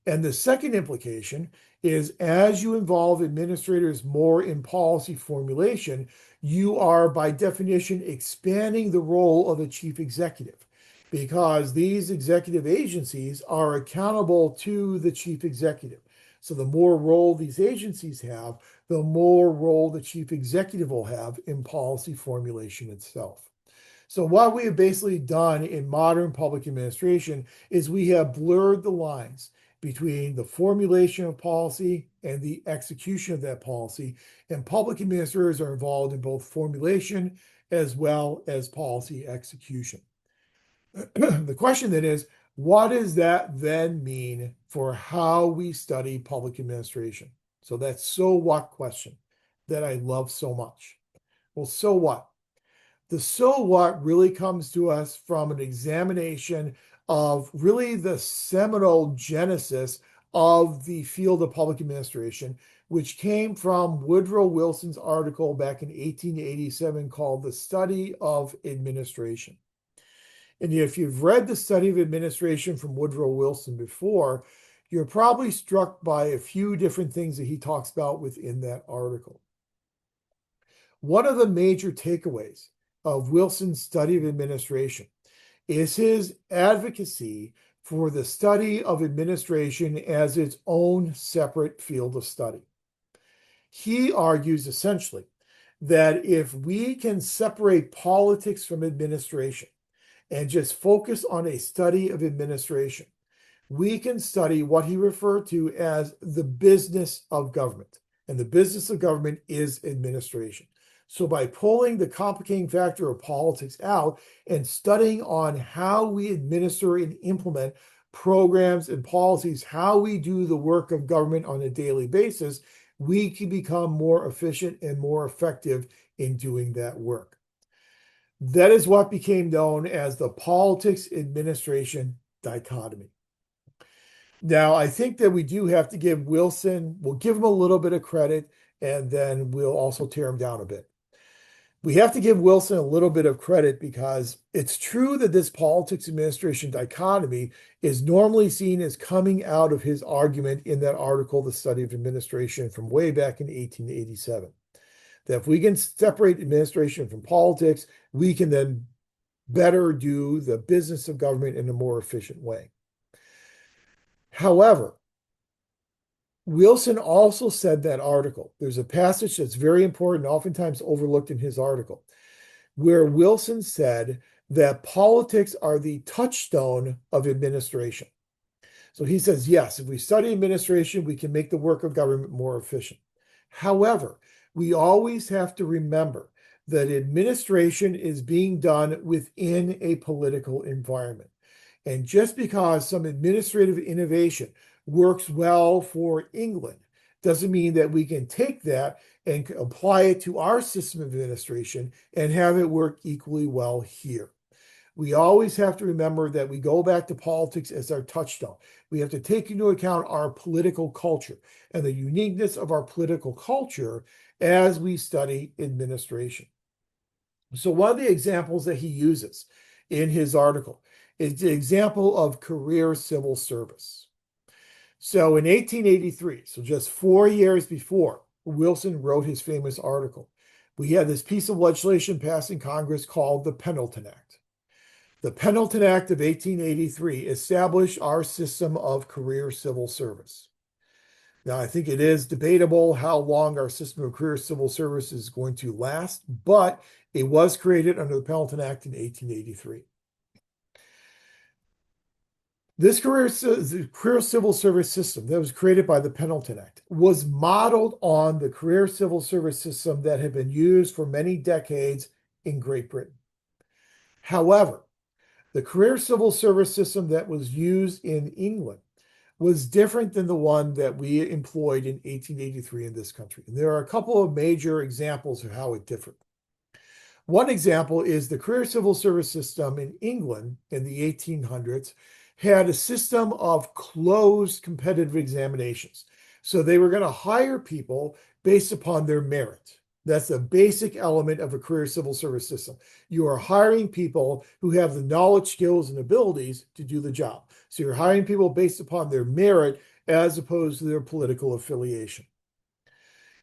And the second implication is as you involve administrators more in policy formulation, you are by definition expanding the role of the chief executive, because these executive agencies are accountable to the chief executive. So the more role these agencies have, the more role the chief executive will have in policy formulation itself. So what we have basically done in modern public administration is we have blurred the lines between the formulation of policy and the execution of that policy, and public administrators are involved in both formulation as well as policy execution. The question then is, what does that then mean for how we study public administration? So that so what question that I love so much. Well, so what? The so what really comes to us from an examination of really the seminal genesis of the field of public administration, which came from Woodrow Wilson's article back in 1887 called The Study of Administration. And if you've read The Study of Administration from Woodrow Wilson before, you're probably struck by a few different things that he talks about within that article. One of the major takeaways of Wilson's study of administration is his advocacy for the study of administration as its own separate field of study. He argues essentially that if we can separate politics from administration and just focus on a study of administration, we can study what he referred to as the business of government. And the business of government is administration. So by pulling the complicating factor of politics out and studying on how we administer and implement programs and policies, how we do the work of government on a daily basis, we can become more efficient and more effective in doing that work. That is what became known as the politics administration dichotomy. Now, I think that we do have to give Wilson, we'll give him a little bit of credit, and then we'll also tear him down a bit. We have to give Wilson a little bit of credit because it's true that this politics administration dichotomy is normally seen as coming out of his argument in that article, The Study of Administration, from way back in 1887. That if we can separate administration from politics, we can then better do the business of government in a more efficient way. However, Wilson also said that article, there's a passage that's very important, oftentimes overlooked in his article, where Wilson said that politics are the touchstone of administration. So he says, yes, if we study administration, we can make the work of government more efficient. However, we always have to remember that administration is being done within a political environment. And just because some administrative innovation works well for England doesn't mean that we can take that and apply it to our system of administration and have it work equally well here. We always have to remember that we go back to politics as our touchstone. We have to take into account our political culture and the uniqueness of our political culture as we study administration. So one of the examples that he uses in his article is the example of career civil service. So in 1883, so just 4 years before Wilson wrote his famous article, we had this piece of legislation passed in Congress called the Pendleton Act. The Pendleton Act of 1883 established our system of career civil service. Now, I think it is debatable how long our system of career civil service is going to last, but it was created under the Pendleton Act in 1883. This career civil service system that was created by the Pendleton Act was modeled on the career civil service system that had been used for many decades in Great Britain. However, the career civil service system that was used in England was different than the one that we employed in 1883 in this country. And there are a couple of major examples of how it differed. One example is the career civil service system in England in the 1800s had a system of closed competitive examinations. So they were going to hire people based upon their merit. That's a basic element of a career civil service system. You are hiring people who have the knowledge, skills, and abilities to do the job. So you're hiring people based upon their merit as opposed to their political affiliation.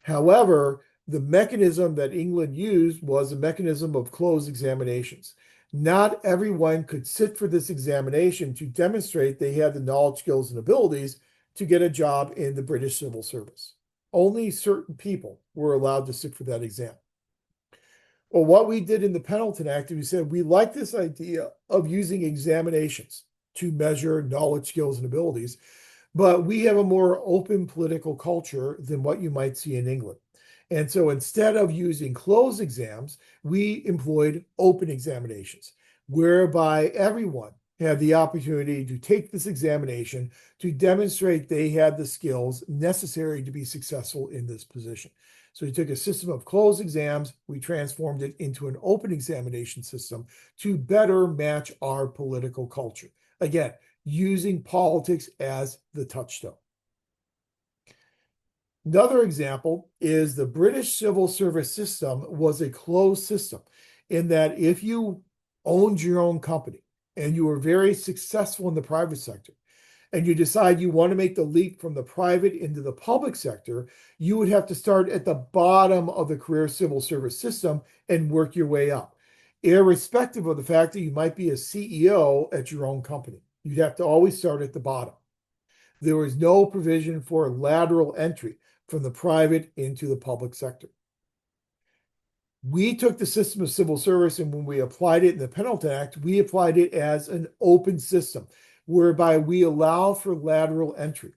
However, the mechanism that England used was a mechanism of closed examinations. Not everyone could sit for this examination to demonstrate they had the knowledge, skills, and abilities to get a job in the British civil service. Only certain people were allowed to sit for that exam. Well, what we did in the Pendleton Act, we said we like this idea of using examinations to measure knowledge, skills, and abilities, but we have a more open political culture than what you might see in England. And so instead of using closed exams, we employed open examinations, whereby everyone had the opportunity to take this examination to demonstrate they had the skills necessary to be successful in this position. So we took a system of closed exams, we transformed it into an open examination system to better match our political culture. Again, using politics as the touchstone. Another example is the British civil service system was a closed system in that if you owned your own company and you were very successful in the private sector, and you decide you want to make the leap from the private into the public sector, you would have to start at the bottom of the career civil service system and work your way up, irrespective of the fact that you might be a CEO at your own company. You'd have to always start at the bottom. There was no provision for lateral entry from the private into the public sector. We took the system of civil service, and when we applied it in the Pendleton Act, we applied it as an open system, whereby we allow for lateral entry.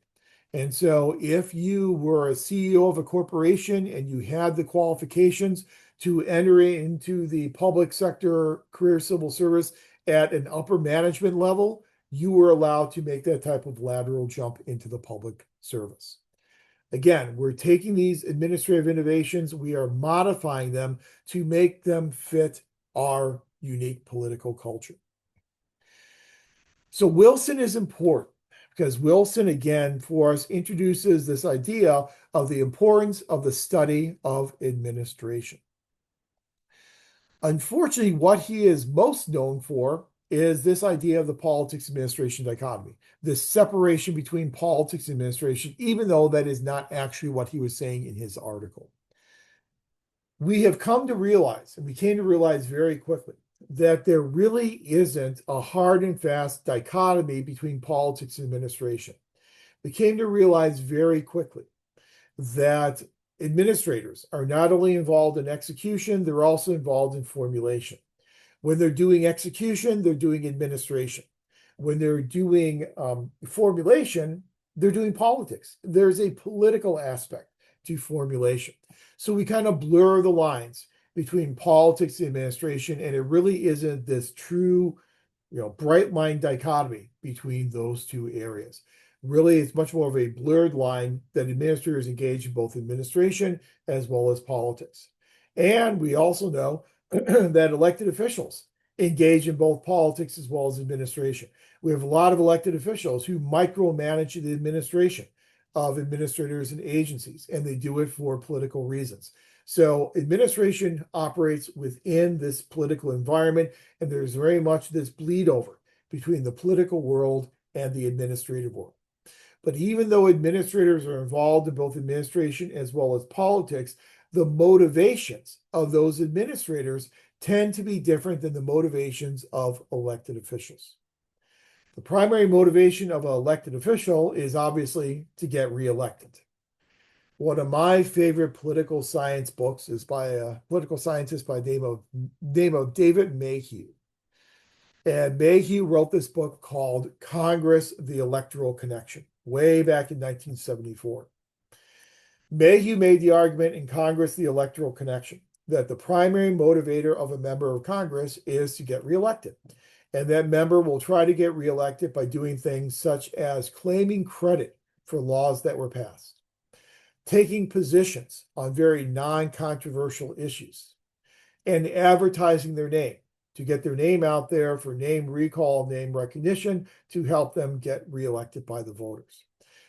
And so if you were a CEO of a corporation and you had the qualifications to enter into the public sector career civil service at an upper management level, you were allowed to make that type of lateral jump into the public service. Again, we're taking these administrative innovations, we are modifying them to make them fit our unique political culture. So Wilson is important because Wilson, again, for us, introduces this idea of the importance of the study of administration. Unfortunately, what he is most known for is this idea of the politics administration dichotomy, this separation between politics and administration, even though that is not actually what he was saying in his article. We have come to realize, and we came to realize very quickly, that there really isn't a hard and fast dichotomy between politics and administration. We came to realize very quickly that administrators are not only involved in execution, they're also involved in formulation. When they're doing execution, they're doing administration. When they're doing formulation, they're doing politics. There's a political aspect to formulation. So we kind of blur the lines between politics and administration, and it really isn't this true, bright line dichotomy between those two areas. Really, it's much more of a blurred line that administrators engage in both administration as well as politics. And we also know that elected officials engage in both politics as well as administration. We have a lot of elected officials who micromanage the administration of administrators and agencies, and they do it for political reasons. So administration operates within this political environment, and there's very much this bleed over between the political world and the administrative world. But even though administrators are involved in both administration as well as politics, the motivations of those administrators tend to be different than the motivations of elected officials. The primary motivation of an elected official is obviously to get reelected. One of my favorite political science books is by a political scientist by the name of David Mayhew. And Mayhew wrote this book called Congress, the Electoral Connection, way back in 1974. Mayhew made the argument in Congress, the Electoral Connection, that the primary motivator of a member of Congress is to get reelected. And that member will try to get reelected by doing things such as claiming credit for laws that were passed, taking positions on very non-controversial issues, and advertising their name to get their name out there for name recall, name recognition to help them get reelected by the voters.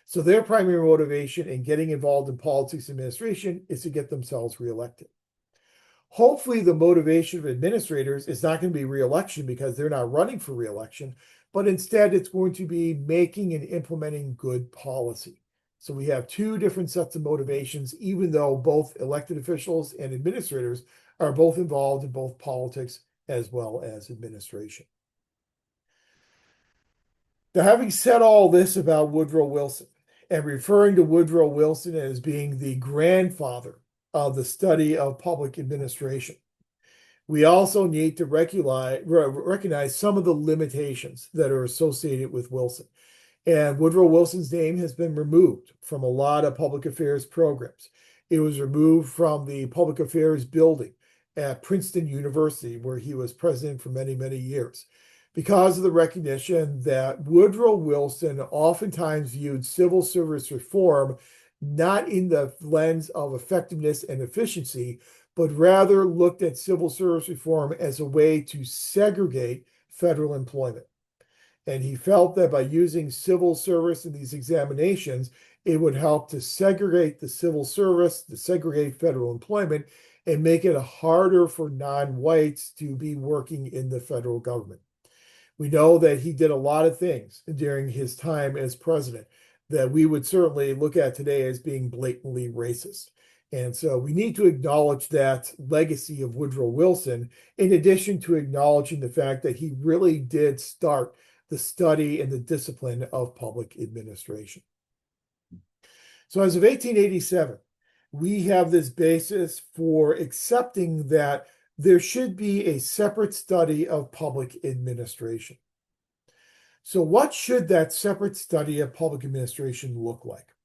So their primary motivation in getting involved in politics administration is to get themselves reelected. Hopefully, the motivation of administrators is not going to be reelection because they're not running for reelection, but instead it's going to be making and implementing good policy. So we have two different sets of motivations, even though both elected officials and administrators are both involved in both politics as well as administration. Now, having said all this about Woodrow Wilson and referring to Woodrow Wilson as being the grandfather of the study of public administration, we also need to recognize some of the limitations that are associated with Wilson. And Woodrow Wilson's name has been removed from a lot of public affairs programs. It was removed from the public affairs building at Princeton University, where he was president for many, many years, because of the recognition that Woodrow Wilson oftentimes viewed civil service reform not in the lens of effectiveness and efficiency, but rather looked at civil service reform as a way to segregate federal employment. And he felt that by using civil service in these examinations, it would help to segregate the civil service, to segregate federal employment, and make it harder for non-whites to be working in the federal government. We know that he did a lot of things during his time as president that we would certainly look at today as being blatantly racist. And so we need to acknowledge that legacy of Woodrow Wilson, in addition to acknowledging the fact that he really did start the study and the discipline of public administration. So as of 1887, we have this basis for accepting that there should be a separate study of public administration. So what should that separate study of public administration look like?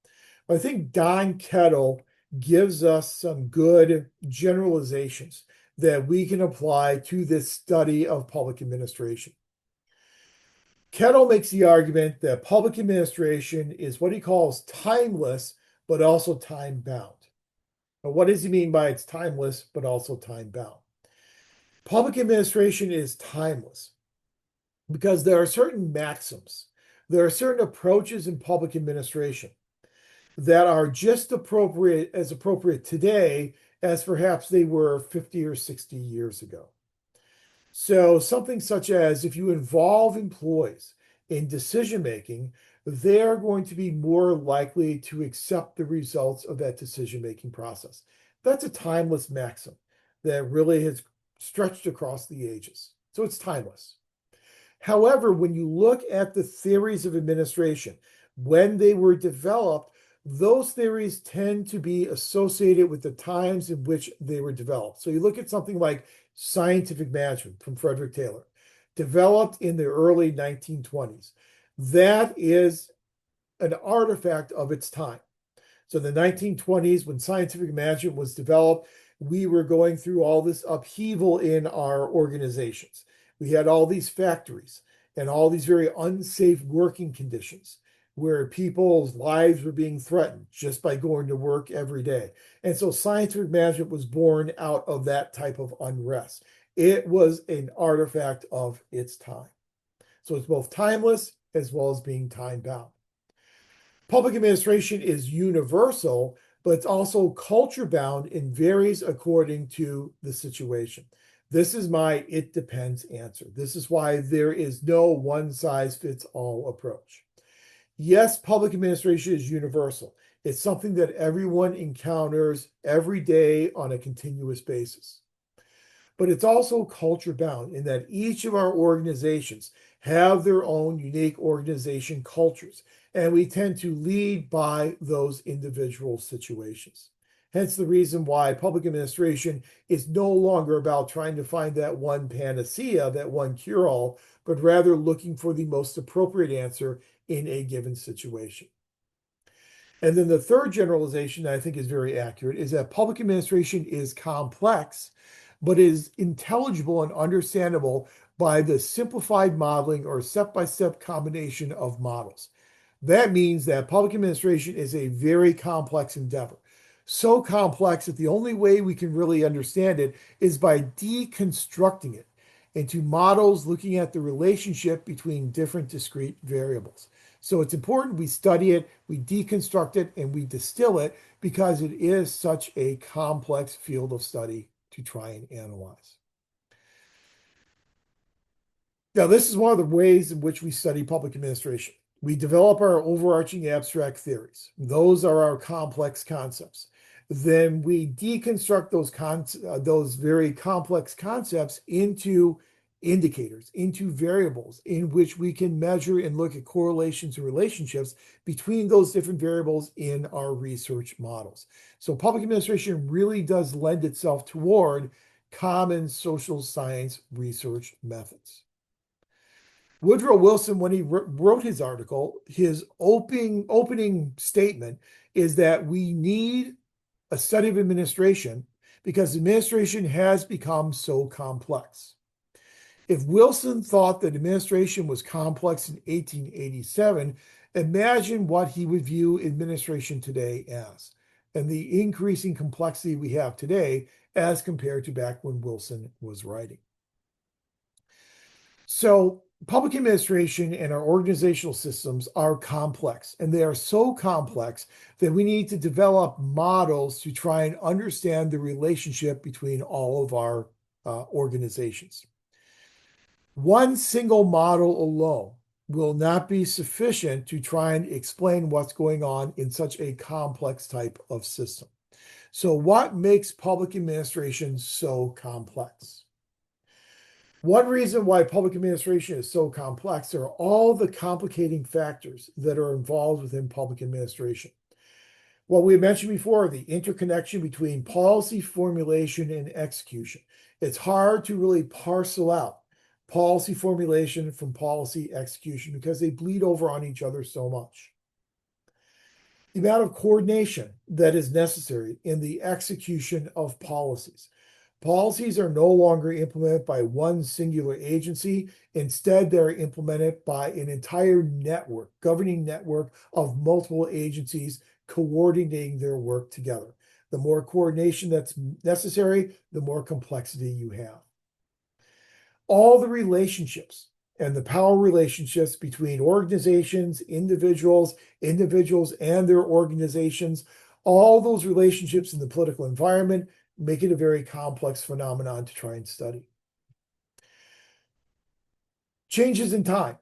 I think Don Kettle gives us some good generalizations that we can apply to this study of public administration. Kettle makes the argument that public administration is what he calls timeless, but also time-bound. Now, what does he mean by it's timeless, but also time-bound? Public administration is timeless because there are certain maxims, there are certain approaches in public administration that are just appropriate today as perhaps they were 50 or 60 years ago. So something such as if you involve employees in decision making, they're going to be more likely to accept the results of that decision making process. That's a timeless maxim that really has stretched across the ages. So it's timeless. However, when you look at the theories of administration, when they were developed, those theories tend to be associated with the times in which they were developed. So you look at something like scientific management from Frederick Taylor, developed in the early 1920s. That is an artifact of its time. So in the 1920s, when scientific management was developed, we were going through all this upheaval in our organizations. We had all these factories and all these very unsafe working conditions where people's lives were being threatened just by going to work every day. And so scientific management was born out of that type of unrest. It was an artifact of its time. So it's both timeless as well as being time bound. Public administration is universal, but it's also culture bound and varies according to the situation. This is my it depends answer. This is why there is no one size fits all approach. Yes, public administration is universal. It's something that everyone encounters every day on a continuous basis. But it's also culture bound in that each of our organizations have their own unique organization cultures, and we tend to lead by those individual situations. Hence the reason why public administration is no longer about trying to find that one panacea, that one cure-all, but rather looking for the most appropriate answer in a given situation. And then the third generalization that I think is very accurate is that public administration is complex, but is intelligible and understandable by the simplified modeling or step-by-step combination of models. That means that public administration is a very complex endeavor. So complex that the only way we can really understand it is by deconstructing it into models looking at the relationship between different discrete variables. So it's important we study it, we deconstruct it, and we distill it because it is such a complex field of study to try and analyze. Now, this is one of the ways in which we study public administration. We develop our overarching abstract theories. Those are our complex concepts. Then we deconstruct those very complex concepts into indicators, into variables in which we can measure and look at correlations and relationships between those different variables in our research models. So public administration really does lend itself toward common social science research methods. Woodrow Wilson, when he wrote his article, his opening statement is that we need a study of administration because administration has become so complex. If Wilson thought that administration was complex in 1887, imagine what he would view administration today as, and the increasing complexity we have today as compared to back when Wilson was writing. So public administration and our organizational systems are complex, and they are so complex that we need to develop models to try and understand the relationship between all of our organizations. One single model alone will not be sufficient to try and explain what's going on in such a complex type of system. So what makes public administration so complex? One reason why public administration is so complex are all the complicating factors that are involved within public administration. What we mentioned before, the interconnection between policy formulation and execution. It's hard to really parcel out policy formulation from policy execution because they bleed over on each other so much. The amount of coordination that is necessary in the execution of policies. Policies are no longer implemented by one singular agency. Instead, they're implemented by an entire network, governing network of multiple agencies coordinating their work together. The more coordination that's necessary, the more complexity you have. All the relationships and the power relationships between organizations, individuals and their organizations, all those relationships in the political environment make it a very complex phenomenon to try and study. Changes in time.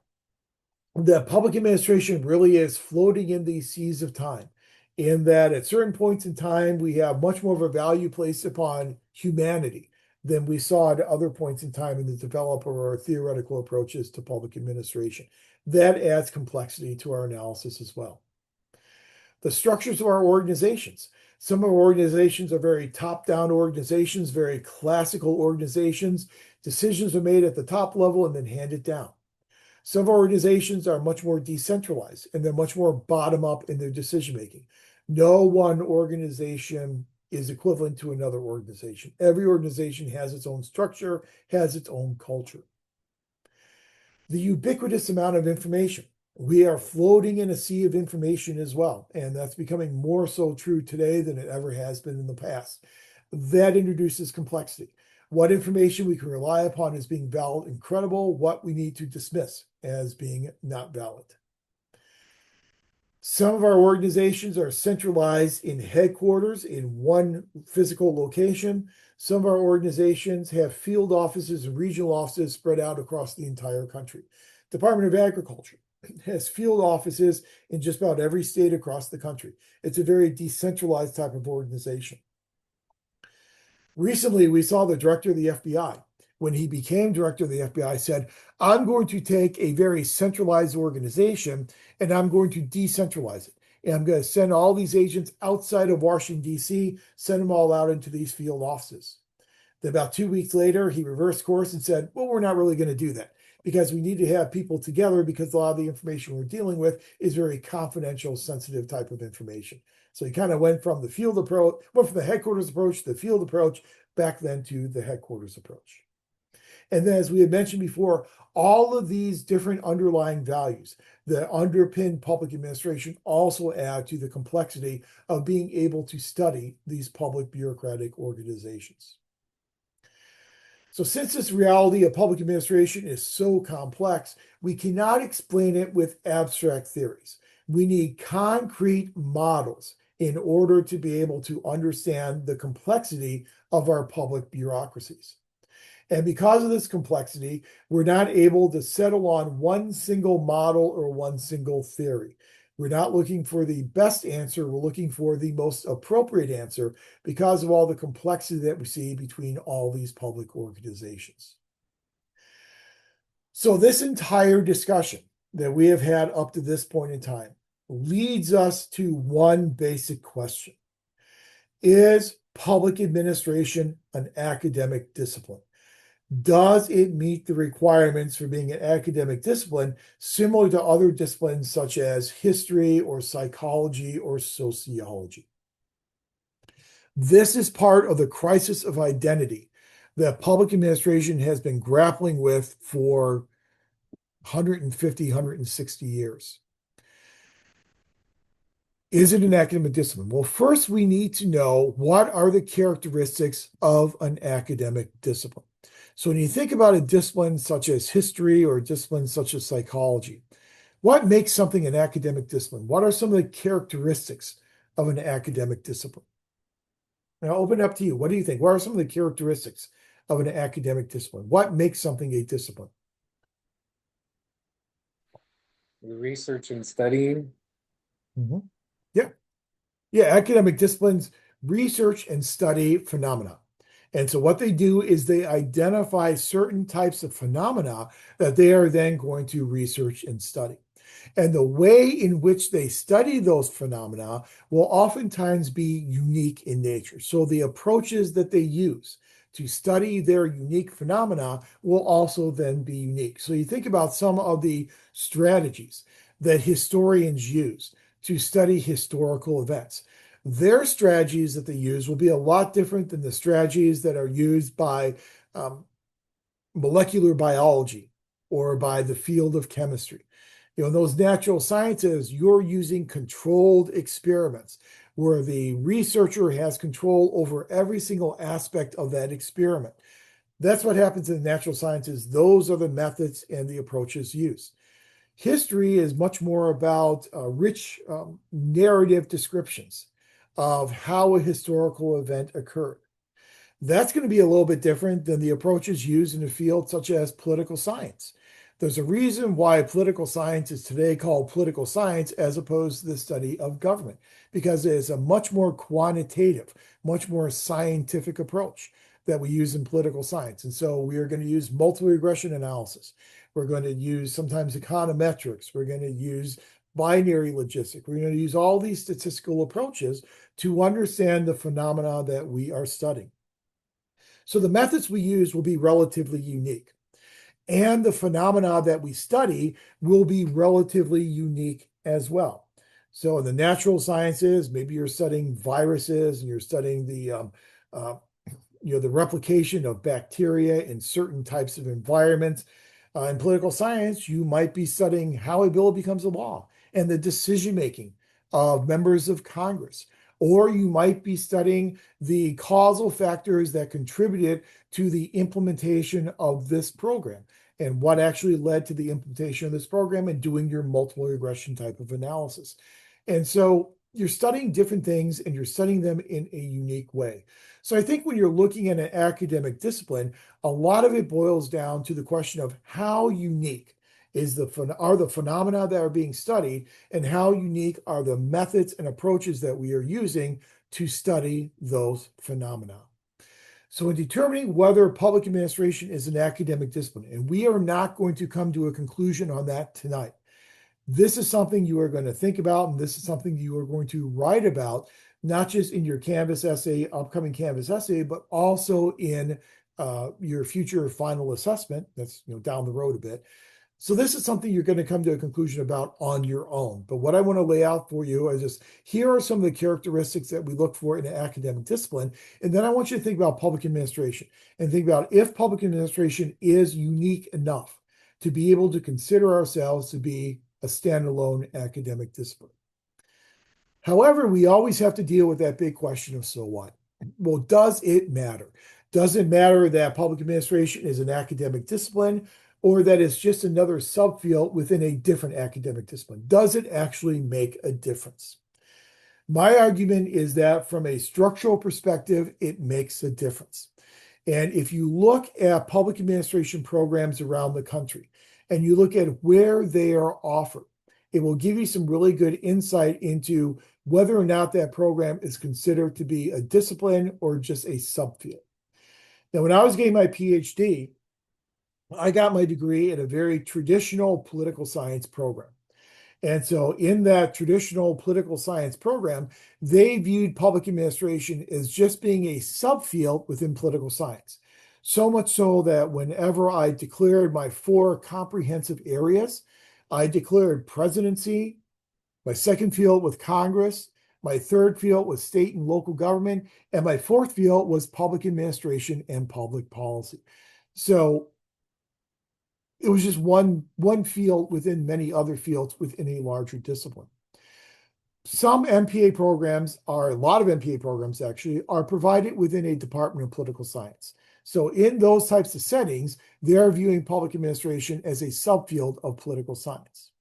The public administration really is floating in these seas of time, in that at certain points in time, we have much more of a value placed upon humanity than we saw at other points in time in the developer or theoretical approaches to public administration. That adds complexity to our analysis as well. The structures of our organizations. Some of our organizations are very top-down organizations, very classical organizations. Decisions are made at the top level and then handed down. Some organizations are much more decentralized and they're much more bottom up in their decision making. No one organization is equivalent to another organization. Every organization has its own structure, has its own culture. The ubiquitous amount of information. We are floating in a sea of information as well, and that's becoming more so true today than it ever has been in the past. That introduces complexity. What information we can rely upon as being valid and credible, what we need to dismiss as being not valid. Some of our organizations are centralized in headquarters in one physical location. Some of our organizations have field offices and regional offices spread out across the entire country. Department of Agriculture has field offices in just about every state across the country. It's a very decentralized type of organization. Recently, we saw the director of the FBI, when he became director of the FBI, said, I'm going to take a very centralized organization and I'm going to decentralize it. And I'm going to send all these agents outside of Washington, D.C., send them all out into these field offices. Then about 2 weeks later, he reversed course and said, well, we're not really going to do that because we need to have people together because a lot of the information we're dealing with is very confidential, sensitive type of information. So he kind of went from the field approach, went from the headquarters approach to the field approach, back then to the headquarters approach. And then, as we had mentioned before, all of these different underlying values that underpin public administration also add to the complexity of being able to study these public bureaucratic organizations. So since this reality of public administration is so complex, we cannot explain it with abstract theories. We need concrete models in order to be able to understand the complexity of our public bureaucracies. And because of this complexity, we're not able to settle on one single model or one single theory. We're not looking for the best answer. We're looking for the most appropriate answer because of all the complexity that we see between all these public organizations. So this entire discussion that we have had up to this point in time leads us to one basic question. Is public administration an academic discipline? Does it meet the requirements for being an academic discipline similar to other disciplines such as history or psychology or sociology? This is part of the crisis of identity that public administration has been grappling with for 150, 160 years. Is it an academic discipline? Well, first we need to know what are the characteristics of an academic discipline. So when you think about a discipline such as history or a discipline such as psychology, what makes something an academic discipline? What are some of the characteristics of an academic discipline? And I'll open it up to you. What do you think? What are some of the characteristics of an academic discipline? What makes something a discipline? Research and studying. Yeah. Yeah, academic disciplines research and study phenomena. And so what they do is they identify certain types of phenomena that they are then going to research and study. And the way in which they study those phenomena will oftentimes be unique in nature. So the approaches that they use to study their unique phenomena will also then be unique. So you think about some of the strategies that historians use to study historical events. Their strategies that they use will be a lot different than the strategies that are used by molecular biology or by the field of chemistry. In those natural sciences, you're using controlled experiments where the researcher has control over every single aspect of that experiment. That's what happens in the natural sciences. Those are the methods and the approaches used. History is much more about rich narrative descriptions of how a historical event occurred. That's going to be a little bit different than the approaches used in a field such as political science. There's a reason why political science is today called political science as opposed to the study of government, because it is a much more quantitative, much more scientific approach that we use in political science. And so we are going to use multiple regression analysis. We're going to use sometimes econometrics. We're going to use binary logistics. We're going to use all these statistical approaches to understand the phenomena that we are studying. So the methods we use will be relatively unique, and the phenomena that we study will be relatively unique as well. So in the natural sciences, maybe you're studying viruses and you're studying uh, the replication of bacteria in certain types of environments. In political science, you might be studying how a bill becomes a law and the decision making of members of Congress. Or you might be studying the causal factors that contributed to the implementation of this program and what actually led to the implementation of this program, and doing your multiple regression type of analysis. And so you're studying different things and you're studying them in a unique way. So I think when you're looking at an academic discipline, a lot of it boils down to the question of how unique are the phenomena that are being studied, and how unique are the methods and approaches that we are using to study those phenomena. So in determining whether public administration is an academic discipline, and we are not going to come to a conclusion on that tonight, this is something you are going to think about, and this is something you are going to write about, not just in your Canvas essay, upcoming Canvas essay, but also in your future final assessment that's down the road a bit. So this is something you're going to come to a conclusion about on your own. But what I want to lay out for you is just, here are some of the characteristics that we look for in an academic discipline. And then I want you to think about public administration and think about if public administration is unique enough to be able to consider ourselves to be a standalone academic discipline. However, we always have to deal with that big question of so what? Well, does it matter? Does it matter that public administration is an academic discipline, or that it's just another subfield within a different academic discipline? Does it actually make a difference? My argument is that from a structural perspective, it makes a difference. And if you look at public administration programs around the country and you look at where they are offered, it will give you some really good insight into whether or not that program is considered to be a discipline or just a subfield. Now, when I was getting my PhD, I got my degree in a very traditional political science program. And so in that traditional political science program, they viewed public administration as just being a subfield within political science. So much so that whenever I declared my 4 comprehensive areas, I declared presidency, my second field was Congress, my third field was state and local government, and my fourth field was public administration and public policy. So it was just one field within many other fields within a larger discipline. Some MPA programs a lot of MPA programs actually are provided within a department of political science. So in those types of settings, they're viewing public administration as a subfield of political science.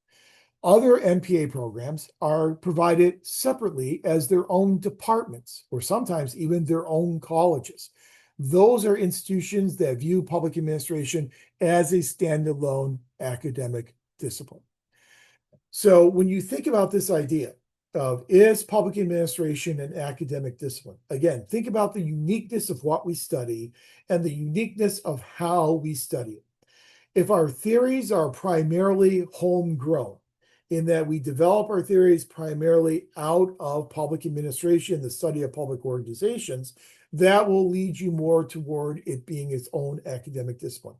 Other MPA programs are provided separately as their own departments, or sometimes even their own colleges. Those are institutions that view public administration as a standalone academic discipline. So when you think about this idea of, is public administration an academic discipline? Again, think about the uniqueness of what we study and the uniqueness of how we study it. If our theories are primarily homegrown, in that we develop our theories primarily out of public administration, the study of public organizations, that will lead you more toward it being its own academic discipline.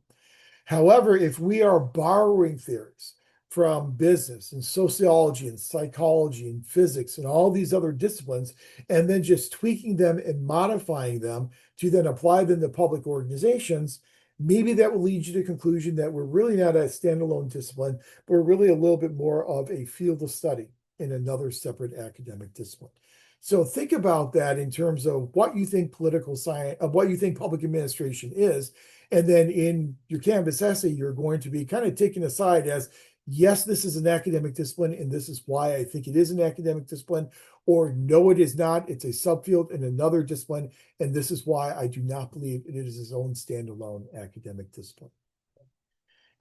However, if we are borrowing theories from business and sociology and psychology and physics and all these other disciplines, and then just tweaking them and modifying them to then apply them to public organizations, maybe that will lead you to the conclusion that we're really not a standalone discipline, but we're really a little bit more of a field of study in another separate academic discipline. So think about that in terms of what you think political science, of what you think public administration is. And then in your Canvas essay, you're going to be kind of taken aside as, yes, this is an academic discipline, and this is why I think it is an academic discipline, or no, it is not. It's a subfield in another discipline, and this is why I do not believe it is its own standalone academic discipline.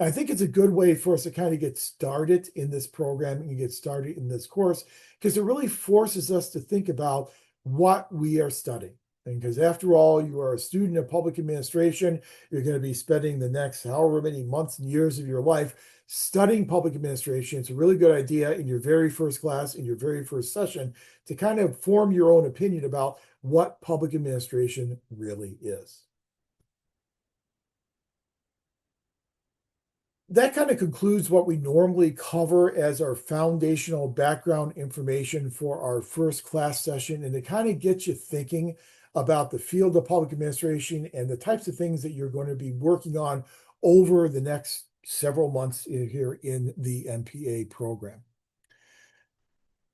And I think it's a good way for us to kind of get started in this program and get started in this course, because it really forces us to think about what we are studying. And because after all, you are a student of public administration, you're going to be spending the next however many months and years of your life studying public administration. It's a really good idea in your very first class, in your very first session, to kind of form your own opinion about what public administration really is. That kind of concludes what we normally cover as our foundational background information for our first class session, and to kind of get you thinking about the field of public administration and the types of things that you're going to be working on over the next several months here in the MPA program.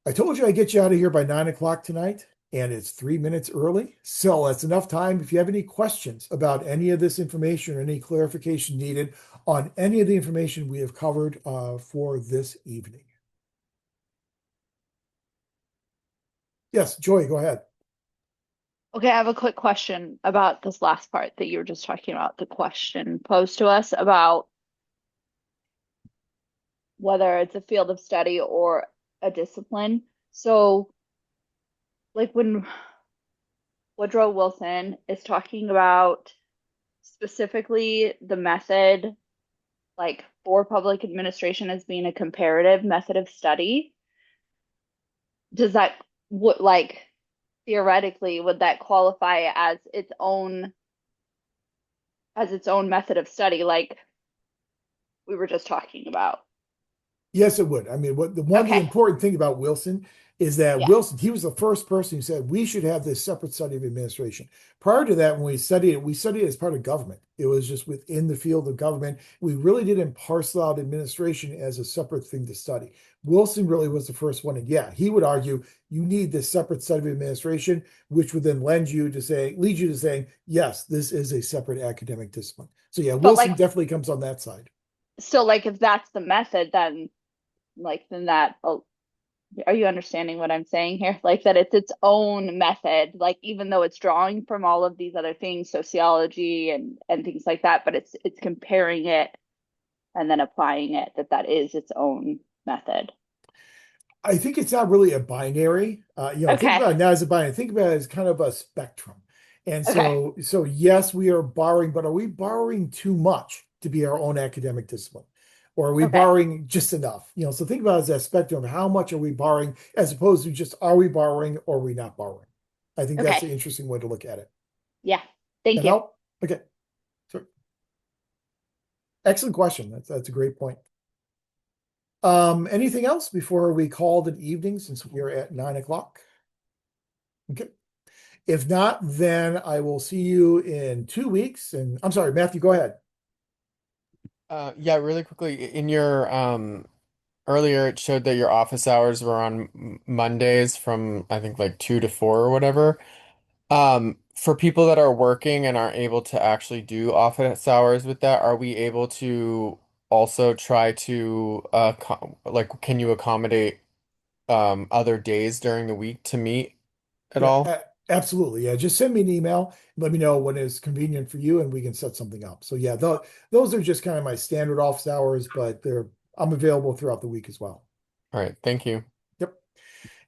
I told you I'd get you out of here by 9 o'clock tonight, and it's 3 minutes early. So that's enough time. If you have any questions about any of this information or any clarification needed on any of the information we have covered for this evening. Yes, Joy, go ahead. Okay, I have a quick question about this last part that you were just talking about, the question posed to us about whether it's a field of study or a discipline. So, like when Woodrow Wilson is talking about specifically the method, like for public administration as being a comparative method of study, does that what like theoretically would that qualify as its own method of study, like we were just talking about? Yes, it would. I mean, the Okay. important thing about Wilson is that Yeah. Wilson, he was the first person who said we should have this separate study of administration. Prior to that, when we studied it as part of government. It was just within the field of government. We really didn't parcel out administration as a separate thing to study. Wilson really was the first one. And yeah, he would argue you need this separate study of administration, which would then lead you to saying, yes, this is a separate academic discipline. So yeah, But Wilson like definitely comes on that side. so like if that's the method, then that are you understanding what I'm saying here? Like that it's its own method, like even though it's drawing from all of these other things, sociology and things like that, but it's comparing it and then applying it, that is its own method. I think it's not really a binary. Think Okay. about it not as a binary. Think about it as kind of a spectrum. And Okay. so yes, we are borrowing, but are we borrowing too much to be our own academic discipline? Or are we Okay. borrowing just enough? So think about it as that spectrum. How much are we borrowing as opposed to just are we borrowing or are we not borrowing? I think that's Okay. an interesting way to look at it. Yeah. Thank That you. help? Okay. So, excellent question. That's a great point. Anything else before we call it an evening since we are at 9 o'clock? Okay. If not, then I will see you in 2 weeks. And I'm sorry, Matthew, go ahead. Yeah, really quickly, in your earlier it showed that your office hours were on Mondays from I think like 2 to 4 or whatever. For people that are working and aren't able to actually do office hours with that, are we able to also try to like can you accommodate other days during the week to meet at Yeah, all? absolutely. Yeah, just send me an email. Let me know when it's convenient for you, and we can set something up. So yeah, those are just kind of my standard office hours, but I'm available throughout the week as well. All right, thank you. Yep.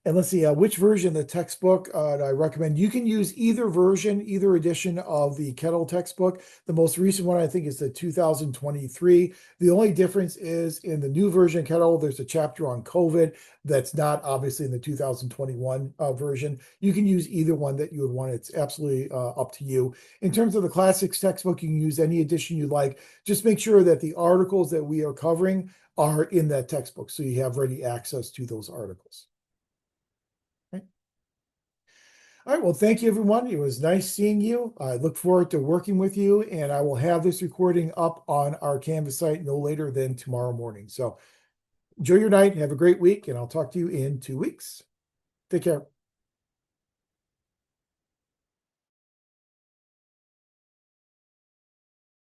And let's see, which version of the textbook do I recommend? You can use either version, either edition of the Kettle textbook. The most recent one, I think, is the 2023. The only difference is in the new version Kettle, there's a chapter on COVID that's not obviously in the 2021 version. You can use either one that you would want. It's absolutely up to you. In terms of the classics textbook, you can use any edition you like. Just make sure that the articles that we are covering are in that textbook, so you have ready access to those articles. All right. Well, thank you, everyone. It was nice seeing you. I look forward to working with you, and I will have this recording up on our Canvas site no later than tomorrow morning. So enjoy your night. Have a great week, and I'll talk to you in 2 weeks. Take care.